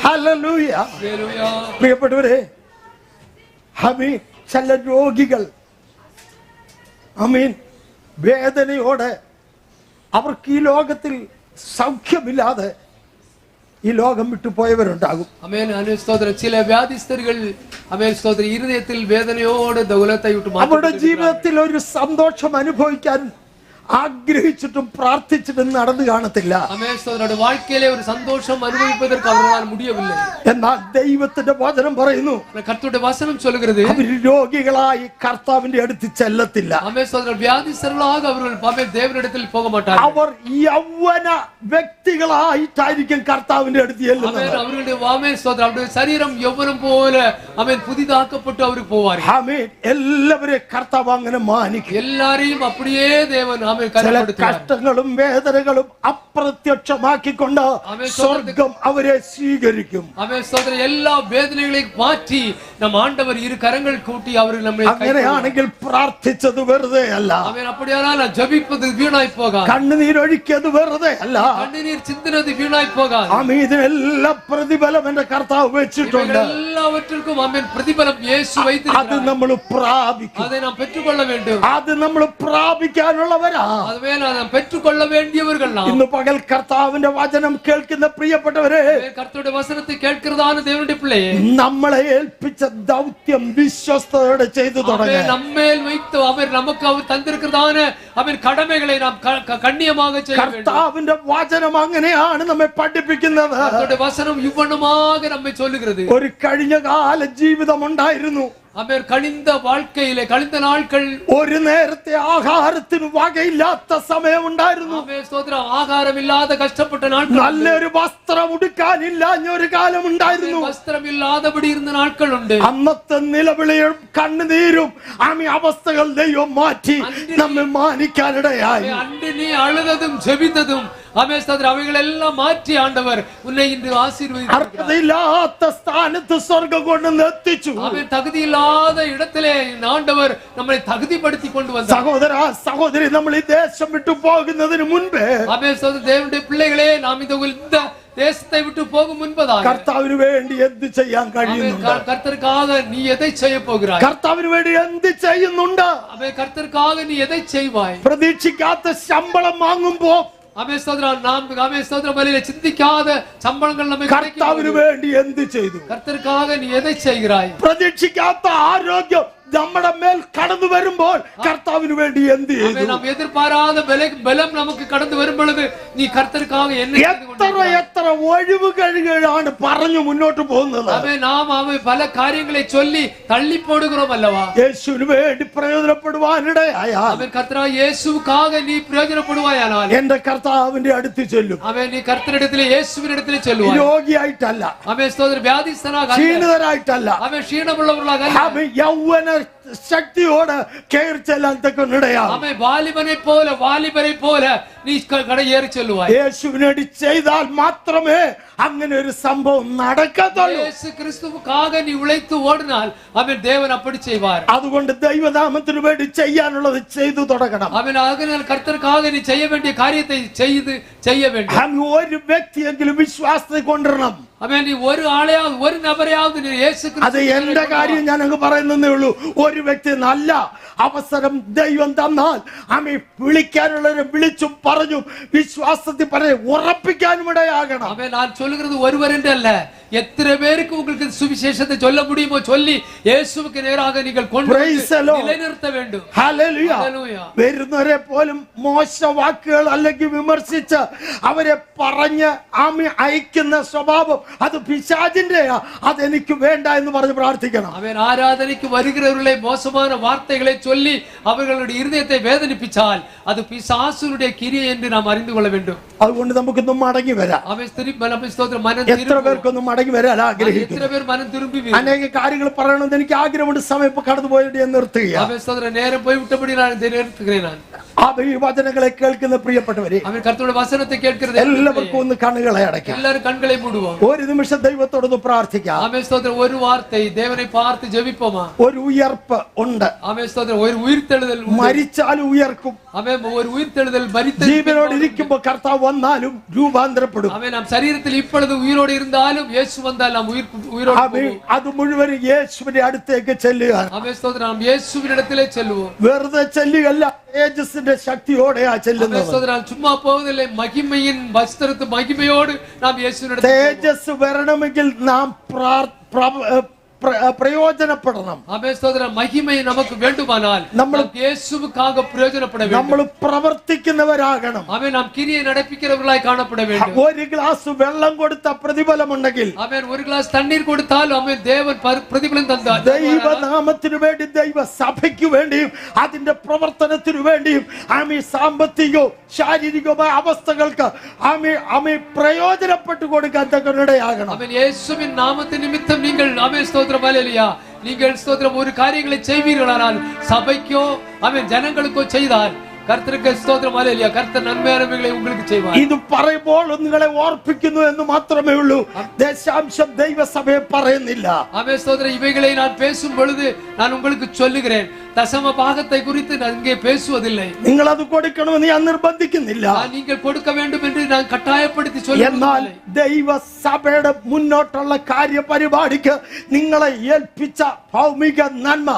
ഹല്ലേലൂയ. ഹല്ലേലൂയ. പ്രിയപ്പെട്ടവരെ, ആമീൻ, ചില രോഗികൾ ആമീൻ വേദനയോടെ അവർക്ക് ഈ ലോകത്തിൽ സൗഖ്യമില്ലാതെ ഈ ലോകം വിട്ടുപോയവരുണ്ടാകും. ആമേൻ. സ്തോത്രം. ചില വ്യാധിസ്ഥരുകൾ ആമേൻ സ്തോത്രം ഇരുദയത്തിൽ വേദനയോടെ ദൗലത്തെ വിട്ടു അവരുടെ ജീവിതത്തിൽ ഒരു സന്തോഷം അനുഭവിക്കാൻ ആഗ്രഹിച്ചിട്ടും പ്രാർത്ഥിച്ചിട്ടും നടന്നു കാണത്തില്ല. வாழ்க்கையிலே ஒரு சந்தோஷம் அனுபவிப்பதற்கு அவர்களால் முடியவில்லை. എന്നാൽ ദൈവത്തിന്റെ വചനം പറയുന്നു, கர்த்தருடைய வசனம் சொல்கிறது, അവർ രോഗികളായി കർത്താവിന്റെ അടുത്ത് ചെല്ലത്തില്ല. வியாதிஸ்தர்களாக அவர்கள் தேவனிடத்தில் போக மாட்டார்கள். അവർ യൗവന വ്യക്തികളായിട്ടായിരിക്കും കർത്താവിന്റെ അടുത്ത് ചെല്ലുന്നത്. அவர்களுடைய அவருடைய சரீரம் யௌவனம் போல அவன் புதிதாக்கப்பட்டு அவருக்கு போவார்கள். ആമേൻ. എല്ലാവരെയും കർത്താവ് അങ്ങനെ മാനിക്കും. எல்லாரையும் அப்படியே தேவன் ചില കഷ്ടങ്ങളും വേദനകളും അപ്രത്യക്ഷമാക്കിക്കൊണ്ട് സ്വർഗം അവരെ സ്വീകരിക്കും. എല്ലാ വേദനകളെയും മാറ്റി നം ആണ്ടവർ ഇരു കരങ്ങൾ കൂട്ടി അവർ നമ്മെ. അങ്ങനെയാണെങ്കിൽ പ്രാർത്ഥിച്ചത് വെറുതെ അല്ല, அப்படியானால் ஜெபிப்பது வீணாய் போகாது. കണ്ണുനീരൊഴുക്കിയത് വെറുതെ അല്ല, കണ്ണുനീർ ചിന്തിനത് വീണായി പോകാതെ. ആമേൻ. ഇതിനെല്ലാം പ്രതിഫലം എന്റെ കർത്താവ് വെച്ചിട്ടുണ്ട്. എല്ലാവറ്റിற்கும் ആമേൻ പ്രതിഫലം യേശു வைத்திருக்கிறார். അത് നമ്മൾ പ്രാപിക്കും. அதை நாம் பெற்றுக்கொள்ள வேண்டும். അത് നമ്മൾ പ്രാപിക്കാനുള്ളവരാ. അതുവേ നാം പെற்றுകൊള്ള വേണ്ടിയവர்கள் നാം. ഇന്ന് പകൽ കർത്താവിന്റെ വചനം കേൾക്കുന്ന പ്രിയപ്പെട്ടവരെ, കർത്താവിന്റെ വചനത്തെ കേൾക്കുന്നതാണ് ദേവന്റെ പിള്ളയെ, നമ്മളെ ഏൽപ്പിച്ച ദൗത്യം വിശ്വസ്തയോടെ ചെയ്തു തുടങ്ങി. നമ്മേൽ வைத்து அவர் நமக்கு அவர் தந்திருக்கிறதான அவன் கடமைகளை நாம் கண்ணியமாக செய்ய வேண்டும். കർത്താവിന്റെ വചനം അങ്ങനെയാണ് നമ്മെ പഠിപ്പിക്കുന്നത്. കർത്താവിന്റെ വചനം യുവനமாக നമ്മെ சொல்லுகிறது. ഒരു കഴിഞ്ഞ കാല ജീവിതം ഉണ്ടായിരുന്നു. അവർ കണിந்த வாழ்க்கையிலே കണിந்த നാൾകൾ, ഒരു നേരത്തെ ആഹാരത്തിന് വകയില്ലാത്ത സമയമുണ്ടായിരുന്നു. ആഹാരമില്ലാതെ കഷ്ടപ്പെട്ട നാൾകൾ, നല്ലൊരു വസ്ത്രം ഉടുക്കാനില്ലാഞ്ഞ ഒരു കാലം ഉണ്ടായിരുന്നു. വസ്ത്രമില്ലാതെപടി ഇരുന്ന നാൾകളുണ്ട്. അന്നത്തെ നിലവിളിയും കണ്ണുനീരും ആമി അവസ്ഥകൾ ദൈവം മാറ്റി നമ്മെ മാനിക്കാനിടയായി. അണ്ടിനി അഴുതതും ജപിത്തതും അவைകളെല്ലാം മാറ്റി ആണ്ടവർ ഉന്നെ ഇന്ന് ആശീർവദിച്ചു. അർഹതയില്ലാത്ത സ്ഥാനത്ത് സ്വർഗ്ഗം കൊണ്ടുവന്ന് എത്തിച്ചു. അവൻ തകുതിയില്ലാത്ത ഇടത്തിലെ ആണ്ടവർ നമ്മളെ തകുതിപ്പെടുത്തി കൊണ്ടുവന്നു. സഹോദര സഹോദരി, നമ്മൾ ഈ ദേശം വിട്ടു പോകുന്നതിന് മുൻപേ ദേവന്റെ പിള്ളകളെ നാം இந்த ദേശത്തെ വിട്ടു പോകും മുൻപതാണ് കർത്താവിന് വേണ്ടി എന്ത് ചെയ്യാൻ കഴിയുന്നുണ്ട്? കർത്തർക്കാக നീ എதை ചെയ്യ പോകുகிறாய்? കർത്താവിന് വേണ്ടി എന്ത് ചെയ്യുന്നുണ്ട്? കർത്തർക്കാக നീ എதை ചെയ്വാய்? പ്രതീക്ഷിക്കാത്ത ശമ്പളം വാങ്ങുമ്പോ ചിന്തിക്കാതെ ശമ്പളങ്ങൾ കർത്താവിന് വേണ്ടി എന്ത് ചെയ്തു? കർത്തർക്കാக നീ എதை ചെയ്கிறாய்? പ്രതീക്ഷിക്കാത്ത ആരോഗ്യം നമ്മുടെ മേൽ കടന്നു വരുമ്പോൾ കർത്താവിന് വേണ്ടി എന്ത് ചെയ്തു? നാം എതിർപാരാതെ ബലം നമുക്ക് കടന്നു വരുമ്പോൾ നീ കർത്തർക്കാக എത്ര ഒഴിവുകഴികളാണ് പറഞ്ഞു മുന്നോട്ട് പോകുന്നത്. നാം പല കാര്യങ്ങളെ ചൊല്ലി തള്ളിപ്പോടുകയും അല്ലവാ? യേശുവിന് വേണ്ടി പ്രയോജനപ്പെടുവാനിടയായാൽ, കർത്താവ് യേശുക്കാக നീ പ്രയോജനപ്പെടുവായാൽ എന്റെ കർത്താവിന്റെ അടുത്ത് ചെല്ലും. നീ കർത്തരിടത്തിലെ യേശുവിന്റെ അടുത്തിൽ ചെല്ലുക. രോഗിയായിട്ടല്ല, വ്യാധിസ്ഥനാക, ക്ഷീണിതരായിട്ടല്ല, ക്ഷീണമുള്ളവர்களாக യൗവന ശക്തിയോട് കയറി ചെല്ലാൻ തക്കനിടയാകും. വാലിബരെ പോലെ നീ കടയേറി ചെല്ലുവായി. യേശുവിനോട് ചെയ്താൽ മാത്രമേ അങ്ങനെ ഒരു സംഭവം നടക്കത്തുള്ളൂ. യേശു ക്രിസ്തുവുക്കാக നീ ഉழைத்து ഓടിനാൽ അവൻ ദേവൻ അപ്പടി ചെയ്യുവാർ. അതുകൊണ്ട് ദൈവനാമത്തിന് വേണ്ടി ചെയ്യാനുള്ളത് ചെയ്തു തുടങ്ങണം. അവൻ അതിനാൽ കർത്തർക്കാக നീ ചെയ്യ വേണ്ടിയ കാര്യത്തെ ചെയ്യ വേണ്ടി ഒരു വ്യക്തിയെങ്കിലും വിശ്വാസത്തെ കൊണ്ടുവരണം. അവൻ നീ ഒരു ആളെയാவது ഒരു നബരെയാவது നീ യേശു ക്രിസ്തു. അത് എന്റെ കാര്യം ഞാൻ അങ്ങ് പറയുന്നേ ഉള്ളൂ. ഒരു വ്യക്തി നല്ല അവസരം ദൈവം തന്നാൽ ആമേ വിളിക്കാനുള്ളവരെ വിളിച്ചും പറഞ്ഞും വിശ്വാസത്തിൽ പറഞ്ഞ് ഉറപ്പിക്കാനും ഇടയാകണം. ഞാൻ சொல்லுகிறது ஒருவரென்று அல்ல, எத்தனை பேருக்கு உங்களுக்கு சுவிசேஷத்தை சொல்ல முடியுமோ சொல்லி இயேசுவுக்கு நேராக நீங்கள் கொண்டு நிலைநிறுத்த வேண்டும். ഹല്ലേലൂയ. വരുന്നവരെ പോലും മോശ വാക്കുകൾ അല്ലെങ്കിൽ വിമർശിച്ച് അവരെ പറഞ്ഞ് ആമി അയക്കുന്ന സ്വഭാവം അത് പിശാചിന്റെയാ. അതെനിക്ക് വേണ്ട എന്ന് പറഞ്ഞ് പ്രാർത്ഥിക്കണം. അവൻ ആരാധനയ്ക്ക് വരുகிறவர்களை மோசமான வார்த்தைகளை சொல்லி அவர்களுடைய இருதயத்தை வேதனிപ്പിച്ചാൽ അത് പിശാചുരുടെ ക്രിയ എന്ന് നാം അറിந்து കൊള്ള வேண்டும். അതുകൊണ്ട് നമുക്കൊന്ന് മടങ്ങി വരാം. എത്ര പേർക്കൊന്നും മടങ്ങി വരാൻ ആഗ്രഹിക്കുന്നു? അനേക കാര്യങ്ങൾ പറയണമെന്ന് എനിക്ക് ആഗ്രഹമുണ്ട്. സമയം ഇപ്പൊ കടന്നു പോയിട്ട് ഞാൻ നിർത്തുകയാണ്. നേരം പോയി വിട്ടപടി ഞാൻ നിർത്തുകയാണ്. അത് ഈ വചനങ്ങളെ കേൾക്കുന്ന പ്രിയപ്പെട്ടവരെ, അവൻ കർത്തരുടെ വചനത്തെ കേൾക്കുന്നത് എല്ലാവർക്കും ഒന്ന് കണ്ണുകളെ അടയ്ക്കാം. എല്ലാവരും കണ്ണുകളെ മൂടുவோம். ഒരു നിമിഷം ദൈവത്തോടൊന്ന് പ്രാർത്ഥിക്കാം. ആമേൻ സ്തോത്രം. ഒരു വാർத்தை தேவனை பார்த்து ஜெபிப்போமா. ഒരു ഉയർപ്പ് ഉണ്ട്. ആമേൻ സ്തോത്രം. ഒരു ഉയർത്തെഴുന്നേൽ ഉണ്ട്. മരിച്ചാലും ഉയർക്കും. ആമേൻ. ഒരു ഉയർത്തെഴുന്നേൽ മരിത്ത ജീവനോട് ഇരിക്കുമ്പോൾ കർത്താവ് വന്നാലും രൂപാന്തരപ്പെടും. ആമേൻ. നാം ശരീരത്തിൽ ഇപ്പോഴും ഉയിരോടെ ഇരുന്നാലും യേശു വന്നാൽ നാം ഉയിരോടെ പോകും. അത് മുഴുവൻ യേശുവിന്റെ അടുത്തേക്ക് ചെല്ലുക. ആമേൻ സ്തോത്രം. നാം യേശുവിന്റെ അടുത്തേക്ക് ചെല്ലുவோம். വെറുതെ ചെല്ലുകയല്ല, തേജസ്സിന്റെ ശക്തിയോടെയാ ചെല്ലുന്നത്. ആമേൻ സ്തോത്രം. ചുമ്മാ പോകുന്നില്ല, മഹിമയിൻ വസ്ത്രത്ത് മഹിമയോട് നാം യേശുവിന്റെ അടുത്ത് തേജസ് വരണമെങ്കിൽ നാം പ്രയോജനപ്പെടണം. ആമേൻ സ്തോത്രം. മഹിമ നമുക്ക് വേണ്ടുമാനാൽ നമ്മൾ യേശുവുക്കാக പ്രയോജനപ്പെട வேண்டும். നമ്മൾ പ്രവർത്തിക്കുന്നവരാകണം. ആമേൻ. നാം ക്രിയ നടപ്പിക്കുന്നവരായി കാണപ്പെട வேண்டும். ഒരു ഗ്ലാസ് വെള്ളം കൊടുത്ത പ്രതിഫലമുണ്ടെങ്കിൽ, ആമേൻ, ഒരു ഗ്ലാസ് തണ്ണീർ കൊടുത്താൽ ആമേൻ ദേവൻ പ്രതിഫലം തന്നാൽ, ദൈവനാമത്തിനു വേണ്ടി, ദൈവസഭയ്ക്ക് വേണ്ടിയും അതിന്റെ പ്രവർത്തനത്തിനു വേണ്ടിയും ആമേ സാമ്പത്തികവും ശാരീരികവുമായ അവസ്ഥകൾക്ക് ആമേ പ്രയോജനപ്പെട്ടു കൊടുക്കാൻ തക്കനിടയാകണം. ആമേൻ. യേശുവിൻ നാമത്തിൻ നിമിത്തം നിങ്ങൾ ആമേൻ സ്തോത്രം ഹല്ലേലൂയ நீங்கள் ஸ்தோத்திரம் ஒரு காரியங்களை செய்வீர்களானால் சபைக்கோ ஆமென் ஜனங்களுக்கோ செய்தால் കർത്തർക്ക് സ്തോത്രം ഹല്ലേലൂയ. കർത്തർ നന്മയാനവകളെ உங்களுக்கு செய்வார். ഇത് പറയുമ്പോൾ നിങ്ങളെ ഓർപ്പിക്കുന്നു എന്ന് മാത്രമേ ഉള്ളൂ. ദശാംശം ദൈവസഭയെ പറയുന്നില്ല. ആമേൻ സ്തോത്രം. ഇവകളെ ഞാൻ பேசும் பொழுது நான் உங்களுக்கு சொல்லுகிறேன். தசம பாகத்தை குறித்து நான் இங்கே பேசுவதில்லை. നിങ്ങൾ അത് കൊടുക്കണമെന്ന് ഞാൻ നിർബന്ധിക്കുന്നില്ല. நீங்கள் കൊടുக்க வேண்டும் என்று நான் കട്ടായപ്പെടുത്തി சொல்லுന്നില്ല. എന്നാൽ ദൈവസഭയുടെ മുന്നോട്ടുള്ള കാര്യപരിപാടിക്ക് നിങ്ങളെ ഏൽപ്പിച്ച ഭൗമിക നന്മ,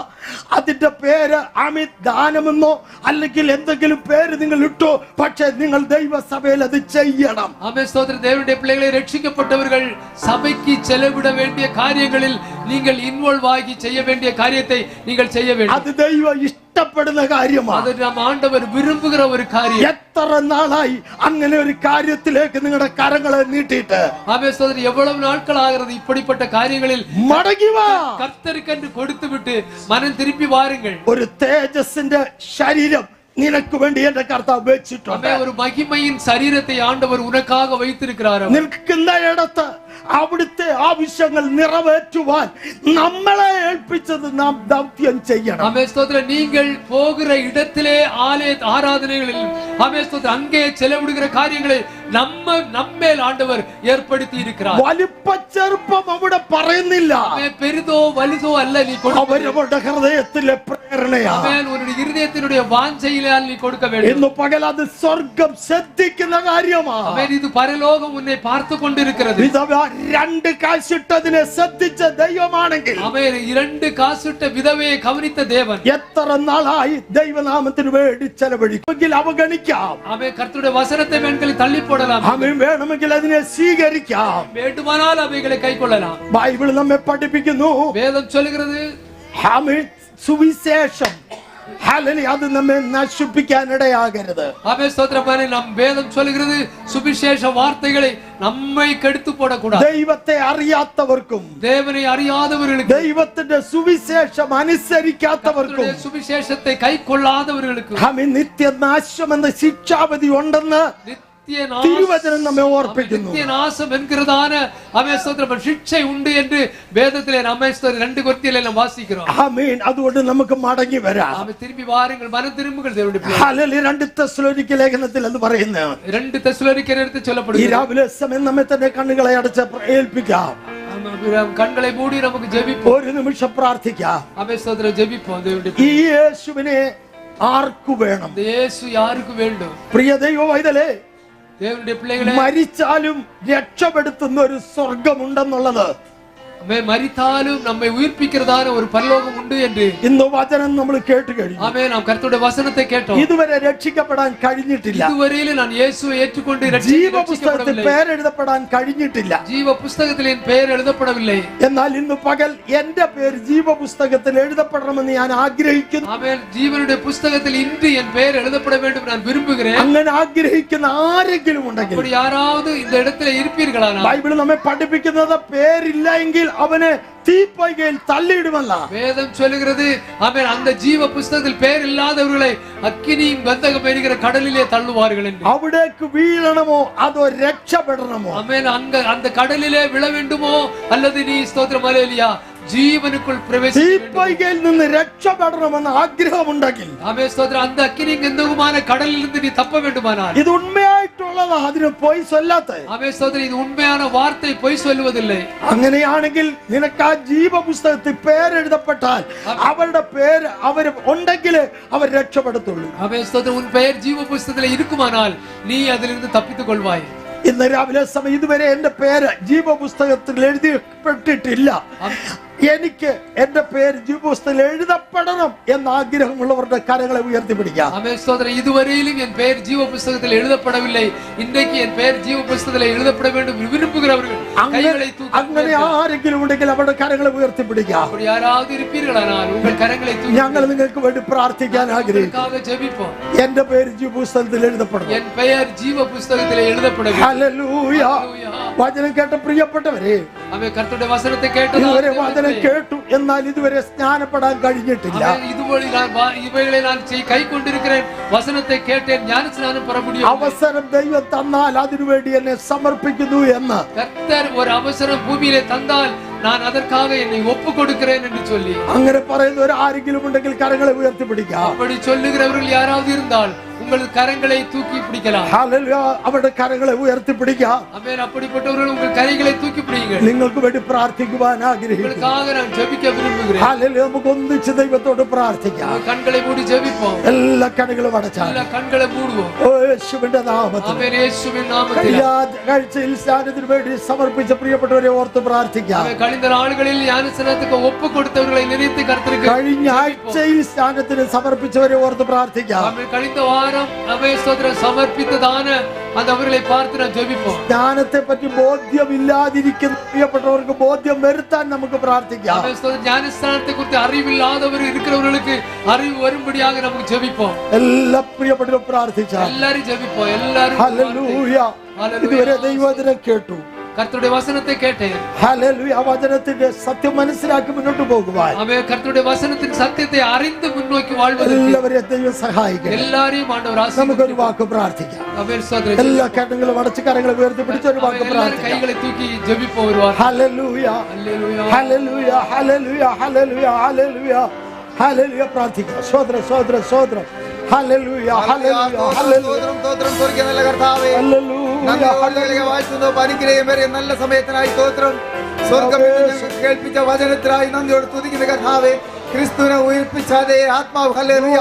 അതിന്റെ പേര് ആമേൻ ദാനമെന്നോ അല്ലെങ്കിൽ എന്തെങ്കിലും പേര് നിങ്ങൾ ഇട്ടോ, പക്ഷേ നിങ്ങൾ ദൈവസഭയിൽ അത് ചെയ്യണം. ആമേൻ സ്തോത്രം. ദേവന്റെ പിള്ളകളെ രക്ഷിക്കപ്പെട്ടവர்கள் സഭയ്ക്ക് ചെലവിട വേണ്ടിയ കാര്യങ്ങളിൽ നിങ്ങൾ ഇൻവോൾവ് ആಗಿ ചെയ്യ വേണ്ടിയ കാര്യത്തെ നിങ്ങൾ ചെയ്യ வேண்டும். അത് ദൈവം ഇഷ്ടപ്പെടുന്ന കാര്യമാണ്. അത് നാം ആണ്ടവർ വിരുമ്പുகிற ഒരു കാര്യം. എത്ര നാളായി അങ്ങനെ ഒരു കാര്യത്തിലേക്ക് നിങ്ങളുടെ കരങ്ങളെ നീട്ടിയിട്ട്? ആമേൻ സ്തോത്രം. എவ்வளவு நாட்கள் ஆகிறது இப்படிப்பட்ட காரியங்களில் മടങ്ങി വാ. കർത്തർക്ക് കൊടുത്തുവിട്ട് മനം തിരുപ്പി വാരുங்கள். ഒരു തേജസ്സിന്റെ ശരീരം നിനക്ക് വേണ്ടി എന്റെ കർത്താവ് വെച്ചിട്ടുണ്ട്. ഒരു മഹിമയിൻ ശരീരത്തെ ആണ്ടവർ ഉനക്കാக வைத்திருக்கிறார். നിൽക്കുന്ന ഇടത്ത് അവിടുത്തെ ആവശ്യങ്ങൾ നിറവേറ്റുവാൻ നമ്മളെ ഏൽപ്പിച്ചത് നാം ദൗത്യം ചെയ്യണം. ആമേൻ സ്തോത്രം. நீங்கள் போகிற இடத்திலே ஆலய ஆராதனைகளில் ஆமேன் ஸ்தோத்ரம் அங்கே செலவிடுகிற காரியங்களை நம்மேல் ஆண்டவர் ஏற்படுத்தி இருக்கிறார். വലിപ്പ ചെറുപ്പം അവിടെ പറയുന്നില്ല. ആമേൻ. പെരിതോ വലുതോ അല്ല നീ അവരവരുടെ ഹൃദയത്തിലെ പ്രേരണയാണ്. ആമേൻ. ഒരു ഹൃദയത്തിനുடைய വാഞ്ചയിലാൽ നീ കൊടുക്ക வேண்டும். ഇന്ന് പകൽ അത് സ്വർഗ്ഗം ശ്രദ്ധിക്കുന്ന കാര്യമാണ്. ആമേൻ. ഇത് പരലോകം ഉന്നെ പാർത്തു കൊണ്ടിരിക്കുന്നത്. രണ്ട് കാശിട്ടതിനെ ശ്രദ്ധിച്ച ദൈവമാണെങ്കിൽ, ആമേൻ, രണ്ട് കാശിട്ട വിധവയെ കവനിച്ച ദേവൻ എത്ര നാളായി ദൈവനാമത്തിന് വേണ്ടി ചെലവഴിക്കുമെങ്കിൽ അവഗണിക്കാം. ആമേൻ. കർത്തരുടെ വചനത്തെ വേണമെങ്കിൽ തള്ളിപ്പോടലാം. ആമേൻ. വേണമെങ്കിൽ അതിനെ സ്വീകരിക്കാം. വേണ്ടുമാനാൽ അവകളെ കൈക്കൊള്ളലാം. ബൈബിൾ നമ്മെ പഠിപ്പിക്കുന്നു. വേദം ചൊല്ലുகிறது ആമേൻ, സുവിശേഷം ഹല്ലേലൂയ, അത് നമ്മെ നശിപ്പിക്കാൻ ഇടയാകരുത്. ആമേൻ സ്തോത്രം. നാം വേദം ചൊല്ലുகிறது സുവിശേഷ വാർത്തകളെ നമ്മെ കെടുത്തു പോടக்கூடாது. ദൈവത്തെ അറിയാത്തവർക്കും ദേവനെ അറിയാത്തവർക്കും ദൈവത്തിന്റെ സുവിശേഷം അനുസരിക്കാത്തവർക്കും സുവിശേഷത്തെ കൈക്കൊള്ളാത്തവർക്കും ആമേൻ നിത്യനാശം എന്ന ശിക്ഷാവിധി ഉണ്ടെന്ന് തിരുവചനം നമ്മെ ഓർപ്പിക്കുന്നു. നിത്യനാശം എൻகிறதான ആമേൻ സ്തോത്രം ശിക്ഷ ഉണ്ട് എന്ന് വേദത്തിലെ ആമേൻ സ്തോത്രം 2 കൊരിന്ത്യരിൽ നാം വാസിக்கிறோം. ആമേൻ. അതുകൊണ്ട് നമുക്ക് മടങ്ങി വരാം. ആമേൻ. തിരുമ്പി വാരുങ്ങൾ, മനം തിരുമ്പുകൾ ദേവന്റെ പിള്ളേ. ഹല്ലേലൂയ. 2 തെസ്സലോനിക്ക ലേഖനത്തിൽ എന്ന് പറയുന്നത് 2 തെസ്സലോനിക്കരുടെ ചൊല്ലപ്പെടുന്നു. ഈ രാവിലെ സമയം നമ്മെ തന്നെ കണ്ണുകളെ അടച്ച് ഏൽപ്പിക്കാം. കണ്ണുകളെ മൂടി നമുക്ക് ജപിക്കാം. ഒരു നിമിഷം പ്രാർത്ഥിക്കാം. ആമേൻ സ്തോത്രം. ജപിക്കാം ദേവന്റെ. ഈ യേശുവിനെ ആർക്കു വേണം? യേശു ആർക്ക് വേണ്ടു? പ്രിയ ദൈവവൈതലേ, ദേവന്റെ പിള്ളകളെ, മരിച്ചാലും രക്ഷപ്പെടുത്തുന്ന ഒരു സ്വർഗമുണ്ടെന്നുള്ളത്, മരിത്താലും നമ്മെ ഉയർപ്പിക്കുന്നതാന ഒരു പരലോകം ഉണ്ട് എന്ന് ഇന്ന് വചനം നമ്മൾ കേട്ട് കഴിഞ്ഞു. ആമേൻ. നാം കർത്തരുടെ വചനത്തെ കേട്ടോ. ഇതുവരെ രക്ഷിക്കപ്പെടാൻ കഴിഞ്ഞിട്ടില്ല. ഇതുവരെയും ഞാൻ യേശുവെ ഏറ്റുകൊണ്ട് ജീവപുസ്തകത്തിൽ പേരെഴുതപ്പെടാൻ കഴിഞ്ഞിട്ടില്ല. ജീവപുസ്തകത്തിൽ എൻ പേര് എഴുതപ്പെടവില്ലേ. എന്നാൽ ഇന്ന് പകൽ എന്റെ പേര് ജീവപുസ്തകത്തിൽ എഴുതപ്പെടണമെന്ന് ഞാൻ ആഗ്രഹിക്കുന്നു. ആമേൻ. ജീവനുടെ പുസ്തകത്തിൽ ഇന്ന് എൻ പേര് എഴുതപ്പെട வேண்டும் ഞാൻ വിരുമ്പുகிறேன். അങ്ങനെ ആഗ്രഹിക്കുന്ന ആരെങ്കിലും ഉണ്ടെങ്കിൽ, அப்படி யாராவது இந்த இடத்துல இருப்பீர்களானால், ബൈബിൾ നമ്മെ പഠിപ്പിക്കുന്നത് പേരില്ല എങ്കിൽ അവനെ തീപ്പൊയ്കയിൽ തള്ളിയിടുമല്ല. வேதம் சொல்லுகிறது ஆமென், அந்த ஜீவ புஸ்தகத்தில் பேர் இல்லாதவர்களை அக்கினியும் கந்தகம் எரிகிற கடலிலே தள்ளுவார்கள் என்று. അവിടേക്ക് വീഴണമോ അതോ രക്ഷപ്പെടണമോ? ஆமென், அந்த கடலிலே விழ வேண்டுமோ அல்லது நீ ஸ்தோத்திரம் அல்லேலூயா ജീവനുക്കുൾ പ്രവേശിക്കണം. തീപ്പൊയ്കയിൽ നിന്ന് രക്ഷപ്പെടണമെന്ന് ആഗ്രഹമുണ്ടെങ്കിൽ, ആമേൻ സ്തോത്രം, அந்த அக்கினி கந்தகமான கடலில் இருந்து நீ தப்ப வேண்டுமானால், ഇത് ഉണ്മയായിട്ടുള്ളതാ, അതിന് പൊയ് ചൊല്ലാത്ത. ആമേൻ സ്തോത്രം, ഇത് ഉണ്മயான വാர்த்தை பொய் சொல்வதில்லை. അങ്ങനെയാണെങ്കിൽ നിനക്ക് ആ ജീവപുസ്തകത്തിൽ പേരെഴുതപ്പെട്ടാൽ അവരുടെ പേര് അവർ ഉണ്ടെങ്കിൽ അവർ രക്ഷപ്പെടുത്തുള്ളൂ. ആമേൻ സ്തോത്രം, ഉൻ பெயர் ജീവ പുസ്തകത്തിൽ ഇരിക്കുമാനാൽ നീ അതിലിருந்து തപ്പിத்துக் കൊள்வாய். ഇന്ന് രാവിലെ സമയം ഇതുവരെ എന്റെ പേര് ജീവപുസ്തകത്തിൽ എഴുതിപ്പെട്ടിട്ടില്ല. എനിക്ക് എന്റെ പേര് ജീവപുസ്തകത്തിൽ എഴുതപ്പെടണം എന്ന ആഗ്രഹമുള്ളവരുടെ കരങ്ങളെ ഉയർത്തിപ്പിടിക്കാം. ആമേൻ സ്തോത്രം, இதுவரையிலும் என் பெயர் ஜீவ புஸ்தகத்தில் எழுதப்படவில்லை, இன்றைக்கு என் பெயர் ஜீவ புஸ்தகத்தில் எழுதப்பட வேண்டும் விரும்புகிறவர்கள் கைகளை தூக்கி. അങ്ങനെ ആരെങ്കിലും ഉണ്ടെങ്കിൽ അവരുടെ കരങ്ങളെ ഉയർത്തിപ്പിടിക്കാം. அப்படி யாராவது இருப்பீர்களானால் உங்கள் கரங்களை தூக்கி ഞങ്ങൾ നിങ്ങൾക്ക് വേണ്ടി പ്രാർത്ഥിക്കാൻ ആഗ്രഹിക്കുന്നു. ஜெபிப்போம். എന്റെ പേര് ജീവപുസ്തകത്തിൽ എഴുതപ്പെടണം. என் பெயர் ஜீவ புஸ்தகத்தில் எழுதப்பட வேண்டும். ഹല്ലേലൂയ. വചനം കേട്ട പ്രിയപ്പെട്ടവരെ, ആമേൻ, കർത്തരുടെ വചനത്തെ കേട്ടതാ ഇതുവരെ വചനം കേട്ടു, എന്നാൽ ഇതുവരെ സ്നാനപ്പെടാൻ കഴിഞ്ഞിട്ടില്ല. ഇവകളെ ഞാൻ കൈ കൊണ്ടിരിக்கிறேன், വചനത്തെ കേട്ടേൻ, ജ്ഞാനസ്നാനം பெற முடியும். അവസരം ദൈവം തന്നാൽ അതിനുവേണ്ടി എന്നെ സമർപ്പിക്കുന്നു എന്ന് கர்த்தர் ஒரு அவசரம் பூமியிலே தந்தால் நான் அதற்காக என்னை ஒப்பு கொடுக்கிறேன் என்று சொல்லி, അങ്ങനെ പറയുന്നവർ ആരെങ്കിലും ഉണ്ടെങ്കിൽ കരങ്ങളെ ഉയർത്തിപ്പിടിക്കാം. அப்படி சொல்லுகிறவர்கள் யாராவது இருந்தால் உங்கள் கரங்களை தூக்கி பிடிக்கலாம். ഹല്ലേലൂയ. അവരുടെ കരങ്ങളെ ഉയർത്തിപ്പിടിക്കാം. ஆமென், அப்படிப்பட்டவர்கள் உங்கள் കൈகளை தூக்கி பிடியுங்கள். നിങ്ങൾക്ക് വേണ്ടി പ്രാർത്ഥിക്കുവാൻ ആഗ്രഹിക്കുന്നു. உங்களுக்காக நான் ஜெபிக்க விரும்புகிறேன். ഹല്ലേലൂയ. നമുക്ക് ഒന്നിച്ച് ദൈവത്തോട് പ്രാർത്ഥിക്കാം. കണ്ണുകളെ മൂടി ജെപിப்போம். എല്ലാ കണ്ണുകളും അടച്ചാൽ എല്ലാ കണ്ണുകളെ മൂടുவோம். യേശുവിന്റെ നാമത്തിൽ, ആമേൻ, യേശുവിൻ നാമത്തിൽ. കാഴ്ചയിൽ സ്നാനത്തിന് വേണ്ടി സമർപ്പിച്ച പ്രിയപ്പെട്ടവരെ ഓർത്ത് പ്രാർത്ഥിക്കാം. കഴിഞ്ഞ നാളുകളിൽ ജ്ഞാനസ്നാനത്തിന് ഒപ്പ് കൊടുത്തവர்களை നിனைத்து കർത്തருக்கு, കഴിഞ്ഞ ആഴ്ചയിൽ സ്നാനത്തിന് സമർപ്പിച്ചവരെ ഓർത്ത് പ്രാർത്ഥിക്കാം. കഴിഞ്ഞ വാരം സ്തോത്രം സമർപ്പിച്ചതാണ് അത് അവരെ பார்த்து நான் ஜெபிப்போம். ജ്ഞാനത്തെ പറ്റി ബോധ്യമില്ലാതിരിക്കുന്ന പ്രിയപ്പെട്ടവർക്ക് ബോധ്യം വരുത്താൻ നമുക്ക് പ്രാർത്ഥിക്കാം. ജ്ഞാനസ്നാനത്തെ കുറിച്ച് അറിവില്ലാത്തവർ இருக்கிறவர்களுக்கு அறிவு வரும்படியாக നമുക്ക് ஜெபிப்போம். എല്ലാ പ്രിയപ്പെട്ടവരും പ്രാർത്ഥിച്ചാൽ എല്ലാരും ஜெபிப்போம். എല്ലാരും ഹല്ലേലൂയ. ഇതുവരെ ദൈവവചനം കേട്ടു, കർത്തരുടെ വചനത്തെ കേട്ടേൻ. ഹല്ലേലൂയ. ആ വചനത്തിന്റെ സത്യം മനസ്സിലാക്കി മുന്നോട്ട് പോകുവാൻ ആമേൻ, കർത്തരുടെ വചനത്തിന്റെ സത്യത്തെ അറിந்து മുന്നോട്ട് வாழ்வதற்கு എല്ലാവരെയും ദൈവം സഹായിക്കട്ടെ. എല്ലാരെയും ആണ്ടവർ ആശീർവദിക്കട്ടെ. നമുക്കൊരു വാക്ക് പ്രാർത്ഥിക്കാം. ആമേൻ സ്തോത്രം. എല്ലാ കരങ്ങളും അടച്ച് കരങ്ങളെ ഉയർത്തിപ്പിടിച്ച ഒരു വാക്ക് എല്ലാവരും പ്രാർത്ഥിക്കാം. കൈകളെ തൂക്കി ജെപിப்போம். ഒരു വാക്ക്. Hallelujah. Hallelujah. Hallelujah. Hallelujah. Hallelujah. Hallelujah. Hallelujah. പ്രാർത്ഥിക്കാം. സ്തോത്രം, സ്തോത്രം, സ്തോത്രം. ഹല്ലേലൂയ. ഹല്ലേലൂയ. ഹല്ലേലൂയ. സ്തോത്രം സ്വർഗ്ഗ നല്ല കർത്താവേ, നല്ല സമയത്തിനായി സ്തോത്രം. സ്വർഗ്ഗം ഞങ്ങൾക്ക് കേൾപ്പിച്ച വചനത്തിനായി നന്ദിയോട് സ്തുതിക്കുന്ന കർത്താവേ, ക്രിസ്തുവിനെ ഉയർപ്പിച്ച അതേ ആത്മാവ് ഹല്ലേലൂയ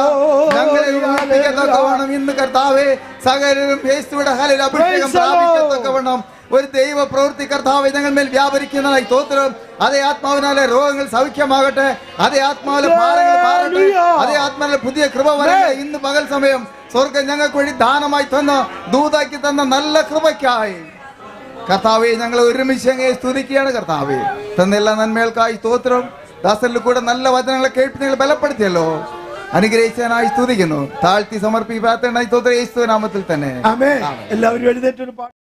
ഞങ്ങളെ ഉയർപ്പിക്കത്തക്കവണ്ണം ഇന്ന് കർത്താവേ സകലരും യേശുവിന്റെ ഹല്ലേലൂയ അഭിഷേകം പ്രാപിക്കത്തക്കവണ്ണം ഒരു ദൈവ പ്രവൃത്തി കർത്താവേ ഞങ്ങൾ മേൽ വ്യാപരിക്കുന്നതായി സ്തോത്രം. അതേ ആത്മാവിനാലെ രോഗങ്ങൾ സൗഖ്യമാകട്ടെ, അതേ ആത്മാവിലെ ഭാരങ്ങൾ മാറട്ടെ, അതേ ആത്മാവിലെ പുതിയ കൃപ വരട്ടെ. ഇന്ന് പകൽ സമയം സ്വർഗ്ഗം ഞങ്ങൾക്ക് വേണ്ടി ദാനമായി തന്ന ദൂതാക്കി തന്ന നല്ല കൃപയ്ക്കായി കർത്താവേ ഞങ്ങൾ ഒരുമിച്ച് അങ്ങേ സ്തുതിക്കുകയാണ്. കർത്താവേ തന്ന എല്ലാ നന്മകൾക്കായി സ്തോത്രം. ദാസരിൽ കൂടെ നല്ല വചനങ്ങളെ കേൾപ്പി നിങ്ങൾ ബലപ്പെടുത്തിയല്ലോ, അനുഗ്രഹിച്ചതിനായി സ്തുതിക്കുന്നു. താഴ്ത്തി സമർപ്പിക്കാത്തതിനായി സ്തോത്രം യേശുവിന്റെ നാമത്തിൽ തന്നെ. ആമേൻ. എല്ലാവരും എഴുന്നേറ്റ്